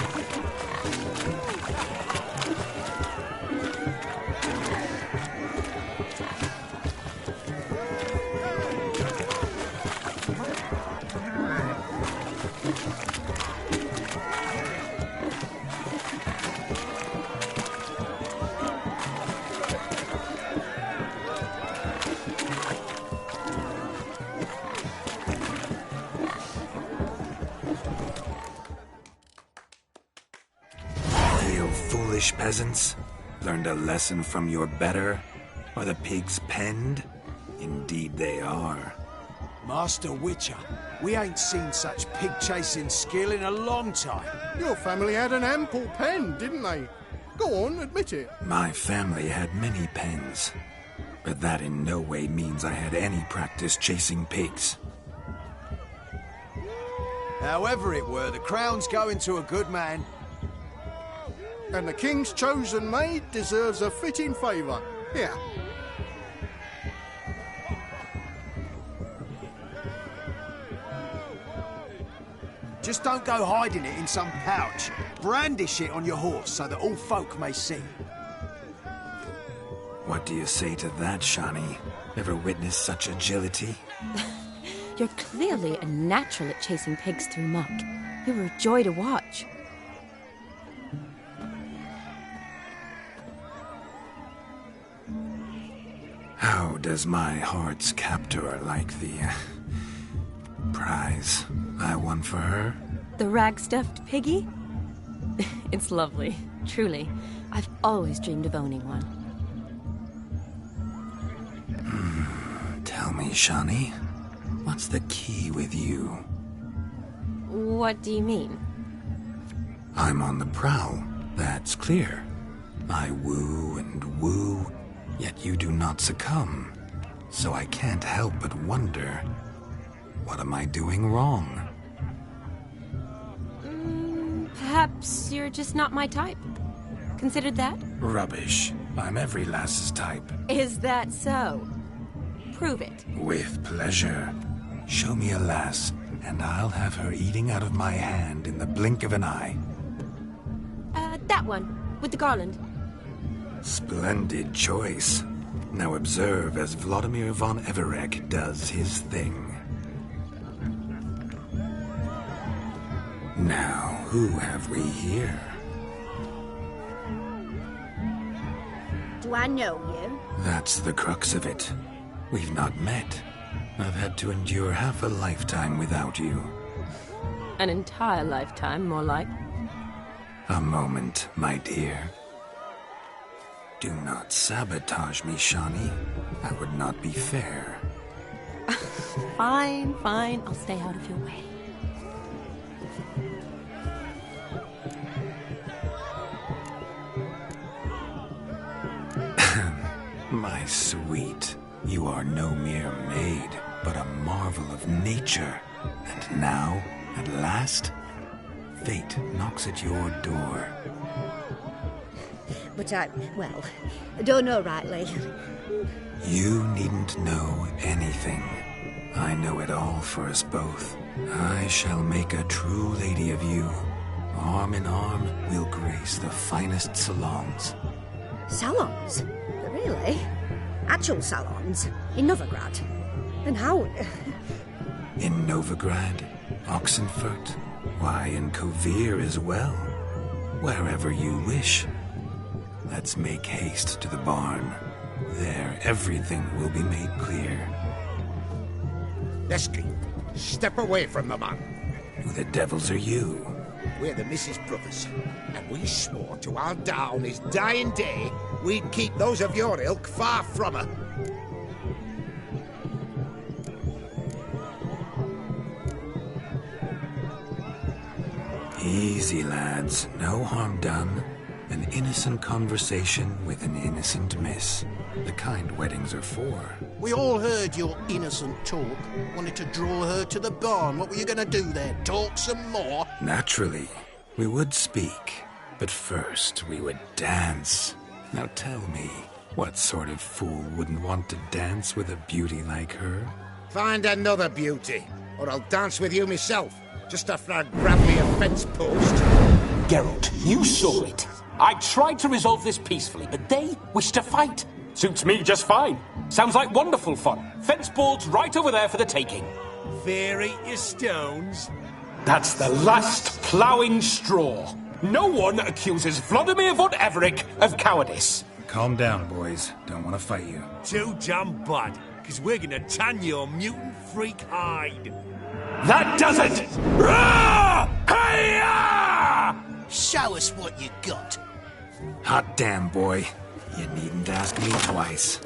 Foolish peasants? Learned a lesson from your better? Are the pigs penned? Indeed they are. Master Witcher, we ain't seen such pig-chasing skill in a long time. Your family had an ample pen, didn't they? Go on, admit it. My family had many pens, but that in no way means I had any practice chasing pigs. However it were, the crown's going to a good man. And the king's chosen maid deserves a fitting favour. Here. Just don't go hiding it in some pouch. Brandish it on your horse so that all folk may see. What do you say to that, Shani? Ever witnessed such agility? You're clearly a natural at chasing pigs through muck. You were a joy to watch. How does my heart's captor like the prize I won for her? The rag-stuffed piggy? It's lovely, truly. I've always dreamed of owning one. Tell me, Shani, what's the key with you? What do you mean? I'm on the prowl, that's clear. I woo and woo, yet you do not succumb. So I can't help but wonder, what am I doing wrong? Perhaps you're just not my type. Considered that? Rubbish. I'm every lass's type. Is that so? Prove it. With pleasure. Show me a lass, and I'll have her eating out of my hand in the blink of an eye. That one, with the garland. Splendid choice. Now observe as Vladimir von Everek does his thing. Now, who have we here? Do I know you? That's the crux of it. We've not met. I've had to endure half a lifetime without you. An entire lifetime, more like. A moment, my dear. Do not sabotage me, Shawnee. That would not be fair. Fine, fine. I'll stay out of your way. My sweet, you are no mere maid, but a marvel of nature. And now, at last, fate knocks at your door. But I don't know rightly. You needn't know anything. I know it all for us both. I shall make a true lady of you. Arm in arm, we'll grace the finest salons. Salons? Really? Actual salons? In Novigrad? And how? In Novigrad, Oxenfurt, why, in Kovir as well. Wherever you wish. Let's make haste to the barn. There, everything will be made clear. Lesky, step away from the man. Who the devils are you? We're the Mrs. Brothers, and we swore to our Da on his dying day we'd keep those of your ilk far from her. Easy, lads. No harm done. An innocent conversation with an innocent miss. The kind weddings are for. We all heard your innocent talk. Wanted to draw her to the barn. What were you going to do there? Talk some more? Naturally. We would speak. But first, we would dance. Now tell me, what sort of fool wouldn't want to dance with a beauty like her? Find another beauty, or I'll dance with you myself, just after I grab me a fence post. Geralt, you saw it. I tried to resolve this peacefully, but they wish to fight. Suits me just fine. Sounds like wonderful fun. Fence boards right over there for the taking. Fear eat your stones. That's the last ploughing straw. No one accuses Vladimir von Everick of cowardice. Calm down, boys. Don't want to fight you. Too damn bad, because we're gonna tan your mutant freak hide. That does it! Rah! Hi-ya! Show us what you got. Hot damn, boy. You needn't ask me twice.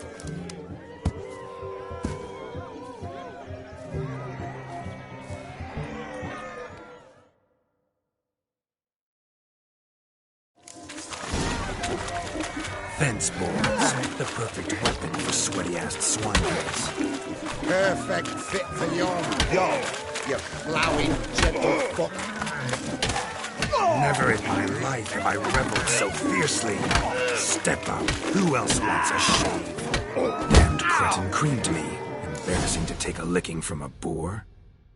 Fence boards. The perfect weapon for sweaty-assed swinehorns. Perfect fit for your dog, you ploughing gentlefolk. Never in my life have I reveled so fiercely. Step up. Who else wants a shave? Damned cretin creamed me. Embarrassing to take a licking from a boar.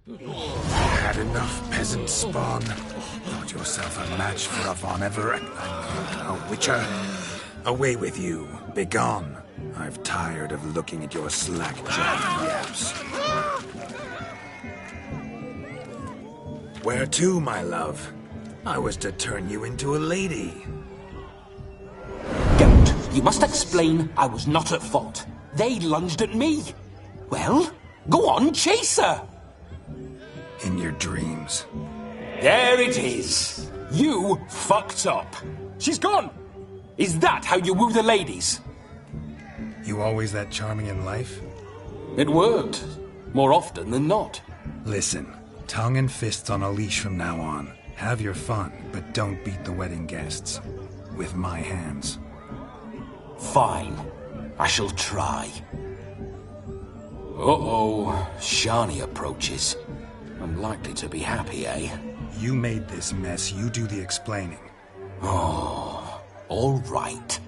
Had enough, peasant spawn. Thought yourself a match for a Von Everett, a witcher. Away with you. Begone. I've tired of looking at your slack-jawed yaps. Where to, my love? I was to turn you into a lady. Geralt, you must explain I was not at fault. They lunged at me. Well, go on, chase her. In your dreams. There it is. You fucked up. She's gone. Is that how you woo the ladies? You always that charming in life? It worked. More often than not. Listen, tongue and fists on a leash from now on. Have your fun, but don't beat the wedding guests. With my hands. Fine. I shall try. Uh-oh. Shani approaches. Unlikely to be happy, eh? You made this mess. You do the explaining. Oh, all right.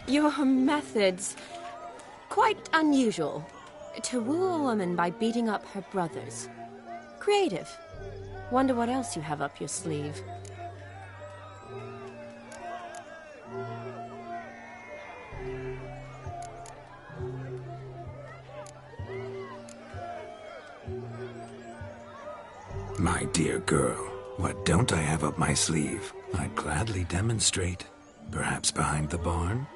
Your methods... quite unusual. To woo a woman by beating up her brothers. Creative. Wonder what else you have up your sleeve. My dear girl, what don't I have up my sleeve? I'd gladly demonstrate. Perhaps behind the barn?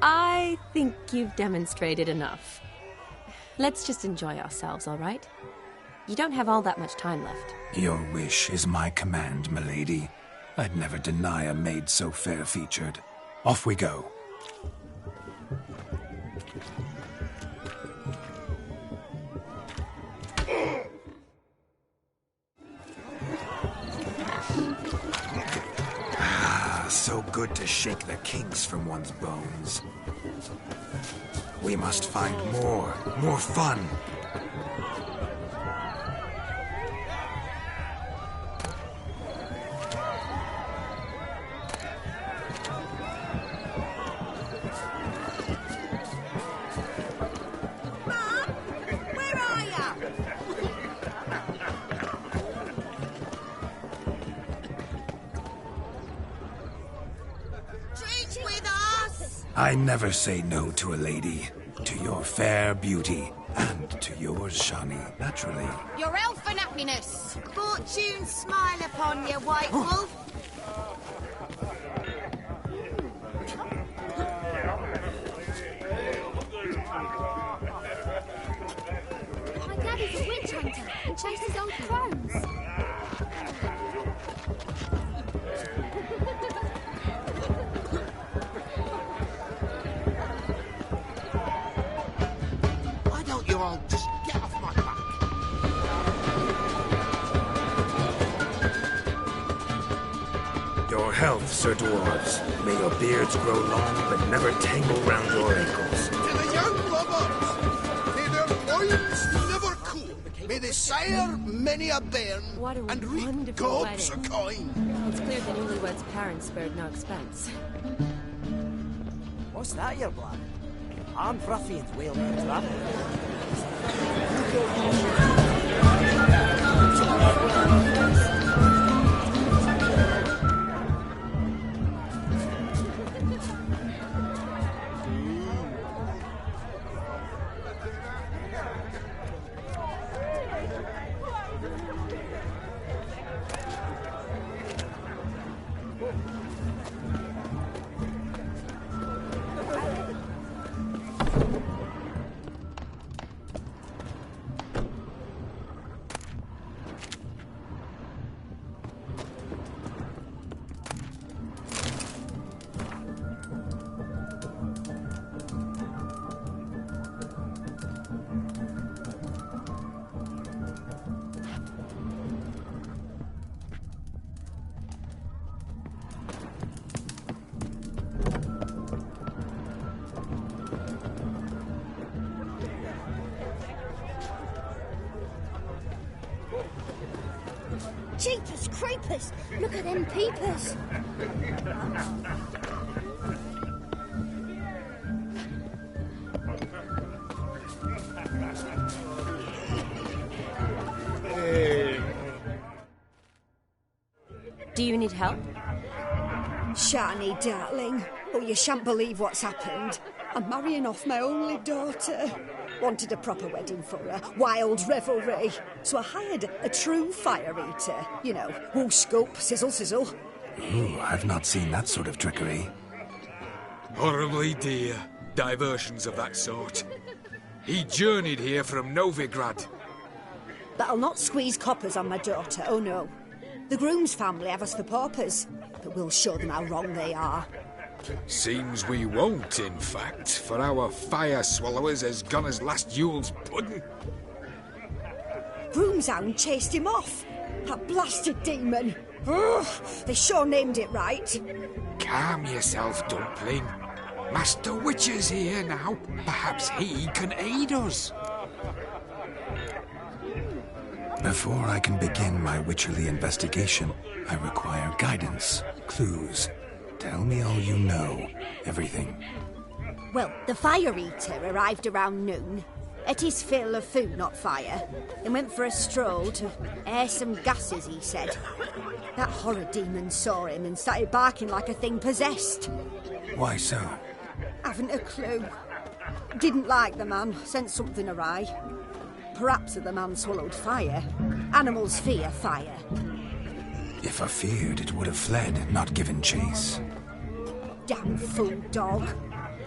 I think you've demonstrated enough. Let's just enjoy ourselves, all right? You don't have all that much time left. Your wish is my command, milady. I'd never deny a maid so fair-featured. Off we go. So good to shake the kinks from one's bones. We must find more fun. I never say no to a lady. To your fair beauty, and to yours, Shani, naturally. Your elfin happiness. Fortune smile upon you, White Wolf. My daddy's a witch hunter and chases old crones. You all just get off my back. Your health, Sir Dwarves. May your beards grow long, but never tangle round your ankles. To the young lovers, may their loins never cool. May they sire many a bairn and reap gobs of coin. It's clear the newlyweds' parents spared no expense. What's that, your blood? I'm ruffians wailing into that. Jeepers creepers! Look at them peepers! Do you need help? Shani, darling. Oh, you shan't believe what's happened. I'm marrying off my only daughter. Wanted a proper wedding for her, wild revelry. So I hired a true fire eater. You know, whoosh, scoop, sizzle, sizzle. Ooh, I've not seen that sort of trickery. Horribly dear diversions of that sort. He journeyed here from Novigrad. But I'll not squeeze coppers on my daughter, oh no. The groom's family have us for paupers, but we'll show them how wrong they are. Seems we won't, in fact, for our fire swallowers has gone as last Yule's pudding. Groom's hound chased him off. That blasted demon. Ugh, they sure named it right. Calm yourself, Dumpling. Master Witcher's here now. Perhaps he can aid us. Before I can begin my witcherly investigation, I require guidance, clues. Tell me all you know. Everything. Well, the fire eater arrived around noon, ate his fill of food, not fire, then went for a stroll to air some gases, he said. That horror demon saw him and started barking like a thing possessed. Why so? Haven't a clue. Didn't like the man, sent something awry. Perhaps the man swallowed fire. Animals fear fire. If I feared, it would have fled, not given chase. Damn fool dog.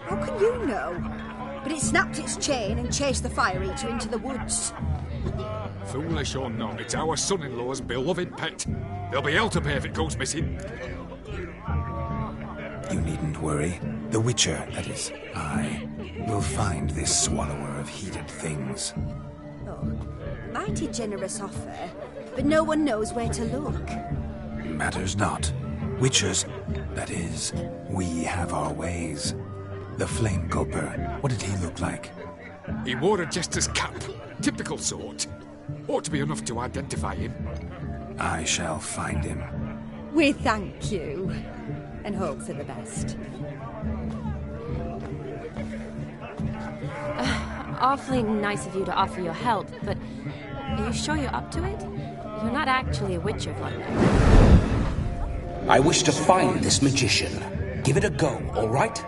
How can you know? But it snapped its chain and chased the fire eater into the woods. Foolish or not, it's our son-in-law's beloved pet. There'll be hell to pay if it goes missing. You needn't worry. The Witcher, that is, I, will find this swallower of heated things. Oh, mighty generous offer, but no one knows where to look. Matters not. Witchers, that is, we have our ways. The Flame Gulper, what did he look like? He wore a jester's cap. Typical sort. Ought to be enough to identify him. I shall find him. We thank you, and hope for the best. Awfully nice of you to offer your help, but are you sure you're up to it? You're not actually a Witcher, Vladimir. I wish to find this magician. Give it a go, all right?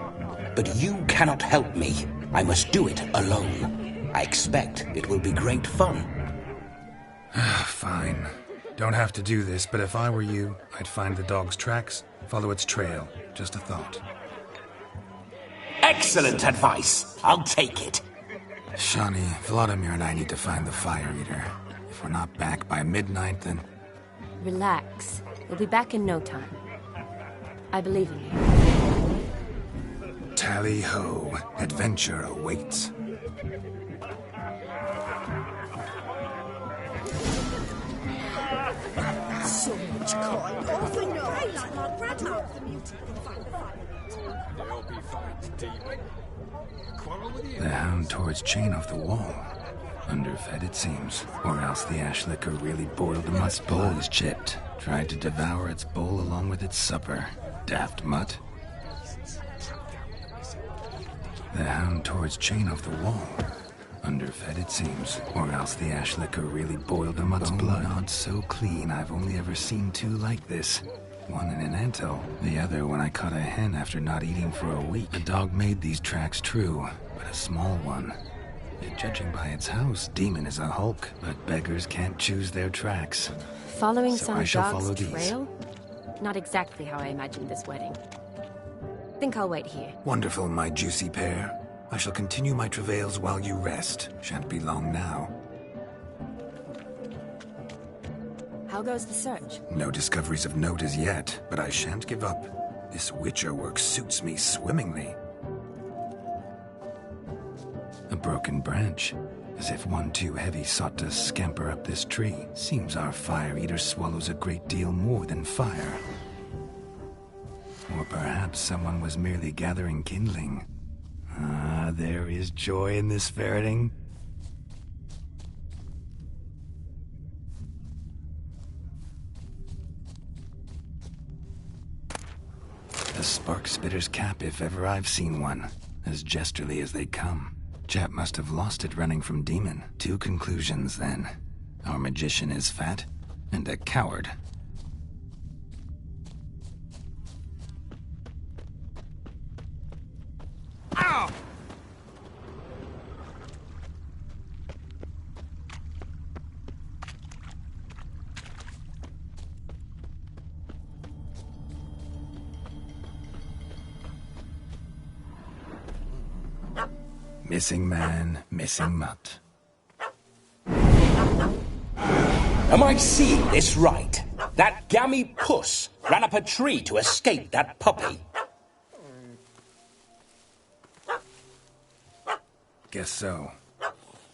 But you cannot help me. I must do it alone. I expect it will be great fun. Fine. Don't have to do this, but if I were you, I'd find the dog's tracks, follow its trail. Just a thought. Excellent advice. I'll take it. Shani, Vladimir and I need to find the Fire Eater. If we're not back by midnight, then... Relax. We'll be back in no time. I believe in you. Tally-ho. Adventure awaits. So much coin. Over no. Brad out the mutant can find the fire. They'll be fine, demon. Quarrel with you. The hound tore its chain off the wall. Underfed, it seems. Or else the ash liquor really boiled the mutt's bowl is chipped. Tried to devour its bowl along with its supper. Daft mutt. The hound tore its chain off the wall. Underfed, it seems. Or else the ash liquor really boiled the mutt's blood. Not so clean, I've only ever seen two like this. One in an anthill, the other when I caught a hen after not eating for a week. The dog made these tracks true, but a small one. Judging by its house, Demon is a hulk, but beggars can't choose their tracks. Following So some I shall dog's follow these. trail? Not exactly how I imagined this wedding. Think I'll wait here. Wonderful, my juicy pair. I shall continue my travails while you rest. Shan't be long now. How goes the search? No discoveries of note as yet, but I shan't give up. This Witcher work suits me swimmingly. A broken branch, as if one too heavy sought to scamper up this tree. Seems our Fire Eater swallows a great deal more than fire. Or perhaps someone was merely gathering kindling. Ah, there is joy in this ferreting. A spark spitter's cap, if ever I've seen one. As jesterly as they come. Chap must have lost it running from Demon. Two conclusions, then. Our magician is fat, and a coward. Ow! Missing man, missing mutt. Am I seeing this right? That gammy puss ran up a tree to escape that puppy. Guess so.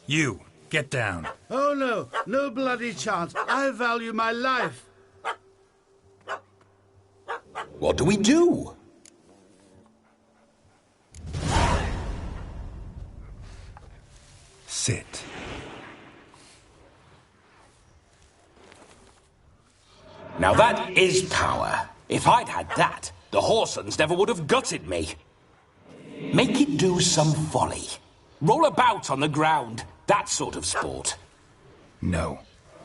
You, get down. Oh no, no bloody chance. I value my life. What do we do? Sit. Now that is power. If I'd had that, the Horsons never would have gutted me. Make it do some folly. Roll about on the ground. That sort of sport. No.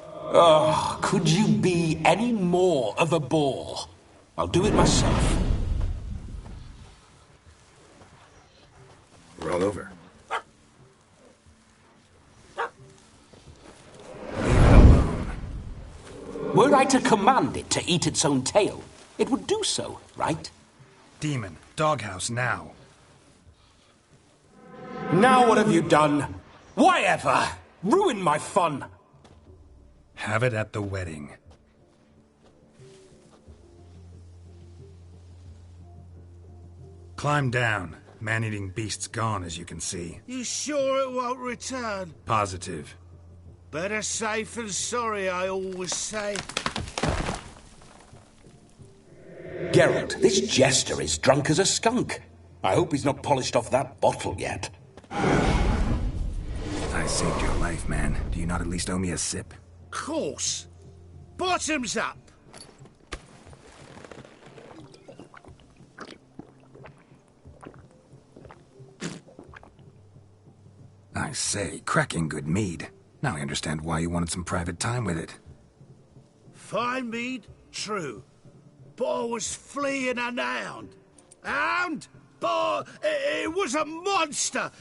Oh, could you be any more of a bore? I'll do it myself. Roll over. Were I to command it to eat its own tail, it would do so, right? Demon, doghouse now. Now what have you done? Why ever? Ruined my fun. Have it at the wedding. Climb down. Man-eating beast's gone, as you can see. You sure it won't return? Positive. Better safe than sorry, I always say. Geralt, this jester is drunk as a skunk. I hope he's not polished off that bottle yet. I saved your life, man. Do you not at least owe me a sip? Course. Bottoms up. I say, cracking good mead. Now I understand why you wanted some private time with it. Fine mead, true. But I was fleeing an hound. Hound? But it was a monster.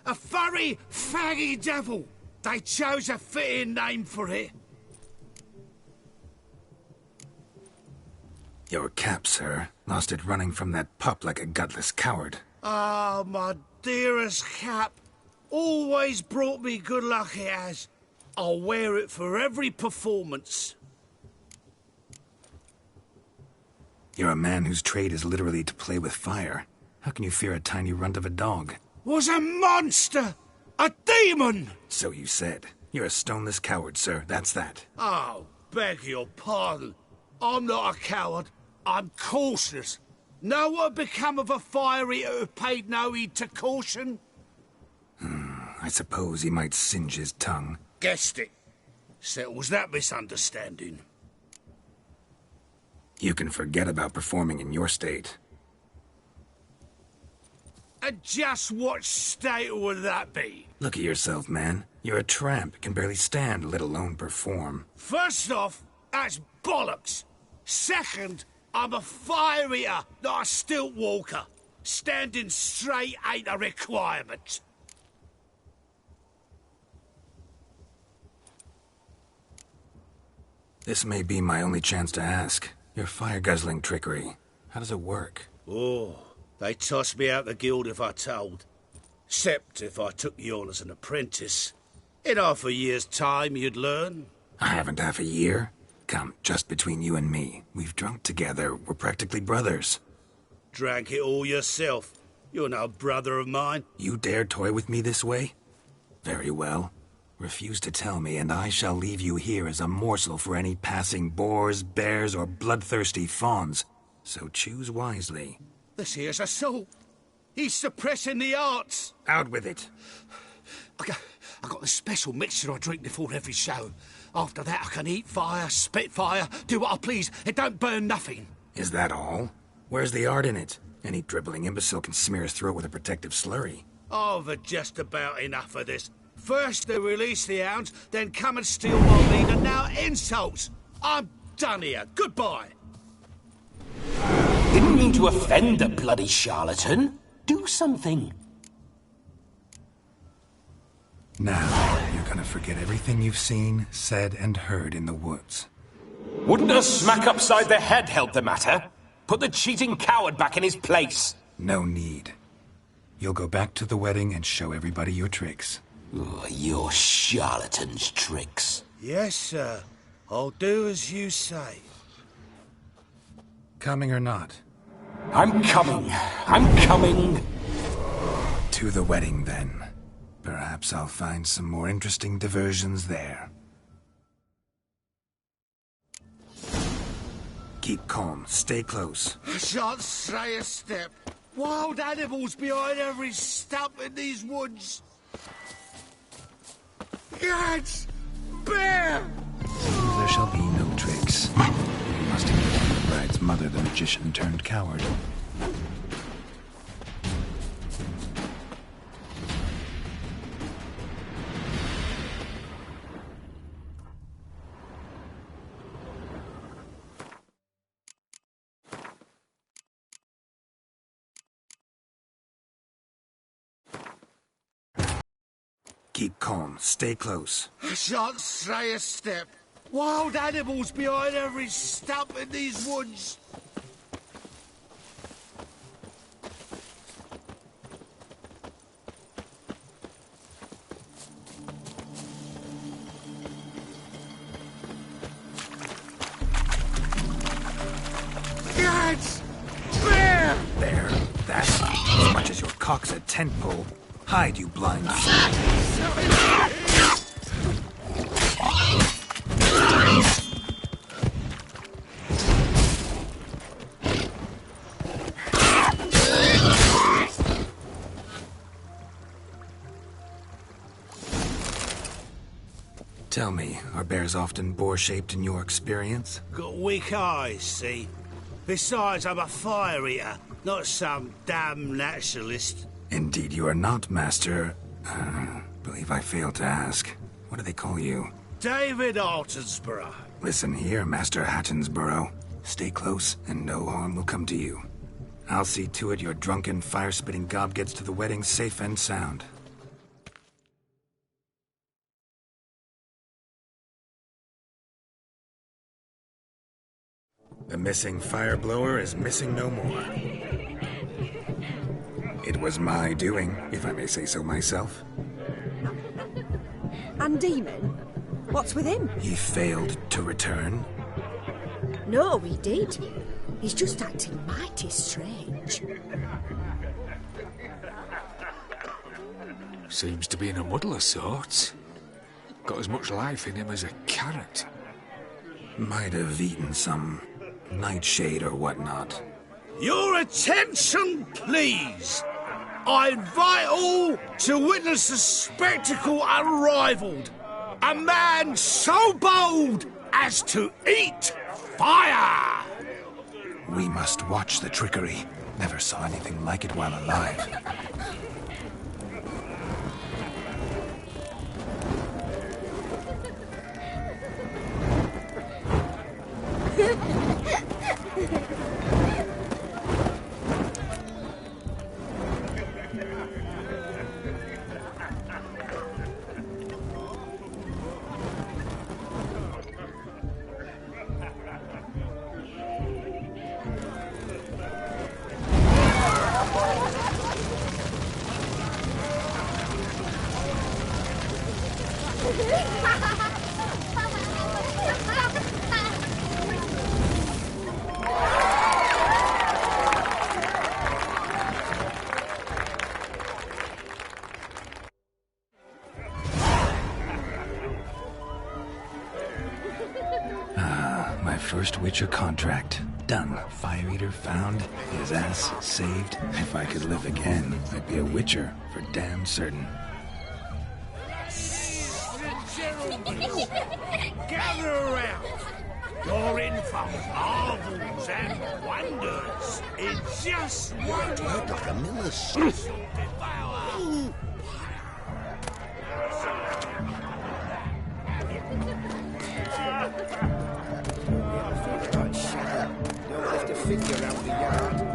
A furry, faggy devil. They chose a fitting name for it. Your cap, sir. Lost it running from that pup like a gutless coward. Ah, my dearest cap. Always brought me good luck, it has. I'll wear it for every performance. You're a man whose trade is literally to play with fire. How can you fear a tiny runt of a dog? Was a monster! A demon! So you said. You're a stoneless coward, sir. That's that. Oh, beg your pardon. I'm not a coward. I'm cautious. Know what had become of a fire eater who paid no heed to caution? I suppose he might singe his tongue. Guessed it. Settles that misunderstanding. You can forget about performing in your state. And just what state would that be? Look at yourself, man. You're a tramp, can barely stand, let alone perform. First off, that's bollocks. Second, I'm a fire eater, not a stilt walker. Standing straight ain't a requirement. This may be my only chance to ask. Your fire-guzzling trickery, how does it work? Oh, they toss me out the guild if I told. Except if I took you on as an apprentice. In half a year's time, you'd learn. I haven't half a year. Come, just between you and me. We've drunk together. We're practically brothers. Drank it all yourself. You're no brother of mine. You dare toy with me this way? Very well. Refuse to tell me, and I shall leave you here as a morsel for any passing boars, bears, or bloodthirsty fawns. So choose wisely. This here's assault. He's suppressing the arts. Out with it. I got the special mixture I drink before every show. After that, I can eat fire, spit fire, do what I please. It don't burn nothing. Is that all? Where's the art in it? Any dribbling imbecile can smear his throat with a protective slurry. I've had just about enough of this. First they release the hounds, then come and steal my meat, and now insults. I'm done here. Goodbye. Didn't mean to offend the bloody charlatan. Do something. Now, you're gonna forget everything you've seen, said, and heard in the woods. Wouldn't a smack upside the head help the matter? Put the cheating coward back in his place. No need. You'll go back to the wedding and show everybody your tricks. Oh, your charlatan's tricks. Yes, sir. I'll do as you say. Coming or not? I'm coming. I'm coming. To the wedding, then. Perhaps I'll find some more interesting diversions there. Keep calm. Stay close. I shan't stray a step. Wild animals behind every stump in these woods. Cats! Bear! There shall be no tricks. You must inform the bride's mother, the magician turned coward. Keep calm. Stay close. I shan't stray a step. Wild animals behind every stump in these woods. cocks a tent pole. Hide, you blind. Tell me, are bears often boar-shaped in your experience? Got weak eyes, see? Besides, I'm a fire eater, not some damn naturalist. Indeed you are not, Master. Believe I failed to ask. What do they call you? David Altonsborough. Listen here, Master Hattonsborough. Stay close, and no harm will come to you. I'll see to it your drunken, fire-spitting gob gets to the wedding safe and sound. The missing fire blower is missing no more. It was my doing, if I may say so myself. And Demon? What's with him? He failed to return. No, he did. He's just acting mighty strange. Seems to be in a muddle of sorts. Got as much life in him as a carrot. Might have eaten some nightshade or whatnot. Your attention, please! I invite all to witness a spectacle unrivaled. A man so bold as to eat fire! We must watch the trickery. Never saw anything like it while alive. My first Witcher contract. Done. Fire Eater found. His ass saved. If I could live again, I'd be a Witcher for damn certain. Gather around. You're in for marvels and wonders. In just one word, like a miller's son. Don't lift a finger out the yard.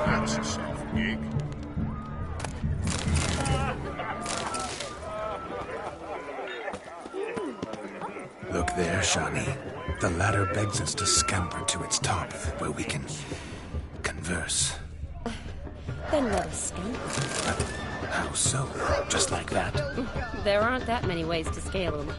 That's a soft gig. Look there, Shani. The ladder begs us to scamper to its top, where we can converse. Then let us scamper. How so? Just like that? There aren't that many ways to scale them.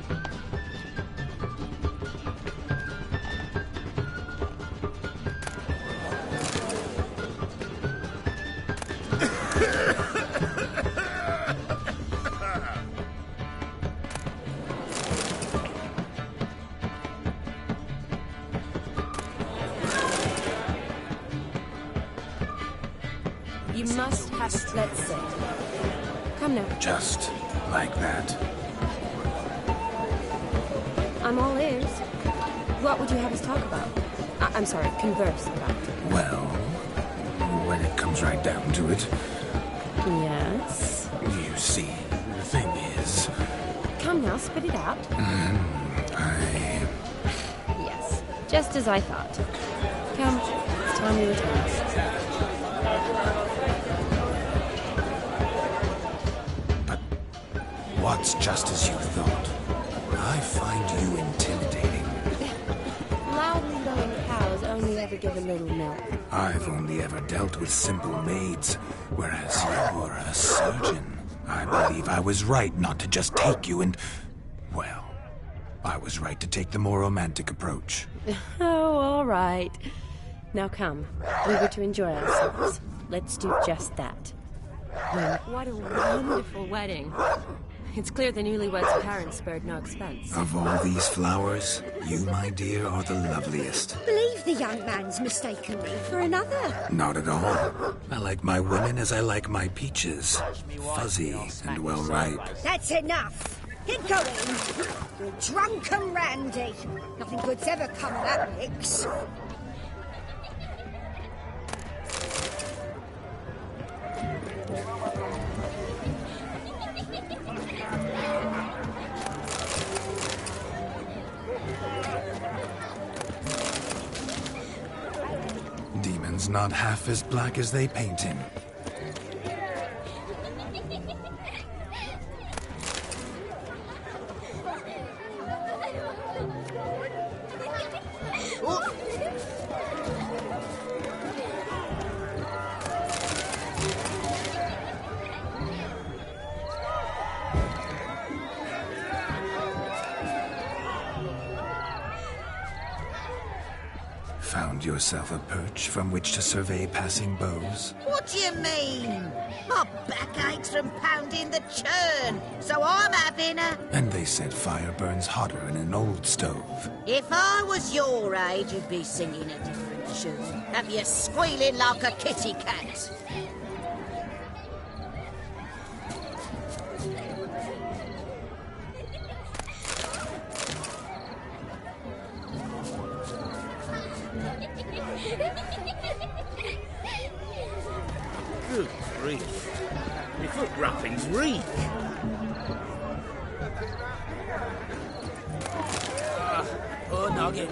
You must have... Let's see. Come now. Just like that. I'm all ears. What would you have us talk about? I'm sorry, converse about. Well, when it comes right down to it... Yes? You see, the thing is... Come now, spit it out. Yes, just as I thought. Come, it's time we return. But what's just as you thought? I find you intimidating. Loudly lowing cows only ever give a little milk. I've only ever dealt with simple maids, whereas you're a surgeon. I believe I was right not to just take you and... Well, I was right to take the more romantic approach. Oh, all right. Now come. We were to enjoy ourselves. Let's do just that. What a wonderful wedding. It's clear the newlyweds' parents spared no expense. Of all these flowers, you, my dear, are the loveliest. Believe the young man's mistaken me for another. Not at all. I like my women as I like my peaches. Fuzzy and well ripe. That's enough. Get going. You're drunk and randy. Nothing good's ever come of that mix. Demon's not half as black as they paint him. Found yourself a perch from which to survey passing beaux? What do you mean? My back aches from pounding the churn, so I'm having a... And they said fire burns hotter in an old stove. If I was your age, you'd be singing a different tune. Have you squealing like a kitty cat? Good grief. My foot wrappings reek. Poor noggin.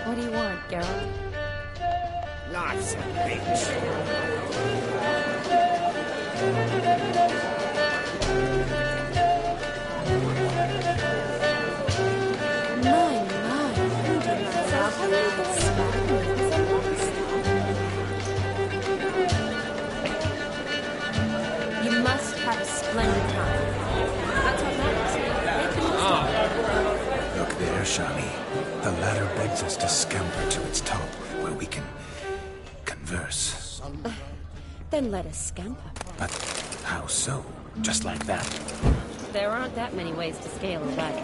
What do you want, Geralt? Life's a bitch. You must have a splendid time. That's what matters. Look there, Shani. The ladder begs us to scamper to its top, where we can converse. Then let us scamper. But how so? Just like that? There aren't that many ways to scale a ladder.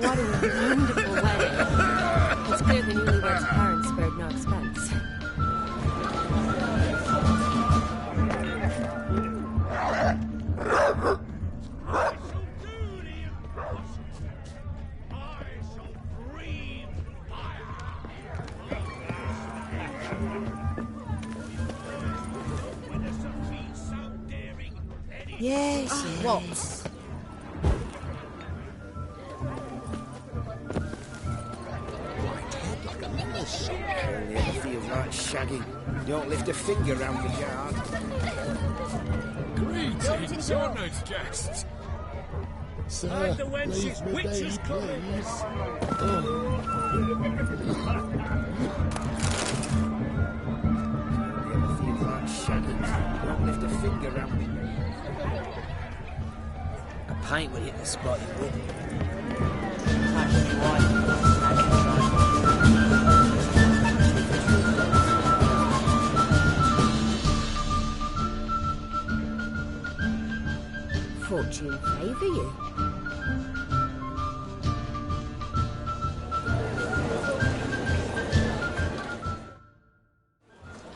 What a wonderful wedding. It's clear the newlyweds' parents spared no expense. Yes, what? like shagging. Don't lift a finger round the yard. Greetings, honoured guests. Hide the wench's witches coming. Feels like shagging. Don't lift a finger round the yard. A paint will hit the spot you with. Fortune favour you.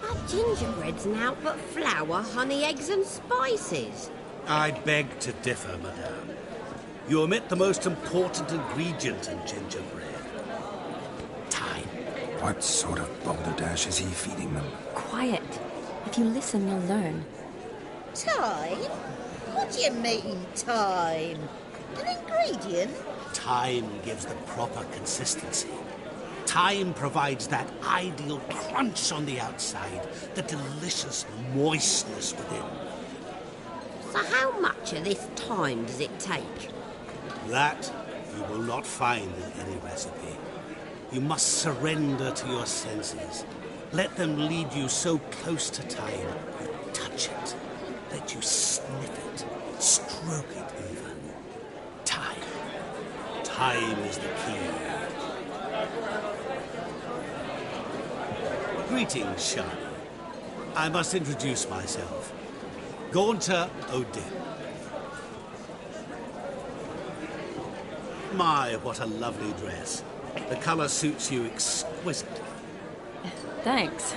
Our gingerbread's now but flour, honey, eggs and spices. I beg to differ, madame. You omit the most important ingredient in gingerbread. Time. What sort of balderdash is he feeding them? Quiet. If you listen, you'll learn. Time? What do you mean, time? An ingredient? Time gives the proper consistency. Time provides that ideal crunch on the outside, the delicious moistness within. So how much of this time does it take? That you will not find in any recipe. You must surrender to your senses. Let them lead you so close to time, you touch it. Let you sniff it, stroke it even. Time. Time is the key. Greetings, Shani. I must introduce myself. Gaunter Odin. My, what a lovely dress. The colour suits you exquisitely. Thanks.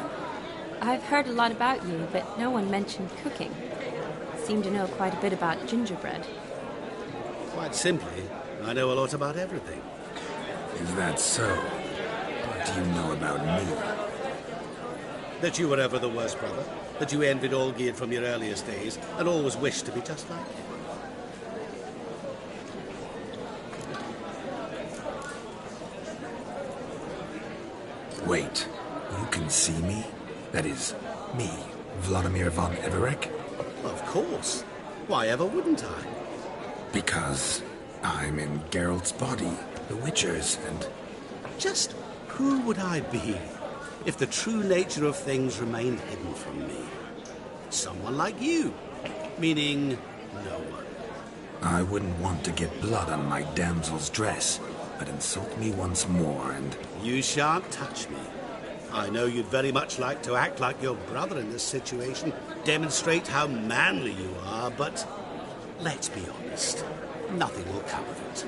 I've heard a lot about you, but no one mentioned cooking. Seem to know quite a bit about gingerbread. Quite simply, I know a lot about everything. Is that so? What do you know about me? That you were ever the worst brother. That you envied Olgierd from your earliest days and always wished to be just like him. Wait, you can see me? That is, me, Vladimir von Everek? Of course. Why ever wouldn't I? Because I'm in Geralt's body, the Witcher's, and... Just who would I be if the true nature of things remained hidden from me? Someone like you. Meaning, no one. I wouldn't want to get blood on my damsel's dress, but insult me once more and... You shan't touch me. I know you'd very much like to act like your brother in this situation, demonstrate how manly you are, but let's be honest, nothing will come of it.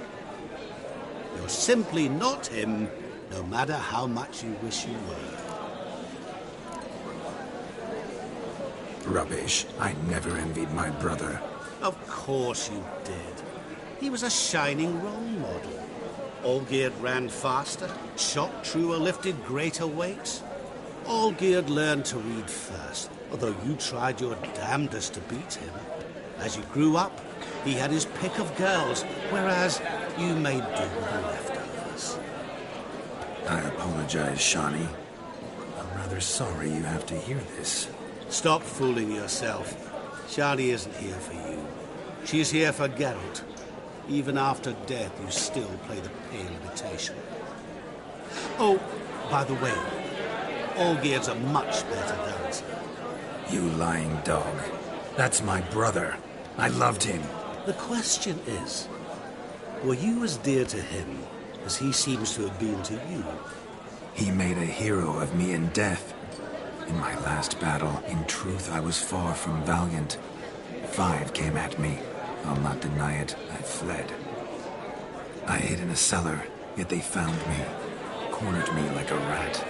You're simply not him, no matter how much you wish you were. Rubbish. I never envied my brother. Of course you did. He was a shining role model. Olgierd ran faster, shot truer, lifted greater weights. Olgierd learned to read first, although you tried your damnedest to beat him. As you grew up, he had his pick of girls, whereas you made do with the leftovers. I apologize, Shani. I'm rather sorry you have to hear this. Stop fooling yourself. Shani isn't here for you. She's here for Geralt. Even after death, you still play the pale imitation. Oh, by the way, Olgierd's a much better dancer. You lying dog. That's my brother. I loved him. The question is, were you as dear to him as he seems to have been to you? He made a hero of me in death. In my last battle, in truth, I was far from valiant. 5 came at me. I'll not deny it, I fled. I hid in a cellar, yet they found me, cornered me like a rat.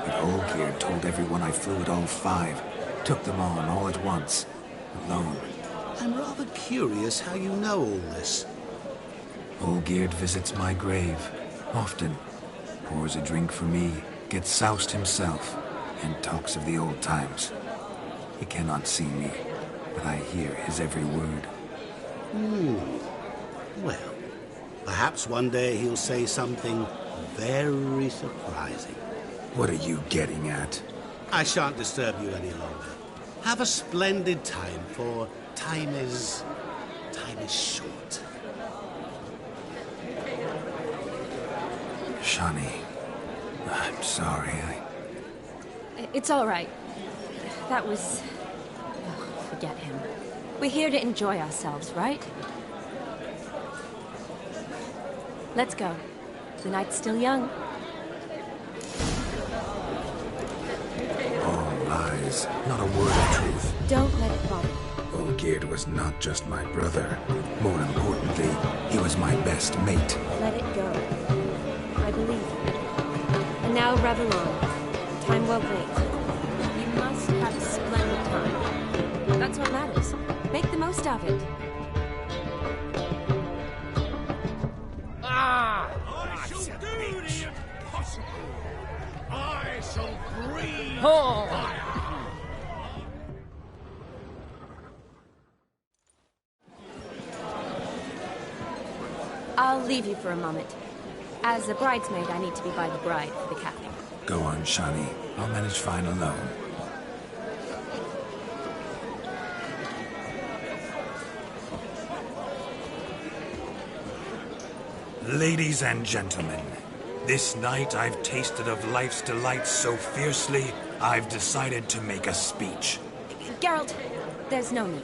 But Olgierd told everyone I flew at all 5, took them on all at once, alone. I'm rather curious how you know all this. Olgierd visits my grave, often, pours a drink for me, gets soused himself, and talks of the old times. He cannot see me, but I hear his every word. Well, perhaps one day he'll say something very surprising. What are you getting at? I shan't disturb you any longer. Have a splendid time, for time is short. Shani, I'm sorry. It's all right. That was... Oh, forget him. We're here to enjoy ourselves, right? Let's go. The night's still young. All lies, not a word of truth. Don't let it bother you. Olgierd was not just my brother. More importantly, he was my best mate. Let it go. I believe you. And now revel on. Time well played. You must have a splendid time. That's what matters. Make the most of it. I shall do the impossible. I shall breathe fire. I'll leave you for a moment. As a bridesmaid, I need to be by the bride for the capping. Go on, Shani. I'll manage fine alone. Ladies and gentlemen, this night I've tasted of life's delights so fiercely, I've decided to make a speech. Geralt, there's no need.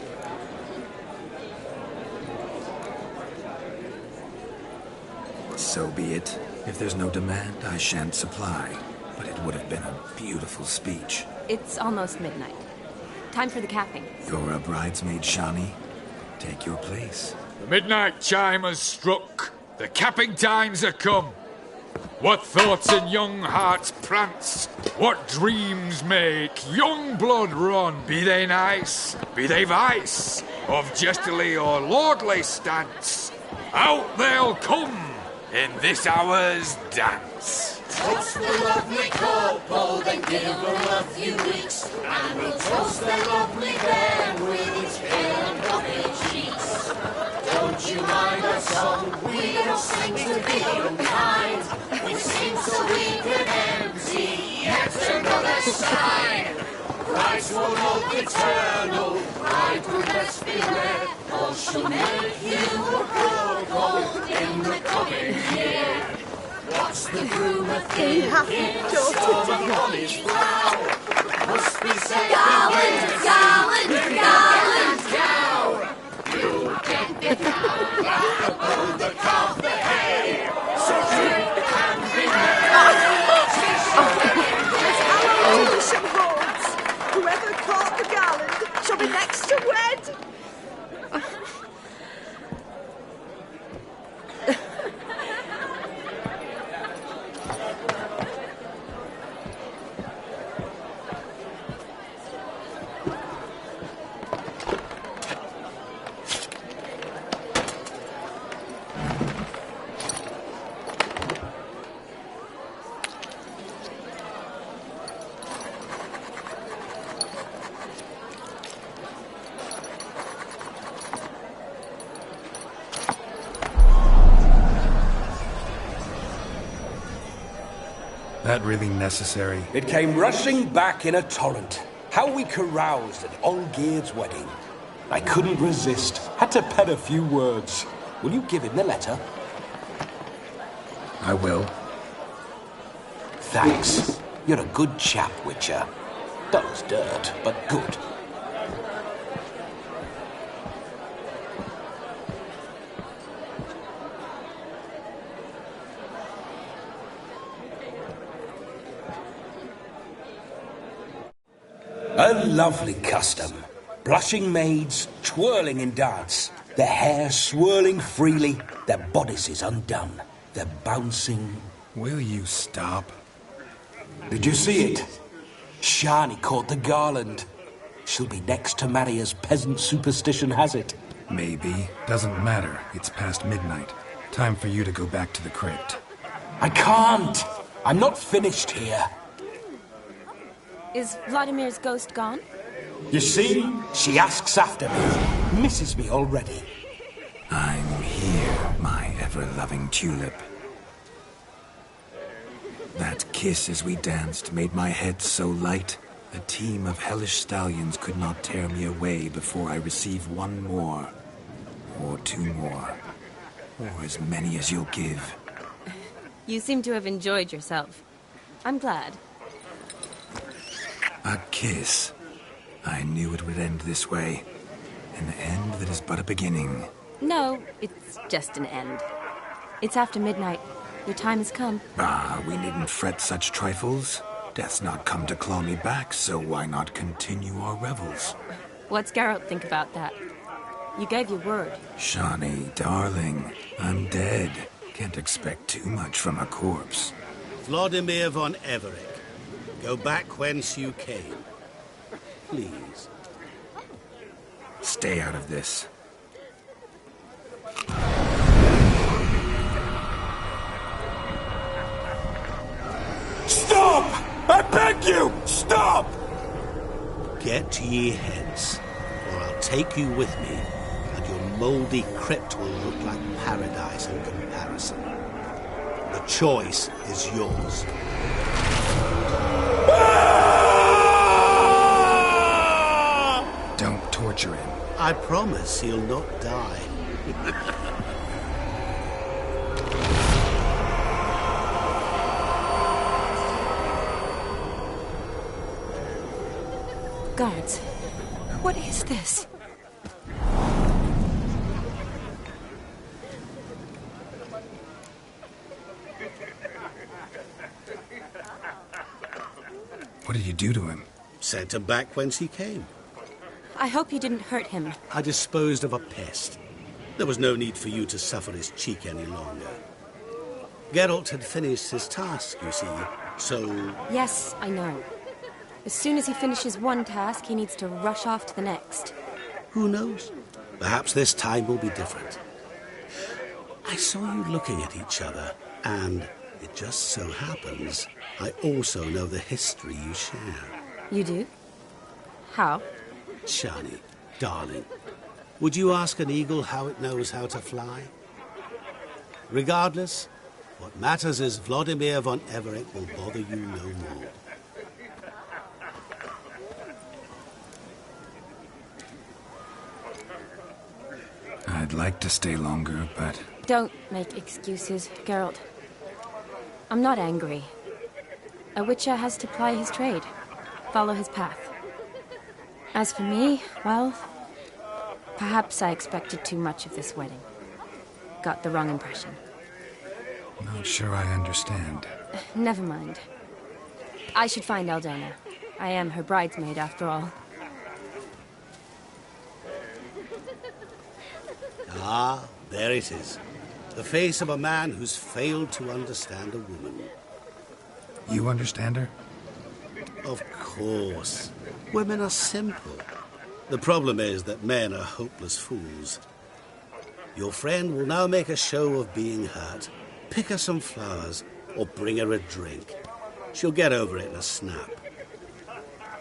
So be it. If there's no demand, I shan't supply. But it would have been a beautiful speech. It's almost midnight. Time for the capping. You're a bridesmaid, Shani. Take your place. The midnight chime has struck. The capping times are come. What thoughts in young hearts prance? What dreams make young blood run? Be they nice, be they vice, of jestily or lordly stance, out they'll come in this hour's dance. Toast the lovely couple, then give them a few weeks, and we'll toast the lovely bear with its pale and puffy cheeks. Don't you mind our song? We don't sing to be unkind. We sing so we can empty yet another side. Brides will look eternal, bridegroom best beware, or she'll make you a broke in the coming year. What's the groom a thinking? It's on his brow. Must be said gallant, gallant, gallant cow. You get the cow back above the calf the hay. So drink and be merry. Some horns. Whoever caught the gallant shall be next to wed. That really necessary? It came rushing back in a torrent. How we caroused at Olgierd's wedding. I couldn't resist. Had to pen a few words. Will you give him the letter? I will. Thanks. You're a good chap, Witcher. Dull's dirt, but good. A lovely custom. Blushing maids twirling in dance, their hair swirling freely, their bodices undone, their bouncing... Will you stop? Did you see it? Shani caught the garland. She'll be next to marry as peasant superstition has it. Maybe. Doesn't matter. It's past midnight. Time for you to go back to the crypt. I can't! I'm not finished here. Is Vladimir's ghost gone? You see? She asks after me. Misses me already. I'm here, my ever-loving tulip. That kiss as we danced made my head so light, a team of hellish stallions could not tear me away before I receive one more. Or two more. Or as many as you'll give. You seem to have enjoyed yourself. I'm glad. A kiss. I knew it would end this way. An end that is but a beginning. No, it's just an end. It's after midnight. Your time has come. Ah, we needn't fret such trifles. Death's not come to claw me back, so why not continue our revels? What's Geralt think about that? You gave your word. Shawnee, darling, I'm dead. Can't expect too much from a corpse. Vladimir von Everett, go back whence you came. Please. Stay out of this. Stop! I beg you! Stop! Get ye hence, or I'll take you with me, and your mouldy crypt will look like paradise in comparison. The choice is yours. Don't torture him. I promise he'll not die. Guards, what is this? What did you do to him? Sent him back whence he came. I hope you didn't hurt him. I disposed of a pest. There was no need for you to suffer his cheek any longer. Geralt had finished his task, you see, so... Yes, I know. As soon as he finishes one task, he needs to rush off to the next. Who knows? Perhaps this time will be different. I saw you looking at each other, and it just so happens I also know the history you share. You do? How? Shani, darling, would you ask an eagle how it knows how to fly? Regardless, what matters is Vladimir von Everett will bother you no more. I'd like to stay longer, but... Don't make excuses, Geralt. I'm not angry. A witcher has to ply his trade, follow his path. As for me, well, perhaps I expected too much of this wedding. Got the wrong impression. Not sure I understand. Never mind. I should find Aldona. I am her bridesmaid, after all. Ah, there it is. The face of a man who's failed to understand a woman. You understand her? Of course. Women are simple. The problem is that men are hopeless fools. Your friend will now make a show of being hurt, pick her some flowers, or bring her a drink. She'll get over it in a snap.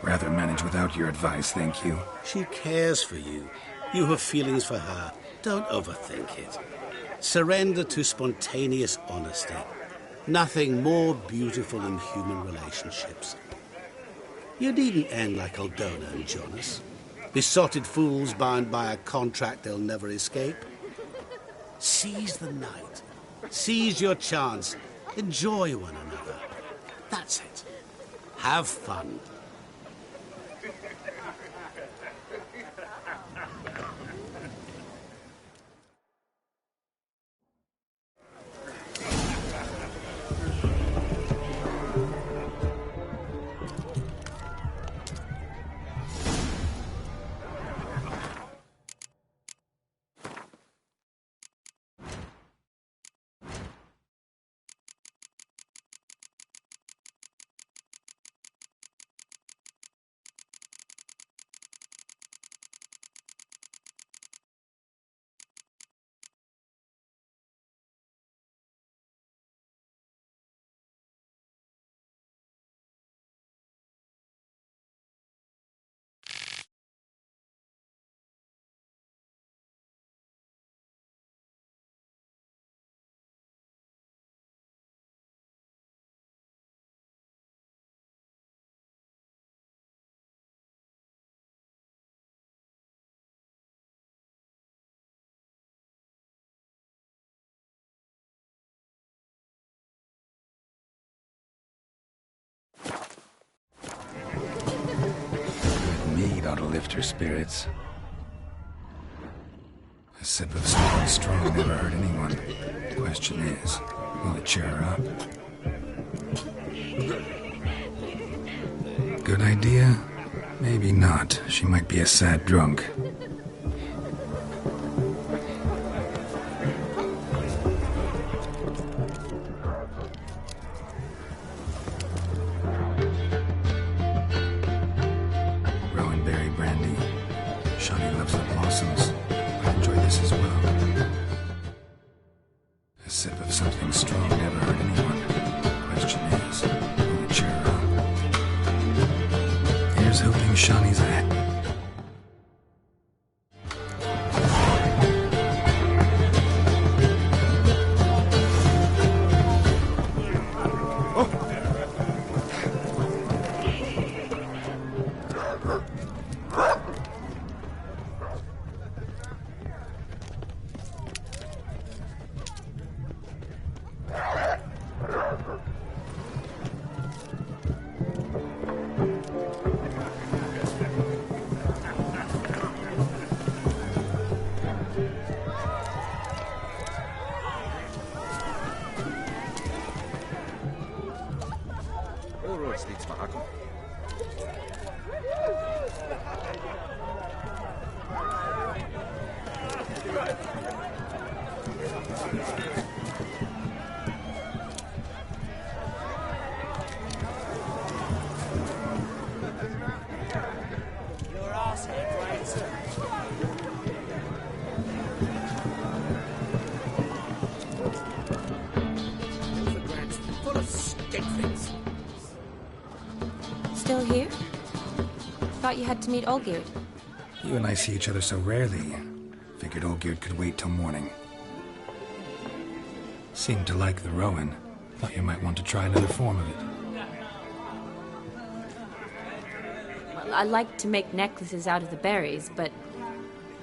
Rather manage without your advice, thank you. She cares for you. You have feelings for her. Don't overthink it. Surrender to spontaneous honesty. Nothing more beautiful in human relationships. You needn't end like Aldona and Jonas. Besotted fools bound by a contract they'll never escape. Seize the night. Seize your chance. Enjoy one another. That's it. Have fun. ought to lift her spirits. A sip of something strong never hurt anyone. The question is, will it cheer her up? Good idea? Maybe not. She might be a sad drunk. Rowanberry brandy. Shani loves the blossoms. I enjoy this as well. A sip of something strong never hurt anyone. The question is, will it cheer her up? Here's hoping Shani's ahead. Still here? Thought you had to meet Olgierd. You and I see each other so rarely. Figured Olgierd could wait till morning. Seemed to like the Rowan. Thought you might want to try another form of it. Well, I like to make necklaces out of the berries, but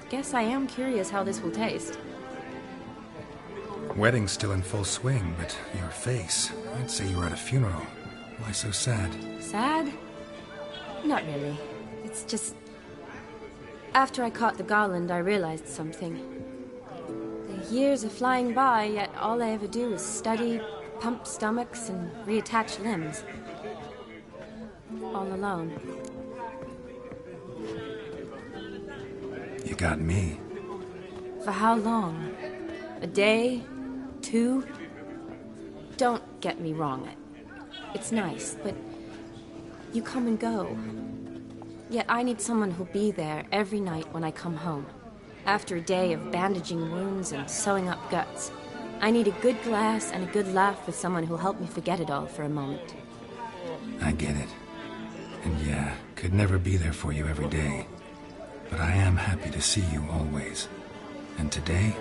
guess I am curious how this will taste. Wedding's still in full swing, but your face, I'd say you were at a funeral. Why so sad? Sad? Not really. It's just... After I caught the garland, I realized something. The years are flying by, yet all I ever do is study, pump stomachs, and reattach limbs. All alone. You got me. For how long? A day? 2? Don't get me wrong. It's nice, but you come and go. Yet I need someone who'll be there every night when I come home. After a day of bandaging wounds and sewing up guts, I need a good glass and a good laugh with someone who'll help me forget it all for a moment. I get it. And yeah, could never be there for you every day. But I am happy to see you always. And today,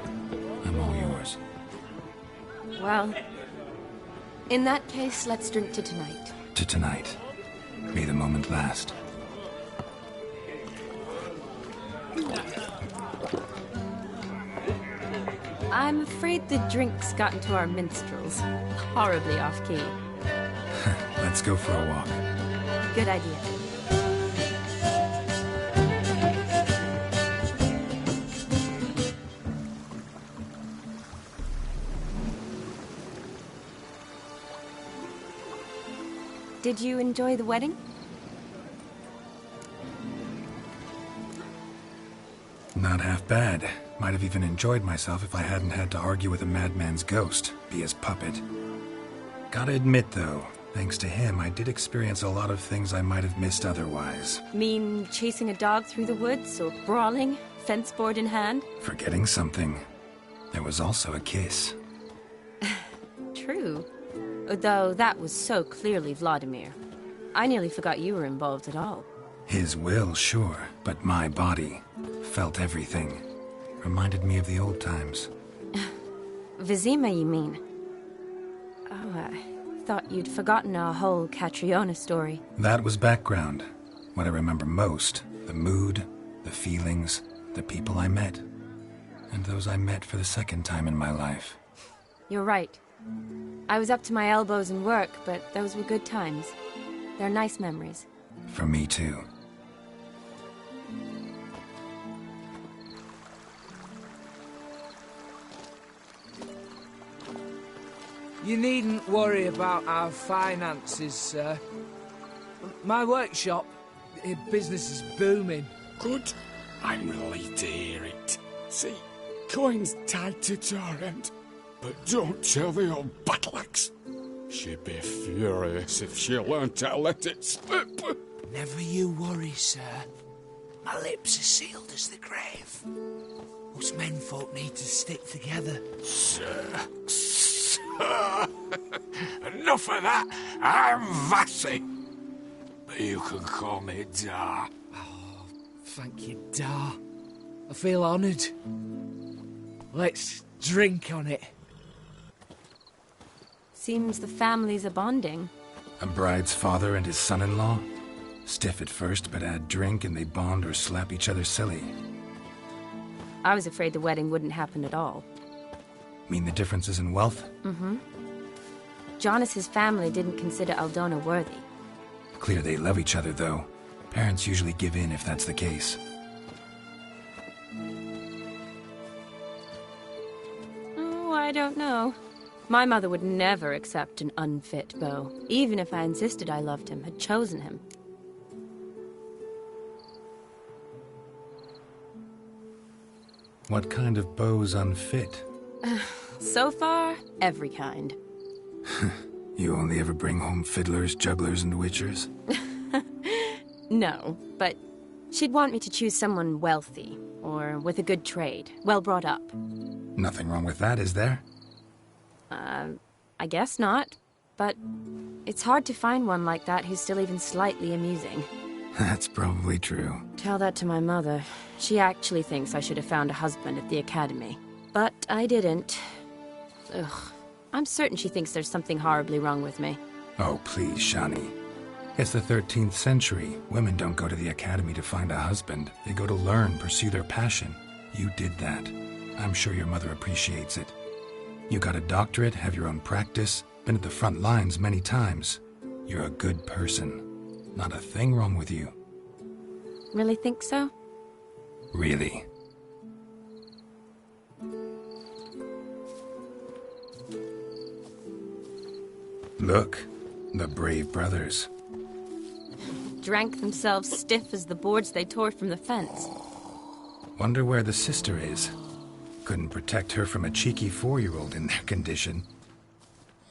I'm all yours. Well, in that case, let's drink to tonight. To tonight. May the moment last. I'm afraid the drinks got into our minstrels. Horribly off-key. Let's go for a walk. Good idea. Did you enjoy the wedding? Not half bad. Might have even enjoyed myself if I hadn't had to argue with a madman's ghost, be his puppet. Gotta admit, though, thanks to him, I did experience a lot of things I might have missed otherwise. Mean chasing a dog through the woods, or brawling, fence board in hand? Forgetting something. There was also a kiss. True. Though that was so clearly Vladimir. I nearly forgot you were involved at all. His will, sure, but my body felt everything. Reminded me of the old times. Vizima, you mean? Oh, I thought you'd forgotten our whole Catriona story. That was background. What I remember most, the mood, the feelings, the people I met. And those I met for the second time in my life. You're right. I was up to my elbows in work, but those were good times. They're nice memories. For me, too. You needn't worry about our finances, sir. My workshop, business is booming. Good. I'm relieved to hear it. See, coin's tied to Torrent, but don't tell the old battle-axe. She'd be furious if she learned to let it slip. Never you worry, sir. My lips are sealed as the grave. Us menfolk need to stick together. Sir. Enough of that. I'm Vassy. But you can call me Dar. Oh, thank you, Dar. I feel honoured. Let's drink on it. Seems the families are bonding. A bride's father and his son-in-law? Stiff at first, but add drink and they bond or slap each other silly. I was afraid the wedding wouldn't happen at all. Mean the differences in wealth? Mm-hmm. Jonas's family didn't consider Aldona worthy. Clear they love each other, though. Parents usually give in if that's the case. Oh, I don't know. My mother would never accept an unfit beau, even if I insisted I loved him, had chosen him. What kind of beau's unfit? So far, every kind. You only ever bring home fiddlers, jugglers, and witchers? No, but she'd want me to choose someone wealthy, or with a good trade, well brought up. Nothing wrong with that, is there? I guess not. But it's hard to find one like that who's still even slightly amusing. That's probably true. Tell that to my mother. She actually thinks I should have found a husband at the academy. But I didn't. Ugh. I'm certain she thinks there's something horribly wrong with me. Oh, please, Shani. It's the 13th century. Women don't go to the academy to find a husband. They go to learn, pursue their passion. You did that. I'm sure your mother appreciates it. You got a doctorate, have your own practice, been at the front lines many times. You're a good person. Not a thing wrong with you. Really think so? Really. Look, the brave brothers. Drank themselves stiff as the boards they tore from the fence. Wonder where the sister is. Couldn't protect her from a cheeky 4-year-old in their condition.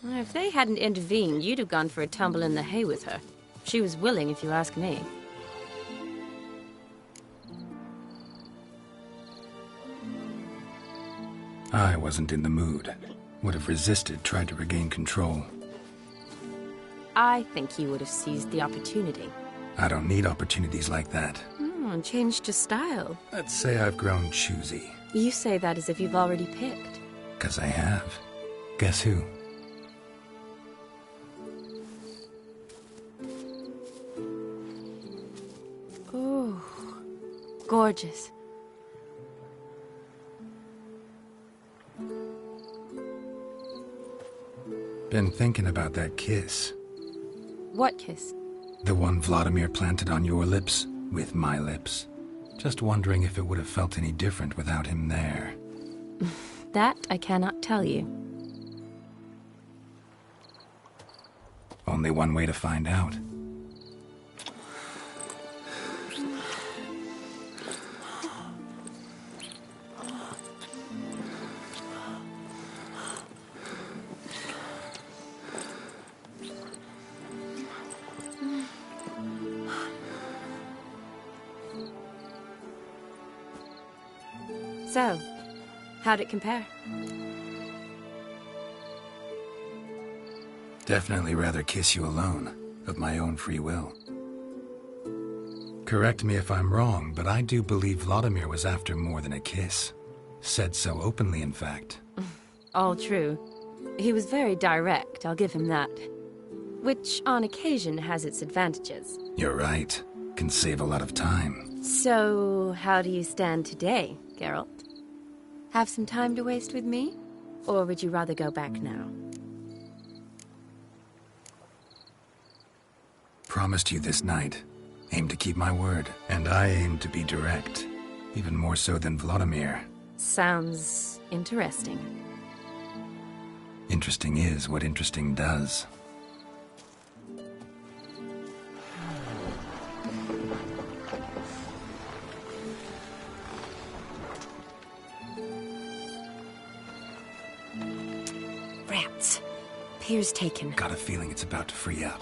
If they hadn't intervened, you'd have gone for a tumble in the hay with her. She was willing, if you ask me. I wasn't in the mood. Would have resisted, tried to regain control. I think you would have seized the opportunity. I don't need opportunities like that. And changed your style. Let's say I've grown choosy. You say that as if you've already picked. 'Cause I have. Guess who? Ooh, gorgeous. Been thinking about that kiss. What kiss? The one Vladimir planted on your lips, with my lips. Just wondering if it would have felt any different without him there. That I cannot tell you. Only one way to find out. So, how'd it compare? Definitely rather kiss you alone, of my own free will. Correct me if I'm wrong, but I do believe Vladimir was after more than a kiss. Said so openly, in fact. All true. He was very direct, I'll give him that. Which, on occasion, has its advantages. You're right. Can save a lot of time. So, how do you stand today, Geralt? Have some time to waste with me? Or would you rather go back now? Promised you this night. Aim to keep my word. And I aim to be direct. Even more so than Vladimir. Sounds interesting. Interesting is what interesting does. Rats. Pier's taken. Got a feeling it's about to free up.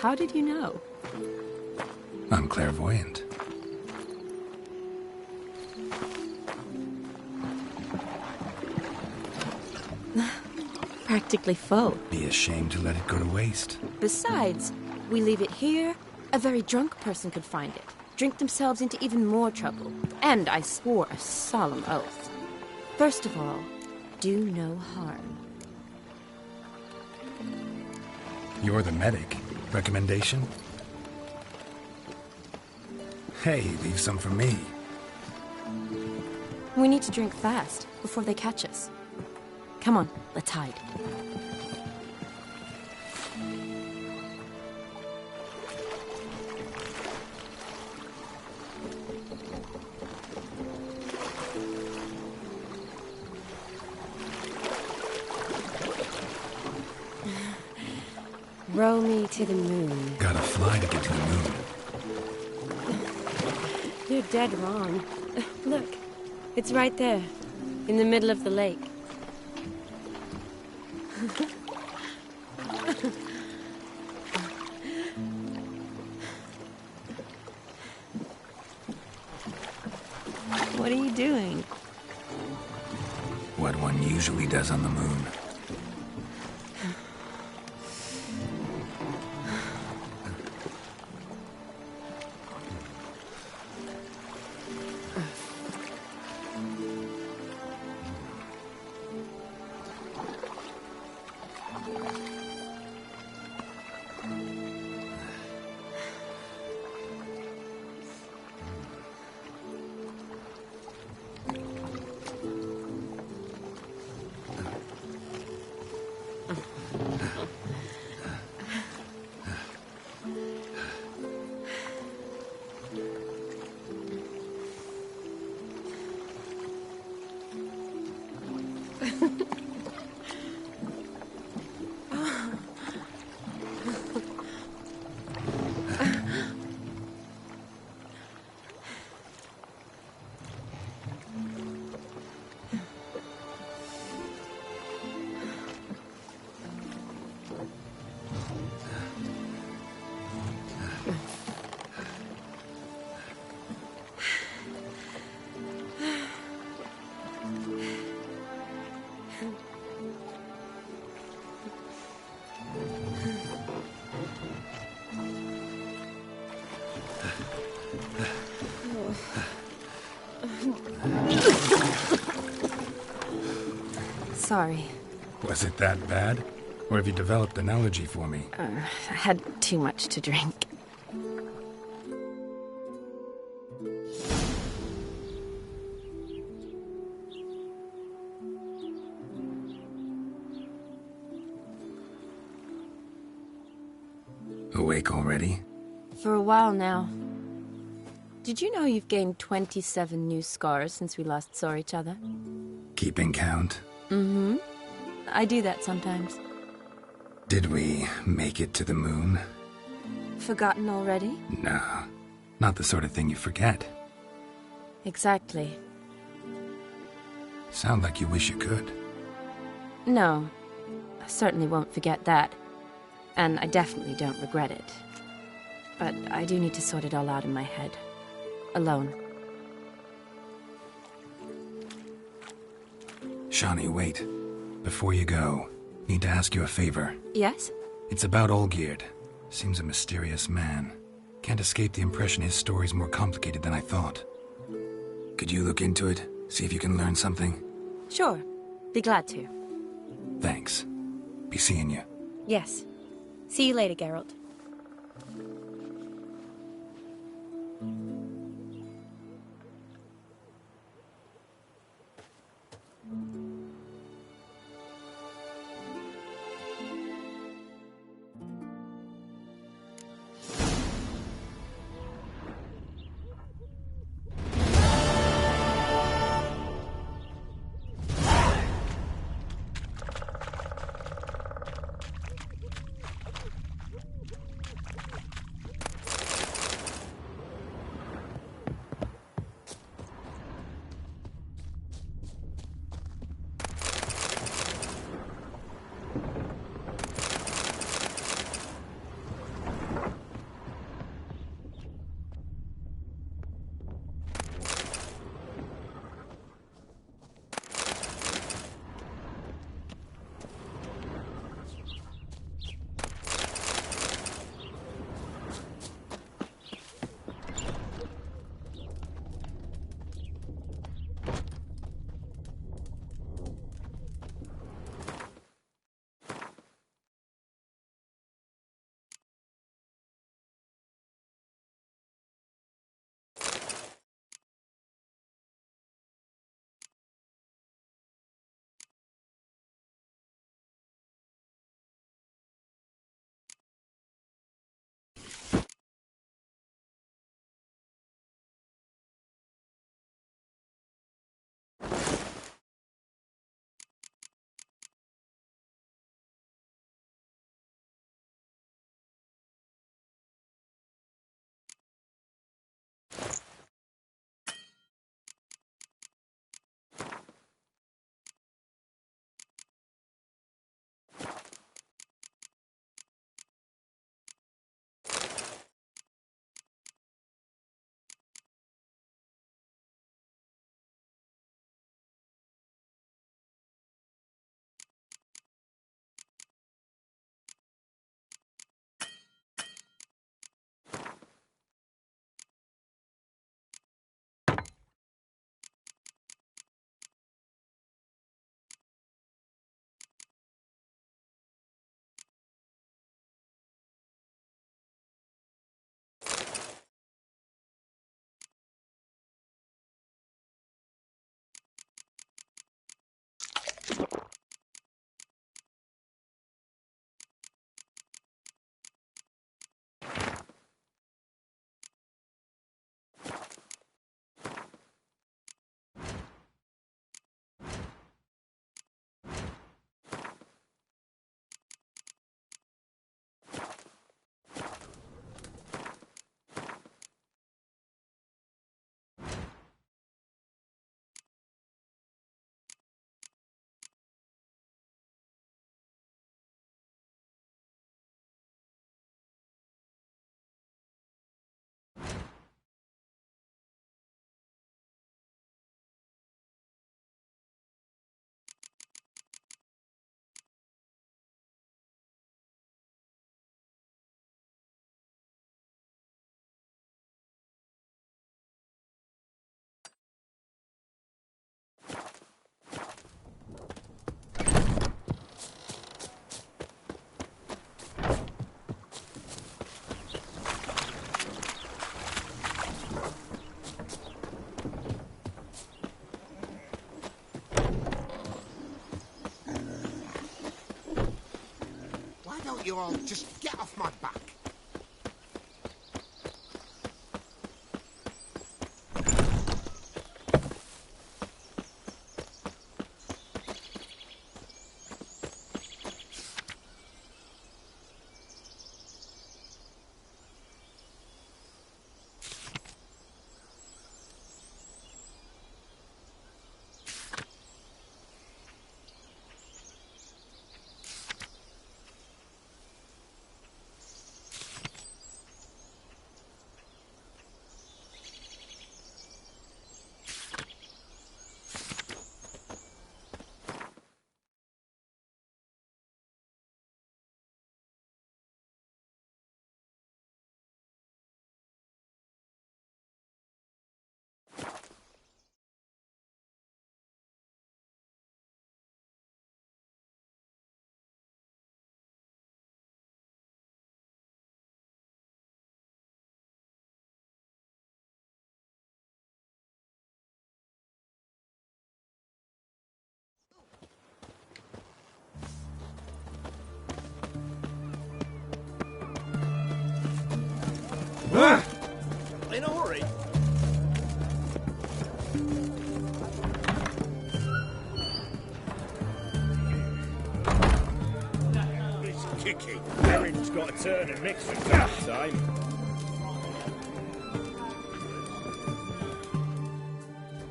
How did you know? I'm clairvoyant. Practically full. Be ashamed to let it go to waste. Besides, we leave it here, a very drunk person could find it, drink themselves into even more trouble. And I swore a solemn oath. First of all, do no harm. You're the medic. Recommendation? Hey, leave some for me. We need to drink fast, before they catch us. Come on, let's hide. Row me to the moon. Gotta fly to get to the moon. You're dead wrong. Look, it's right there, in the middle of the lake. What are you doing? What one usually does on the moon. Sorry. Was it that bad? Or have you developed an allergy for me? I had too much to drink. Awake already? For a while now. Did you know you've gained 27 new scars since we last saw each other? Keeping count? Mm-hmm. I do that sometimes. Did we make it to the moon? Forgotten already? No, not the sort of thing you forget. Exactly. Sound like you wish you could. No, I certainly won't forget that. And I definitely don't regret it. But I do need to sort it all out in my head. Alone. Shani, wait. Before you go, need to ask you a favor. Yes? It's about Olgierd. Seems a mysterious man. Can't escape the impression his story's more complicated than I thought. Could you look into it? See if you can learn something? Sure. Be glad to. Thanks. Be seeing you. Yes. See you later, Geralt. don't you all just get off my back? In a hurry. It's kicking. Erin's got to turn and mix from time to time.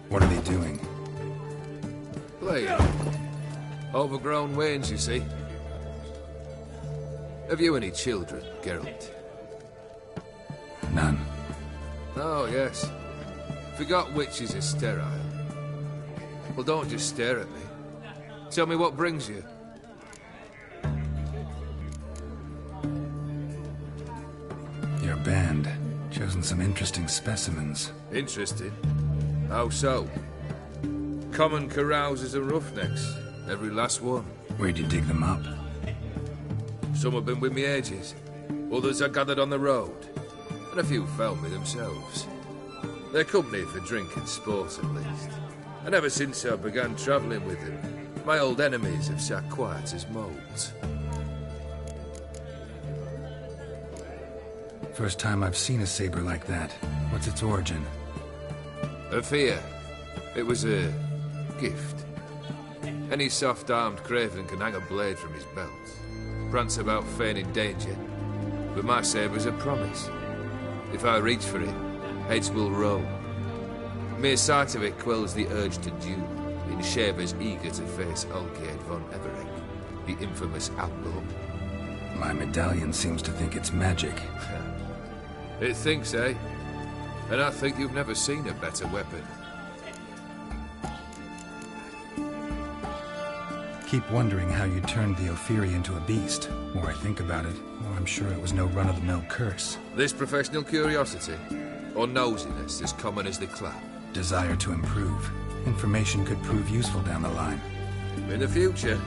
What are they doing? Playing. Overgrown wains, you see. Have you any children, Geralt? None. Oh, yes. Forgot witches are sterile. Well, don't just stare at me. Tell me what brings you. Your band. Chosen some interesting specimens. Interesting? How so? Common carousers and roughnecks. Every last one. Where'd you dig them up? Some have been with me ages. Others I gathered on the road. And a few found me themselves. They're company for drinking sport, at least. And ever since I began travelling with them, my old enemies have sat quiet as moles. First time I've seen a saber like that. What's its origin? A fear. It was a gift. Any soft-armed craven can hang a blade from his belt, prance about feigning danger, but my saber's a promise. If I reach for it, heads will roll. Mere sight of it quells the urge to duel, in shavers eager to face Olgierd von Everegg, the infamous outlaw. My medallion seems to think it's magic. It thinks, eh? And I think you've never seen a better weapon. Keep wondering how you turned the Ophiri into a beast. The more I think about it, the more I'm sure it was no run-of-the-mill curse. This professional curiosity, or nosiness as common as the clap? Desire to improve. Information could prove useful down the line. In the future,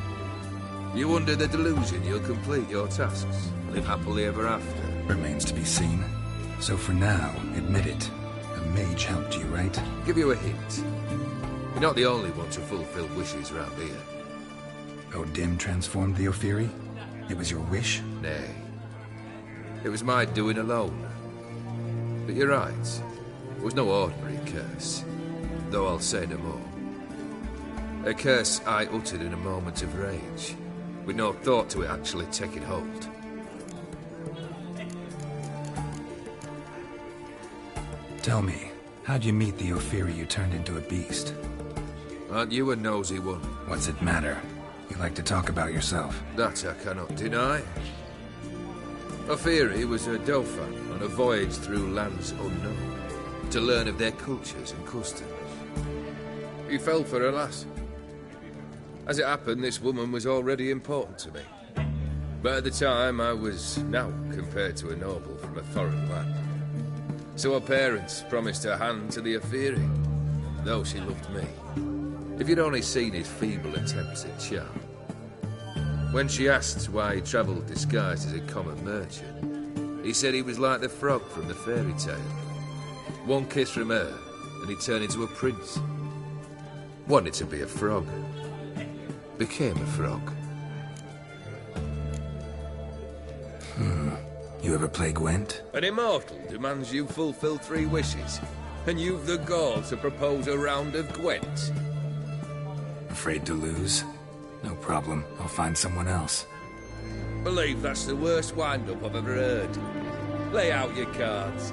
you under the delusion you'll complete your tasks, live happily ever after. Remains to be seen. So for now, admit it. A mage helped you, right? Give you a hint. You're not the only one to fulfill wishes around here. Odin transformed the Ophiri? It was your wish? Nay. It was my doing alone. But you're right. It was no ordinary curse. Though I'll say no more. A curse I uttered in a moment of rage, with no thought to it actually taking hold. Tell me, how'd you meet the Ophiri you turned into a beast? Aren't you a nosy one? What's it matter? You like to talk about yourself. That I cannot deny. Ophiri was a dauphin on a voyage through lands unknown, to learn of their cultures and customs. He fell for a lass. As it happened, this woman was already important to me. But at the time, I was now compared to a noble from a foreign land. So her parents promised her hand to the Ophiri, though she loved me. If you'd only seen his feeble attempts at charm. When she asked why he travelled disguised as a common merchant, he said he was like the frog from the fairy tale. One kiss from her, and he turned into a prince. Wanted to be a frog. Became a frog. You ever play Gwent? An immortal demands you fulfill 3 wishes, and you've the gall to propose a round of Gwent. Afraid to lose? No problem. I'll find someone else. Believe that's the worst wind-up I've ever heard. Lay out your cards.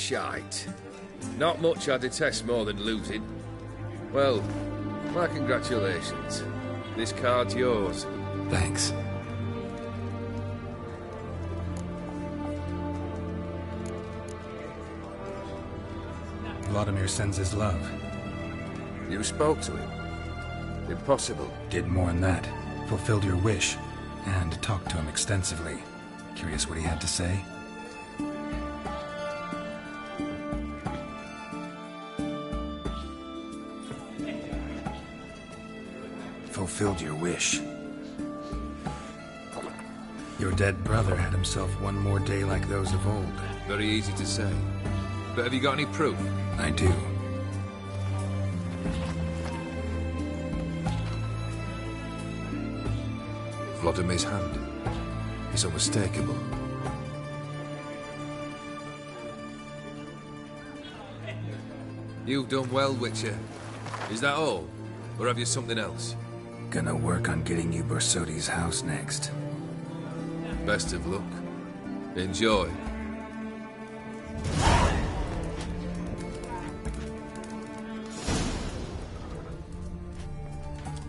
shite. Not much I detest more than losing. Well, my congratulations. This card's yours. Thanks. Vladimir sends his love. You spoke to him? Impossible. Did more than that. Fulfilled your wish. And talked to him extensively. Curious what he had to say? Fulfilled your wish. Your dead brother had himself one more day like those of old. Very easy to say. But have you got any proof? I do. Vladimir's hand. It's unmistakable. You've done well, Witcher. Is that all? Or have you something else? Gonna work on getting you Borsodi's house next. Best of luck. Enjoy.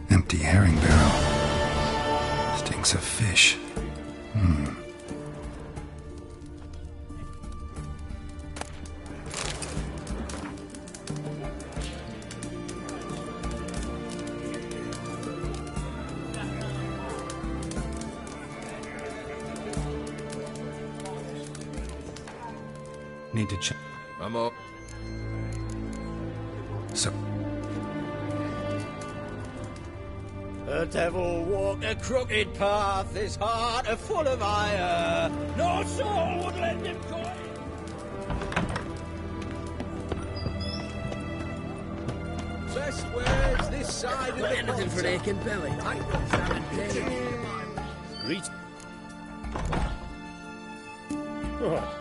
Empty herring barrel. Stinks of fish. Need to check. I'm up. So... The devil walked a crooked path, his heart a full of ire. No soul would lend him coin. Best words this side of the anything for an aching belly. I will Sam and Greet. Oh.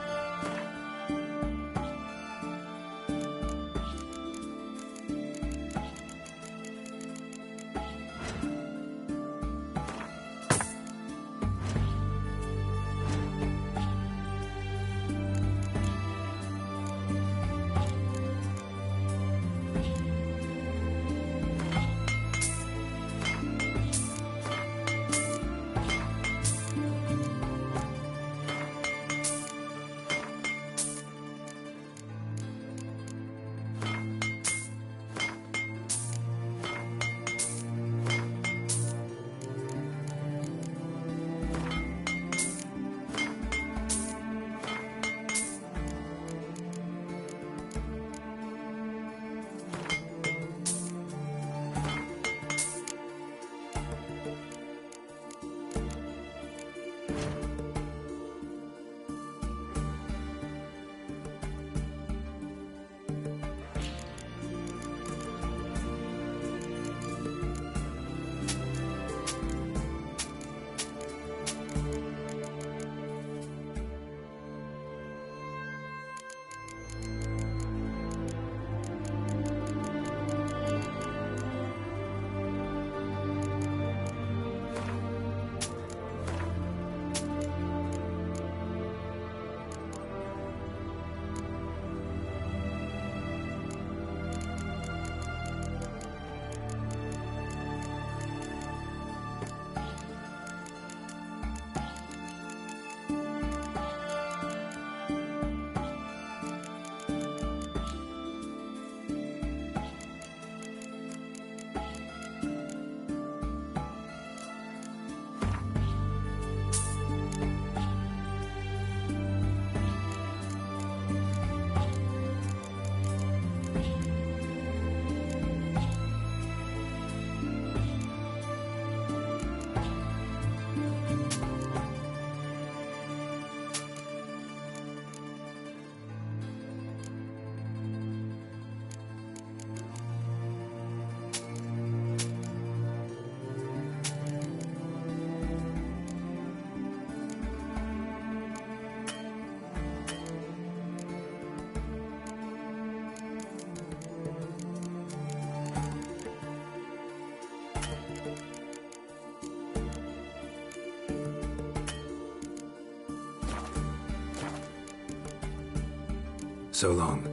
So long.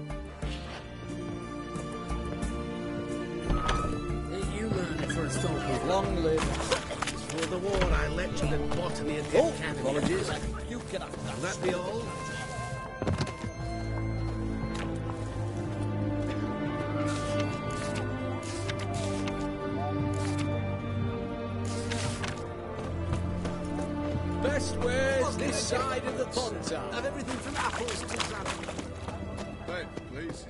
You learned first off. Long live. For the war, I lectured in botany at the academy. Apologies. You get up. Will that be all? Best wares this side of the pond. Have everything from apples to salad. Ben, please.